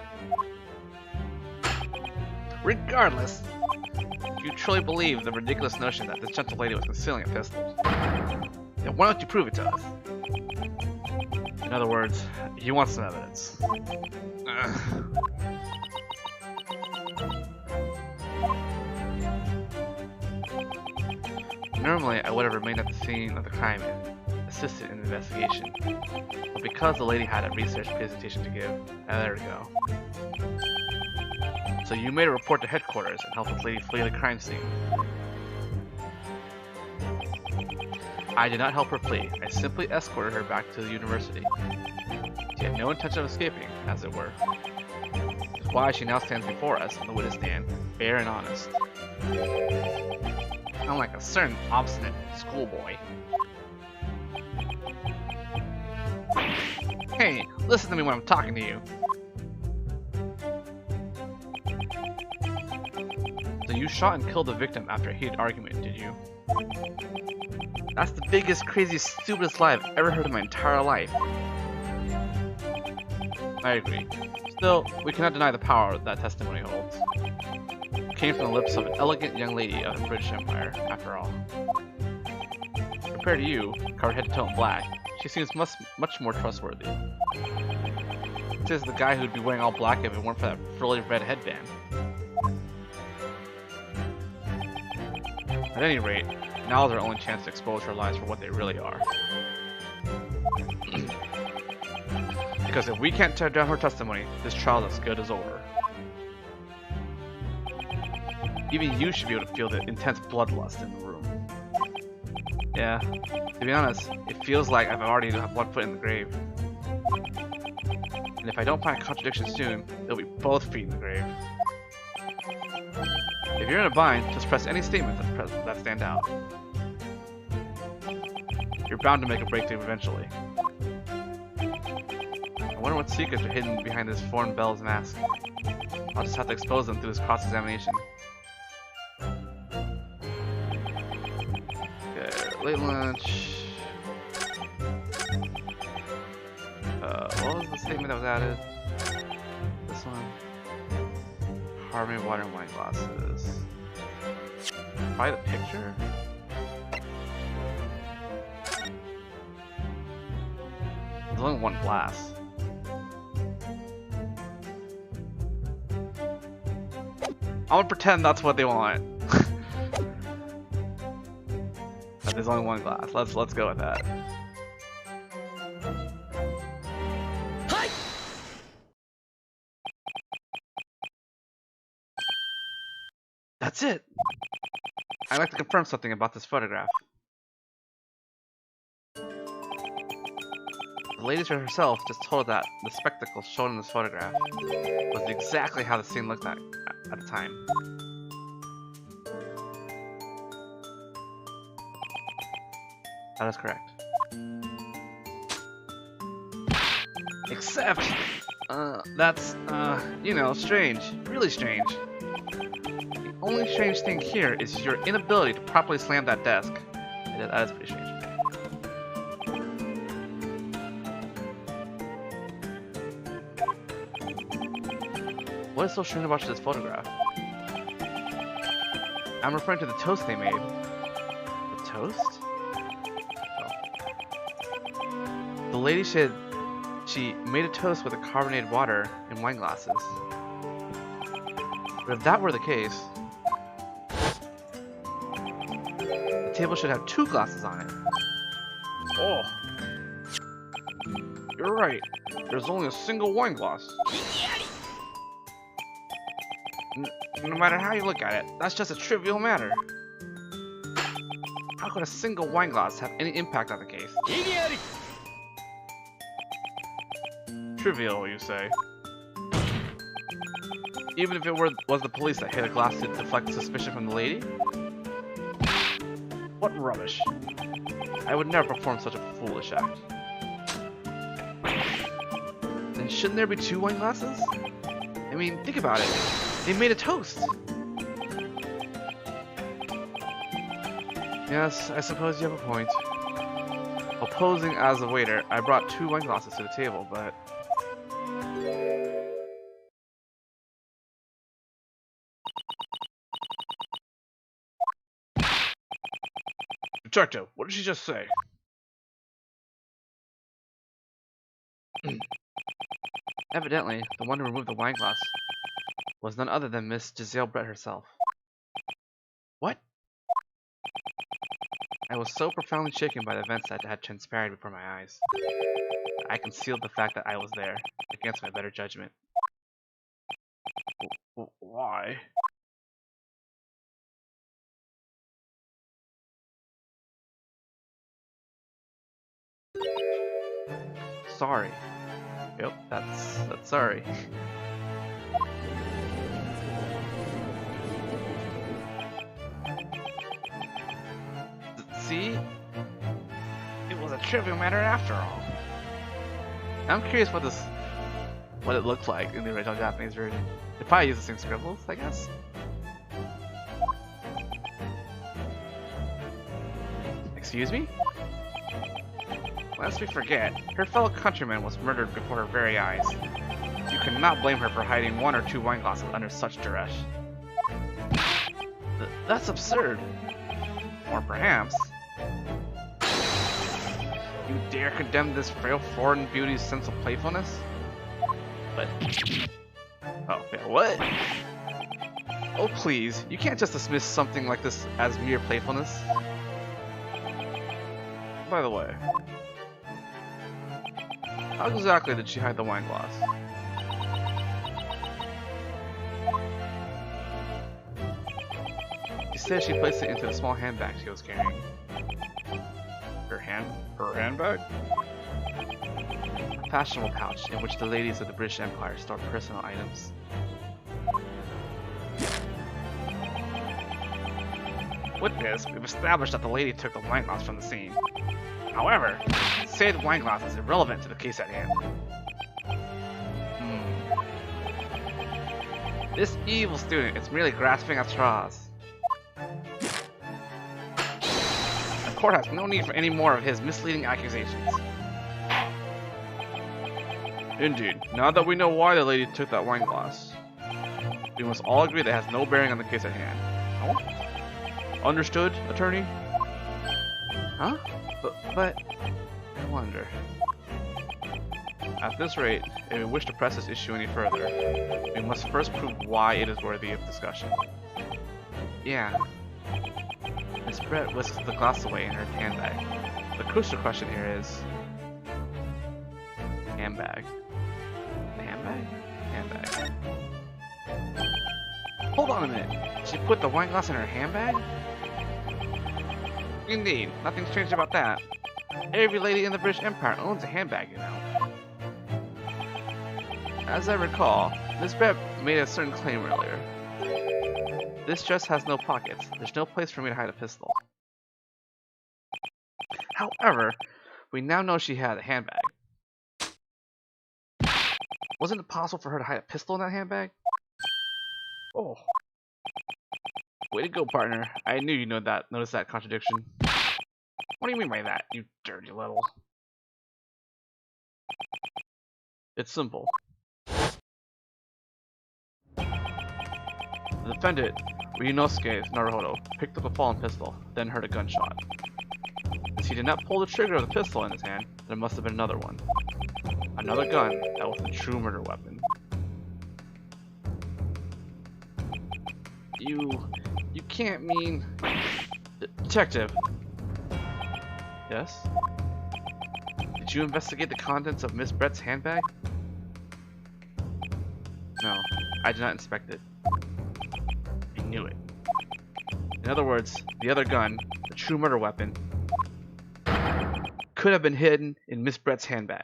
Speaker 1: Regardless, if you truly believe the ridiculous notion that this gentle lady was concealing a pistol, then why don't you prove it to us? In other words, you want some evidence. Normally, I would have remained at the scene of the crime and assisted in the investigation, but because the lady had a research presentation to give, I let her go. So you made a report to headquarters and helped the lady flee the crime scene. I did not help her flee, I simply escorted her back to the university. She had no intention of escaping, as it were. Which is why she now stands before us on the witness stand, fair and honest. Unlike a certain obstinate schoolboy. Hey, listen to me when I'm talking to you. So you shot and killed the victim after a heated argument, did you? That's the biggest, craziest, stupidest lie I've ever heard in my entire life. I agree. Still, we cannot deny the power that testimony holds. It came from the lips of an elegant young lady of the British Empire, after all. Compared to you, covered head to toe in black, she seems much more trustworthy. This is the guy who'd be wearing all black if it weren't for that frilly red headband. At any rate, now is our only chance to expose her lies for what they really are. Because if we can't tear down her testimony, this trial is as good as over. Even you should be able to feel the intense bloodlust in the room. Yeah, to be honest, it feels like I've already have one foot in the grave. And if I don't find a contradiction soon, they'll be both feet in the grave. If you're in a bind, just press any statements that stand out. You're bound to make a breakthrough eventually. I wonder what secrets are hidden behind this foreign belle's mask. I'll just have to expose them through this cross-examination. Okay, late lunch. What was the statement that was added? This one. Harmony, water, and wine glasses. Probably the picture? There's only one glass. I'm gonna pretend that's what they want. But there's only one glass. Let's go with that. That's it. I'd like to confirm something about this photograph. The lady herself just told that the spectacle shown in this photograph was exactly how the scene looked at the time. That is correct. Except, that's, you know, strange. Really strange. The only strange thing here is your inability to properly slam that desk. That is pretty strange. What is so strange about this photograph? I'm referring to the toast they made. The toast? Oh. The lady said she made a toast with a carbonated water and wine glasses. But if that were the case, the table should have 2 glasses on it. Oh. You're right. There's only a single wine glass. No matter how you look at it, that's just a trivial matter. How could a single wine glass have any impact on the case? Trivial, you say? Even if it was the police that hit a glass to deflect suspicion from the lady? What rubbish. I would never perform such a foolish act. Then shouldn't there be 2 wine glasses? I mean, think about it. They made a toast! Yes, I suppose you have a point. While posing as a waiter, I brought 2 wine glasses to the table, but... Detective, what did she just say? Evidently, the one who removed the wine glass was none other than Miss Giselle Brett herself. What? I was so profoundly shaken by the events that had transpired before my eyes. I concealed the fact that I was there, against my better judgment. Why? Sorry. Yep, that's sorry. See? It was a trivial matter after all. I'm curious what it looked like in the original Japanese version. They probably use the same scribbles, I guess. Excuse me? Lest we forget, her fellow countryman was murdered before her very eyes. You cannot blame her for hiding 1 or 2 wine glasses under such duress. That's absurd. Or perhaps... You dare condemn this frail foreign beauty's sense of playfulness? But... Oh, yeah, what? Oh please, you can't just dismiss something like this as mere playfulness. By the way, how exactly did she hide the wine glass? She said she placed it into the small handbag she was carrying. Her handbag? A fashionable pouch in which the ladies of the British Empire store personal items. With this, we've established that the lady took the wine glass from the scene. However, said wine glass is irrelevant to the case at hand. This evil student is merely grasping at straws. The court has no need for any more of his misleading accusations. Indeed, now that we know why the lady took that wine glass, we must all agree that it has no bearing on the case at hand. Oh? Understood, attorney? Huh? But I wonder. At this rate, if we wish to press this issue any further, we must first prove why it is worthy of discussion. Yeah. Miss Brett whisks the glass away in her handbag. The crucial question here is... handbag. Handbag? Handbag. Hold on a minute. She put the wine glass in her handbag? Indeed, nothing's changed about that. Every lady in the British Empire owns a handbag, you know. As I recall, Miss Brett made a certain claim earlier. This dress has no pockets. There's no place for me to hide a pistol. However, we now know she had a handbag. Wasn't it possible for her to hide a pistol in that handbag? Oh. Way to go, partner. I knew you'd notice that contradiction. What do you mean by that, you dirty little... It's simple. The defendant, Ryunosuke Naruhodo, picked up a fallen pistol, then heard a gunshot. As he did not pull the trigger of the pistol in his hand, there must have been another one. Another gun that was a true murder weapon. You can't mean... Detective. Yes? Did you investigate the contents of Miss Brett's handbag? No, I did not inspect it. I knew it. In other words, the other gun, the true murder weapon, could have been hidden in Miss Brett's handbag.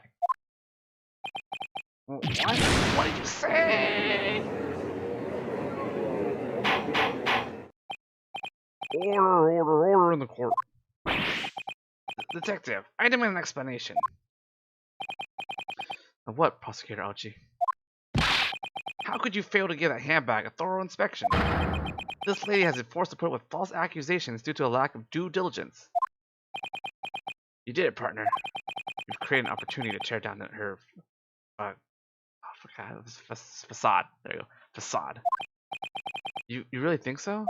Speaker 1: What? What did you say? Order in the court. Detective, I demand an explanation. Of what, Prosecutor Ouchi? How could you fail to give that handbag a thorough inspection? This lady has been forced to put up with false accusations due to a lack of due diligence. You did it, partner. You've created an opportunity to tear down her... facade. There you go. Facade. You really think so?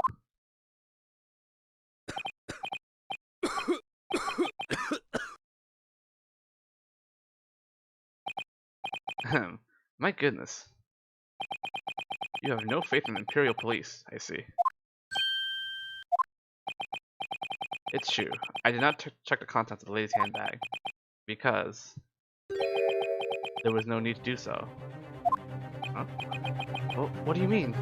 Speaker 1: My goodness. You have no faith in the Imperial Police, I see. It's true. I did not check the contents of the lady's handbag. Because... there was no need to do so. Huh? Well, what do you mean?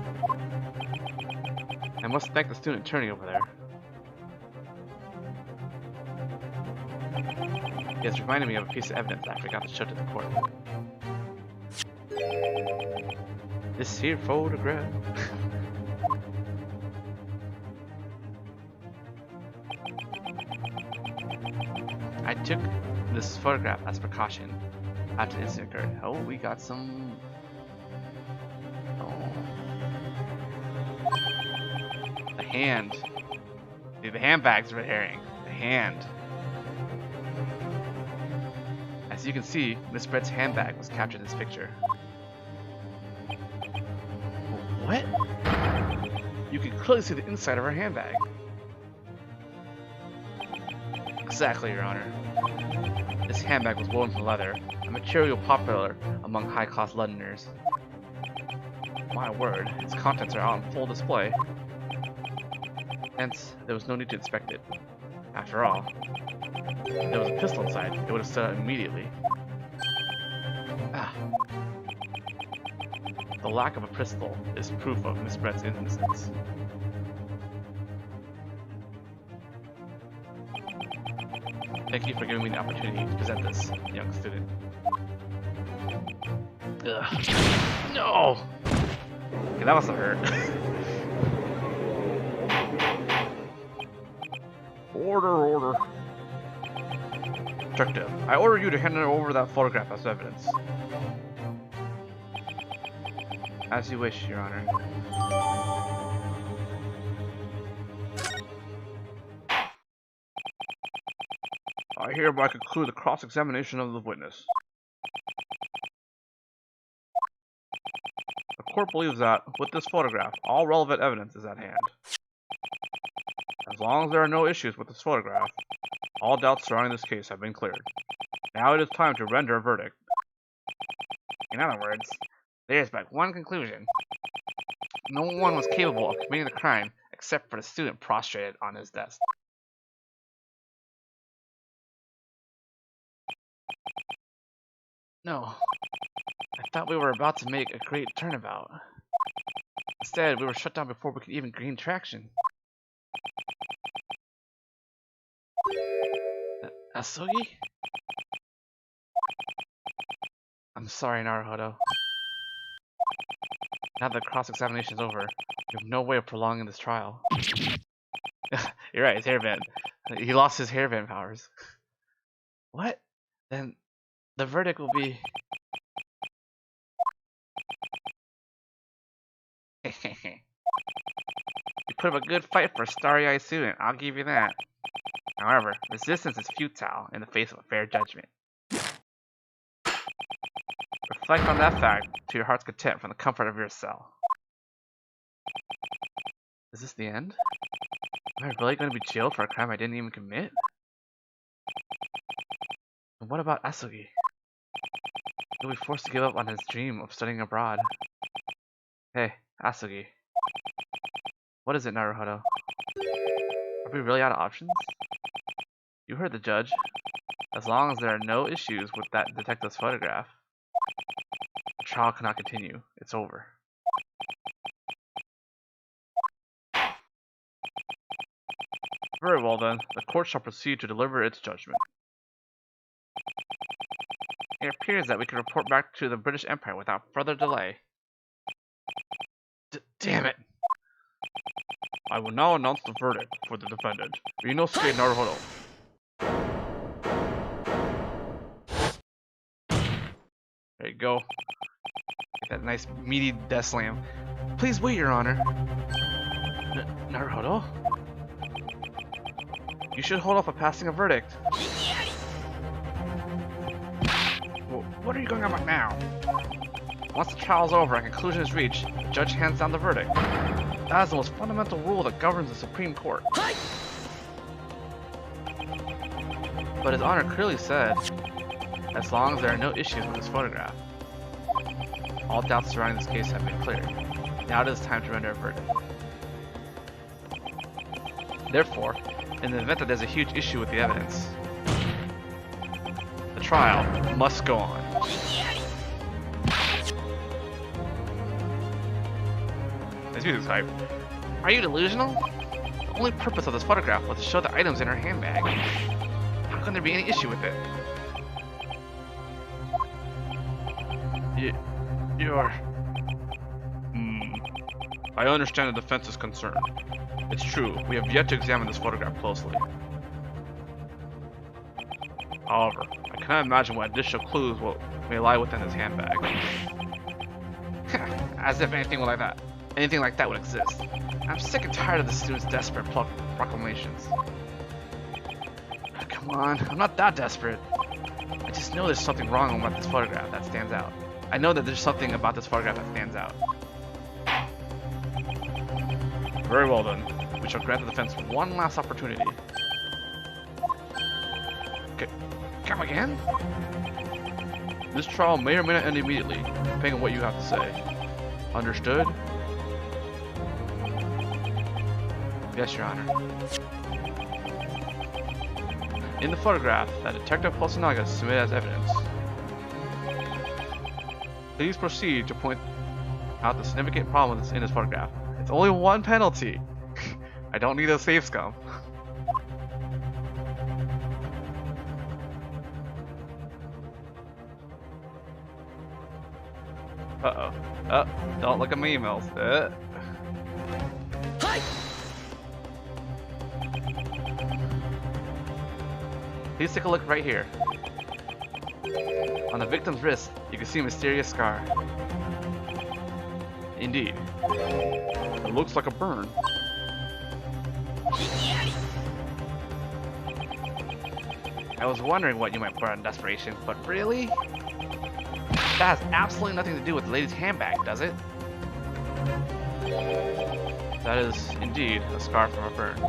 Speaker 1: I must thank the student attorney over there. He has reminded me of a piece of evidence I forgot to show to the court. This here photograph. I took this photograph as a precaution after the incident occurred. Oh, we got some... Oh. The hand. Dude, the handbag's a red herring. The hand. As you can see, Miss Brett's handbag was captured in this picture. What? You can clearly see the inside of her handbag. Exactly, Your Honor. This handbag was woven from leather, a material popular among high-class Londoners. My word, its contents are out on full display. Hence, there was no need to inspect it. After all, if there was a pistol inside, it would have stood out immediately. Ah. The lack of a pistol is proof of Miss Brett's innocence. Thank you for giving me the opportunity to present this, young student. Ugh. No! Okay, that must have hurt. Order. Detective, I order you to hand over that photograph as evidence. As you wish, Your Honor. I hereby conclude the cross-examination of the witness. The court believes that, with this photograph, all relevant evidence is at hand. As long as there are no issues with this photograph, all doubts surrounding this case have been cleared. Now it is time to render a verdict. In other words, there is but one conclusion. No one was capable of committing the crime except for the student prostrated on his desk. No. I thought we were about to make a great turnabout. Instead, we were shut down before we could even gain traction. Asugi? I'm sorry, Naruhodo. Now that the cross-examination is over, we have no way of prolonging this trial. You're right, his hairband. He lost his hairband powers. What? Then the verdict will be... You put up a good fight for a starry-eyed student, I'll give you that. However, resistance is futile in the face of a fair judgment. Reflect on that fact to your heart's content from the comfort of your cell. Is this the end? Am I really going to be jailed for a crime I didn't even commit? And what about Asugi? He'll be forced to give up on his dream of studying abroad. Hey, Asugi. What is it, Naruhodo? Are we really out of options? You heard the judge. As long as there are no issues with that detective's photograph, the trial cannot continue. It's over. Very well then, the court shall proceed to deliver its judgment. It appears that we can report back to the British Empire without further delay. Damn it! I will now announce the verdict for the defendant, Ryunosuke Naruhodo. There you go. Get that nice meaty death slam. Please wait, Your Honor. Naruhodo? You should hold off on passing a verdict. What are you going on about now? Once the trial's over and conclusion is reached, the judge hands down the verdict. That is the most fundamental rule that governs the Supreme Court. But His Honor clearly said, as long as there are no issues with this photograph. All doubts surrounding this case have been cleared. Now it is time to render a verdict. Therefore, in the event that there's a huge issue with the evidence, the trial must go on. This music's hype. Are you delusional? The only purpose of this photograph was to show the items in her handbag. How can there be any issue with it? You're... I understand the defense's concern. It's true, we have yet to examine this photograph closely. However, I cannot imagine what additional clues may lie within this handbag. As if anything like that would exist. I'm sick and tired of the student's desperate proclamations. Come on, I'm not that desperate. I just know there's something wrong about this photograph that stands out. I know that there's something about this photograph that stands out. Very well then. We shall grant the defense one last opportunity. Come again? This trial may or may not end immediately, depending on what you have to say. Understood? Yes, Your Honor. In the photograph that Detective Hosonaga submitted as evidence, please proceed to point out the significant problems in this photograph. It's only one penalty. I don't need a save scum. Uh-oh. Oh, don't look at my emails. Please take a look right here. On the victim's wrist, you can see a mysterious scar. Indeed. It looks like a burn. I was wondering what you might put on desperation, but really? That has absolutely nothing to do with the lady's handbag, does it? That is indeed a scar from a burn.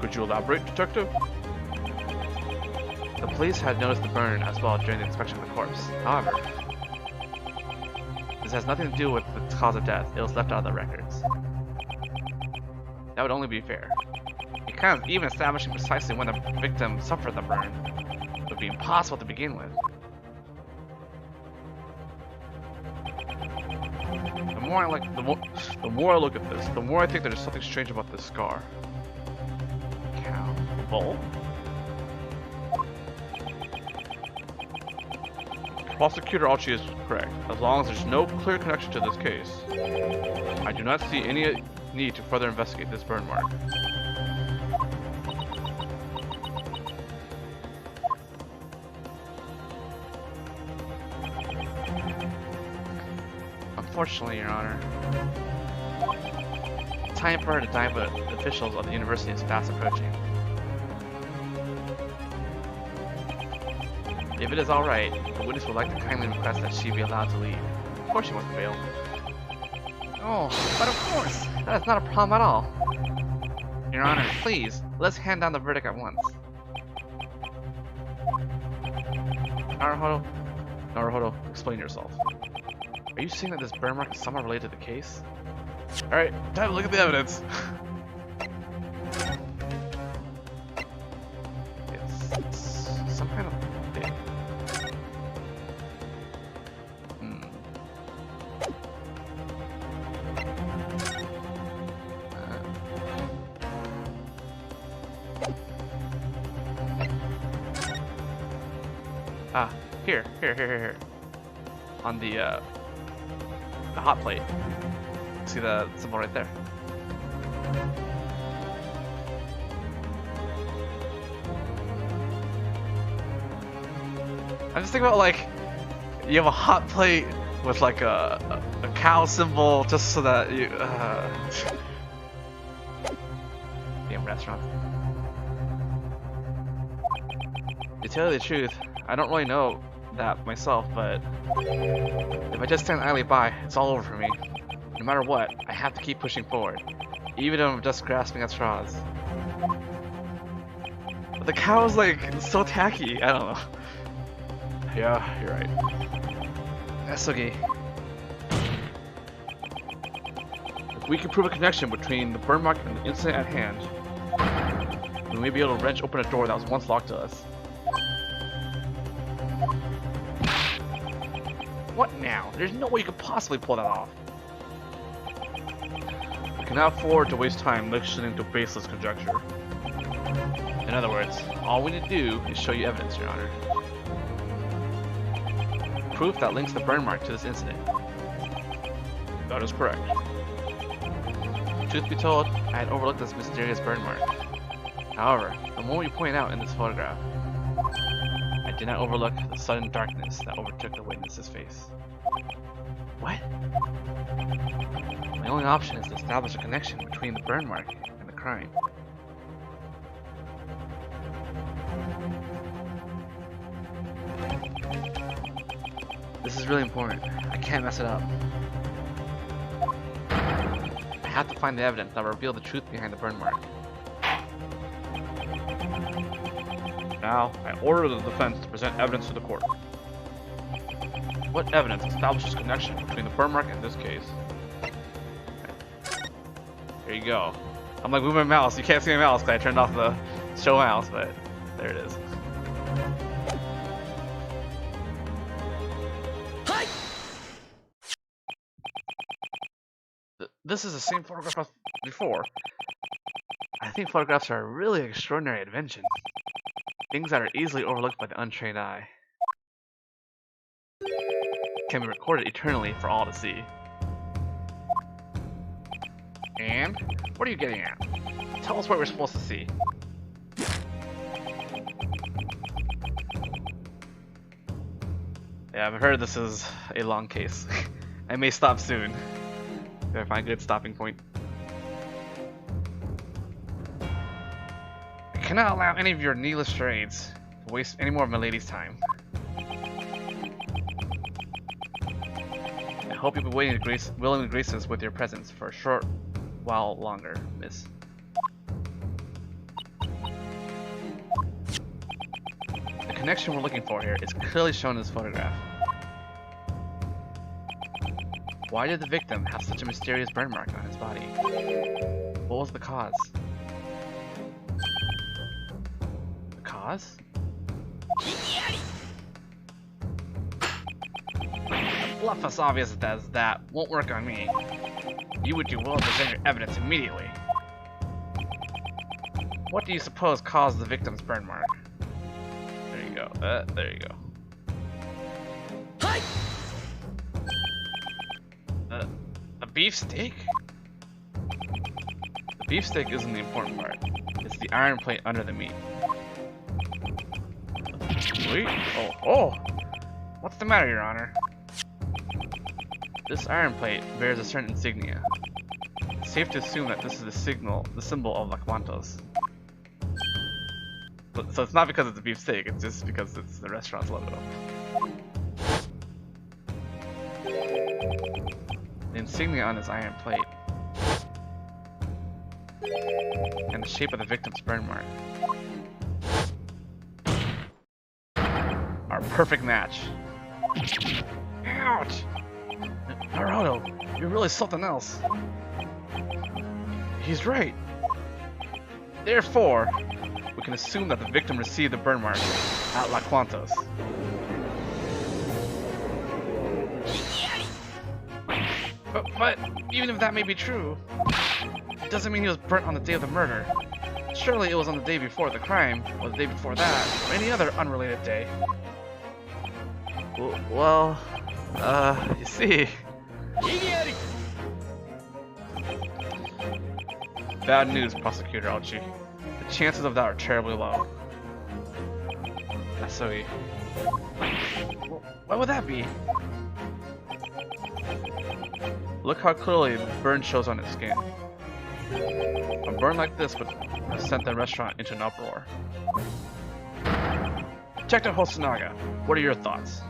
Speaker 1: Could you elaborate, Detective? The police had noticed the burn as well during the inspection of the corpse. However, this has nothing to do with the cause of death. It was left out of the records. That would only be fair. Because even establishing precisely when the victim suffered the burn would be impossible to begin with. The more I look at this, the more I think there's something strange about this scar. Cow. Bull? Prosecutor Archie is correct. As long as there's no clear connection to this case, I do not see any need to further investigate this burn mark. Unfortunately, Your Honor, time for her to die with the officials of the university is fast approaching. If it is alright, the witness would like to kindly request that she be allowed to leave. Of course she wants to bail. Oh, but of course! That is not a problem at all. Your Honor, please, let's hand down the verdict at once. Naruhodo, explain yourself. Are you saying that this burn mark is somehow related to the case? Alright, time to look at the evidence. It's some kind of thing. Here. On the hot plate. See the symbol right there? I'm just thinking about, like, you have a hot plate with like a cow symbol just so that you damn restaurant. To tell you the truth, I don't really know that myself, but if I just stand idly by, it's all over for me. No matter what, I have to keep pushing forward, even if I'm just grasping at straws. But the cow's like so tacky, I don't know. Yeah, you're right. Esogi. If we can prove a connection between the burn mark and the incident at hand, we may be able to wrench open a door that was once locked to us. What now? There's no way you could possibly pull that off. We cannot afford to waste time listening to baseless conjecture. In other words, all we need to do is show you evidence, Your Honor. Proof that links the burn mark to this incident. That is correct. Truth be told, I had overlooked this mysterious burn mark. However, the moment you point out in this photograph, I did not overlook the sudden darkness that overtook the witness's face. What? My only option is to establish a connection between the burn mark and the crime. This is really important. I can't mess it up. I have to find the evidence that will reveal the truth behind the burn mark. Now, I order the defense to present evidence to the court. What evidence establishes connection between the burn mark and this case? There you go. I'm like moving my mouse. You can't see my mouse because I turned off the show mouse, but there it is. This is the same photograph as before. I think photographs are a really extraordinary invention. Things that are easily overlooked by the untrained eye can be recorded eternally for all to see. And? What are you getting at? Tell us what we're supposed to see. Yeah, I've heard this is a long case. I may stop soon. Gotta find a good stopping point. I cannot allow any of your needless charades to waste any more of my lady's time. I hope you'll be willing to grace us with your presence for a short while longer, miss. The connection we're looking for here is clearly shown in this photograph. Why did the victim have such a mysterious burn mark on his body? What was the cause? The cause? Bluff as obvious as that won't work on me. You would do well to present your evidence immediately. What do you suppose caused the victim's burn mark? There you go. There you go. A beefsteak? The beefsteak isn't the important part. It's the iron plate under the meat. Sweet. Oh! What's the matter, Your Honor? This iron plate bears a certain insignia. It's safe to assume that this is the symbol of Laquantos. So it's not because it's a beefsteak, it's just because it's the restaurant's logo. The insignia on his iron plate and the shape of the victim's burn mark are a perfect match. Ouch! Naruto, you're really something else. He's right. Therefore, we can assume that the victim received the burn mark at Laquantos. But even if that may be true, it doesn't mean he was burnt on the day of the murder. Surely it was on the day before the crime, or the day before that, or any other unrelated day. Well, you see... Bad news, Prosecutor Alchi. The chances of that are terribly low. Asoi. What would that be? Look how clearly the burn shows on his skin. A burn like this would have sent the restaurant into an uproar. Detective Hosonaga, what are your thoughts?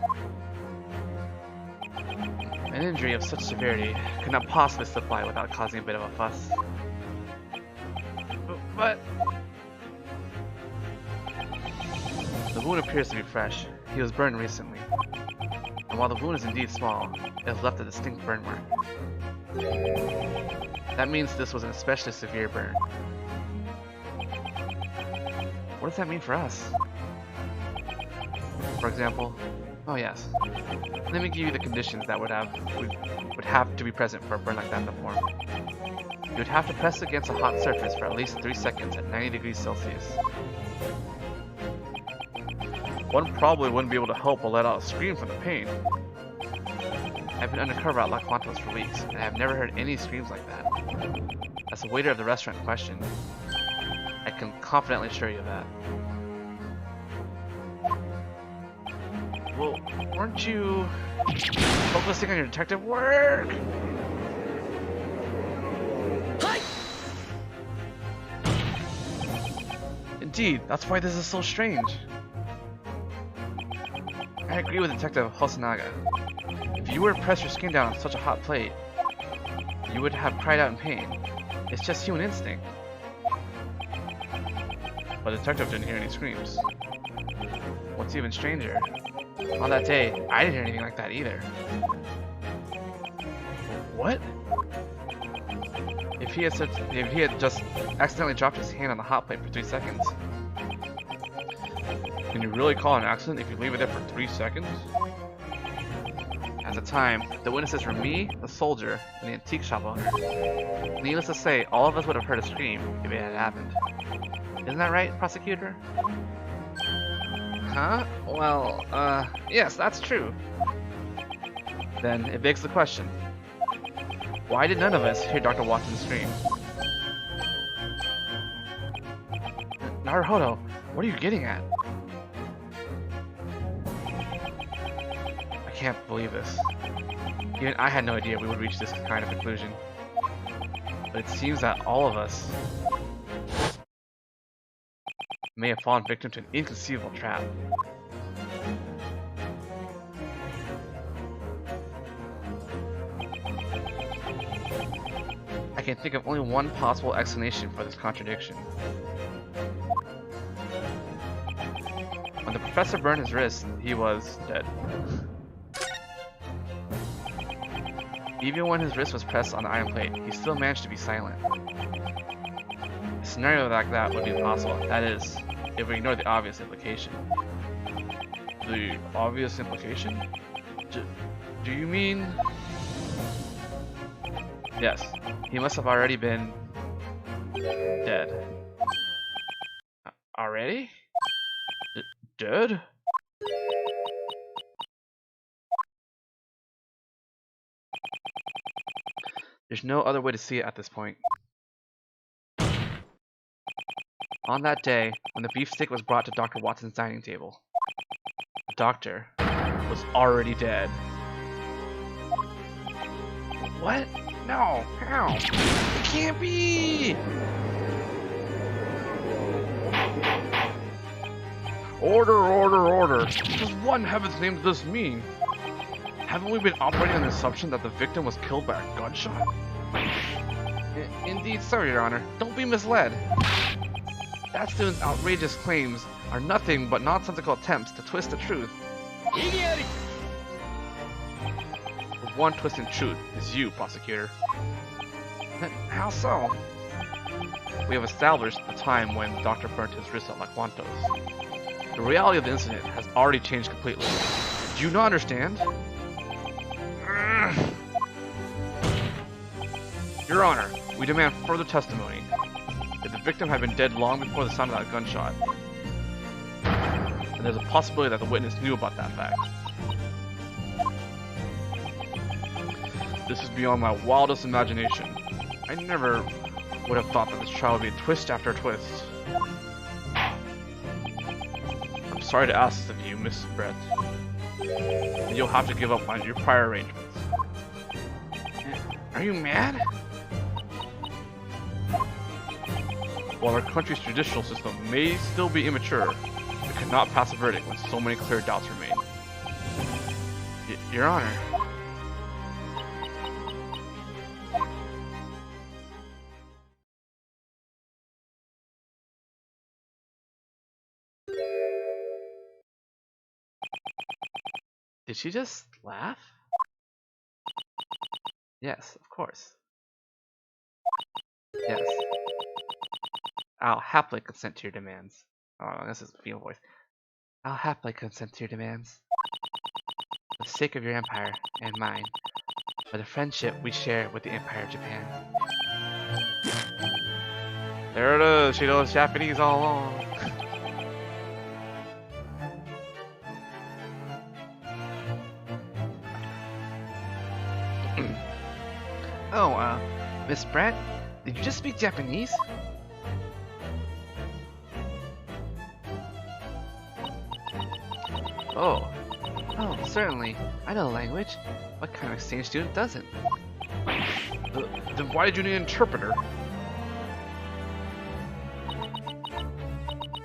Speaker 1: An injury of such severity could not possibly slip by without causing a bit of a fuss. But... The wound appears to be fresh. He was burned recently. And while the wound is indeed small, it has left a distinct burn mark. That means this was an especially severe burn. What does that mean for us? For example, oh yes, let me give you the conditions that would have to be present for a burn like that to form. You would have to press against a hot surface for at least 3 seconds at 90 degrees Celsius. One probably wouldn't be able to help but let out a scream from the pain. I've been undercover at Laquantos for weeks, and I have never heard any screams like that. As the waiter of the restaurant in question, I can confidently assure you of that. Well, weren't you focusing on your detective work? Indeed, that's why this is so strange. I agree with Detective Hosonaga. If you were to press your skin down on such a hot plate, you would have cried out in pain. It's just human instinct. But the detective didn't hear any screams. What's even stranger, on that day, I didn't hear anything like that either. What? If he had just accidentally dropped his hand on the hot plate for 3 seconds, can you really call it an accident if you leave it there for 3 seconds? At the time, the witnesses were me, the soldier, and the antique shop owner. Needless to say, all of us would have heard a scream if it had happened. Isn't that right, prosecutor? Huh? Well, yes, that's true. Then it begs the question. Why did none of us hear Dr. Watson scream? Naruhodo, what are you getting at? I can't believe this. Even I had no idea we would reach this kind of conclusion. But it seems that all of us may have fallen victim to an inconceivable trap. I can think of only one possible explanation for this contradiction. Professor burned his wrist, he was dead. Even when his wrist was pressed on the iron plate, he still managed to be silent. A scenario like that would be possible. That is, if we ignore the obvious implication. The obvious implication? Do you mean... Yes, he must have already been... dead. Already? Dead? There's no other way to see it at this point. On that day, when the beefsteak was brought to Dr. Watson's dining table, the doctor was already dead. What? No, how? It can't be! Order, order, order. What in heaven's name does this mean? Haven't we been operating on the assumption that the victim was killed by a gunshot? Indeed so, Your Honor. Don't be misled. That student's outrageous claims are nothing but nonsensical attempts to twist the truth. The one twisting truth is you, prosecutor. How so? We have established the time when the doctor burnt his wrist at Laquantos. The reality of the incident has already changed completely. Do you not understand? Your Honor, we demand further testimony. If the victim had been dead long before the sound of that gunshot, then there's a possibility that the witness knew about that fact. This is beyond my wildest imagination. I never would have thought that this trial would be a twist after a twist. I'm sorry to ask this of you, Miss Brett. You'll have to give up on your prior arrangements. Are you mad? While our country's judicial system may still be immature, it cannot pass a verdict when so many clear doubts remain. Your Honor. Did she just laugh? Yes, of course. Yes. I'll happily consent to your demands. Oh, this is a female voice. I'll happily consent to your demands. For the sake of your empire and mine, for the friendship we share with the Empire of Japan. There it is, she knows Japanese all along. Oh, Miss Brett, did you just speak Japanese? Oh, certainly. I know the language. What kind of exchange student doesn't? Then why did you need an interpreter?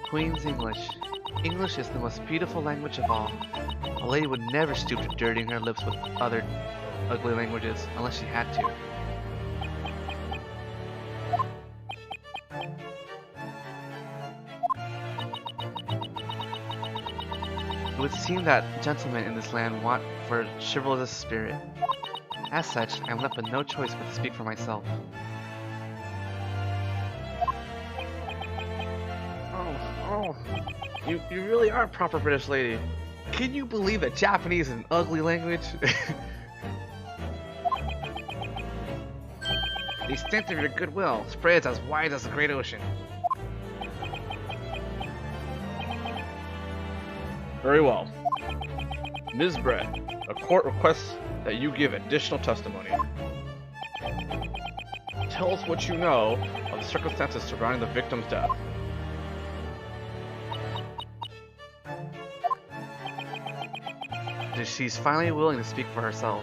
Speaker 1: Queen's English. English is the most beautiful language of all. A lady would never stoop to dirtying her lips with other ugly languages unless she had to. It would seem that gentlemen in this land want for a chivalrous spirit. As such, I am left with no choice but to speak for myself. Oh, you really are a proper British lady. Can you believe that Japanese is an ugly language? The extent of your goodwill spreads as wide as the great ocean. Very well. Ms. Brett, a court requests that you give additional testimony. Tell us what you know of the circumstances surrounding the victim's death. She's finally willing to speak for herself.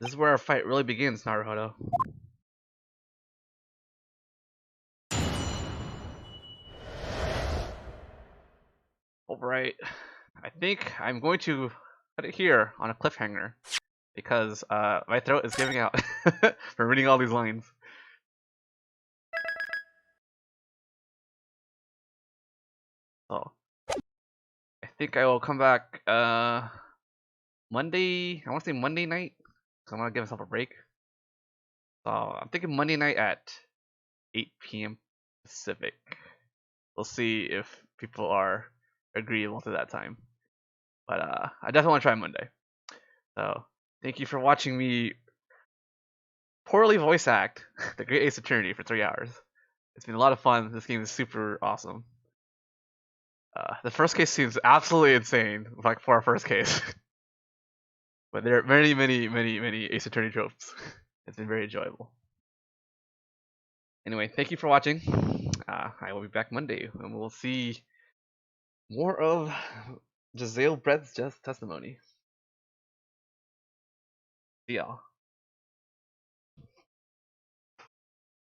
Speaker 1: This is where our fight really begins, Naruhodo. Alright, I think I'm going to put it here on a cliffhanger because my throat is giving out from reading all these lines. think I will come back Monday. I want to say Monday night. So I'm gonna give myself a break. So I'm thinking Monday night at 8 p.m. Pacific. We'll see if people are agreeable to that time. But I definitely want to try Monday. So thank you for watching me poorly voice act the Great Ace Attorney for 3 hours. It's been a lot of fun. This game is super awesome. The first case seems absolutely insane, like for our first case. But there are many Ace Attorney tropes. It's been very enjoyable. Anyway, thank you for watching. I will be back Monday, and we'll see more of Giselle Brett's testimony. See y'all.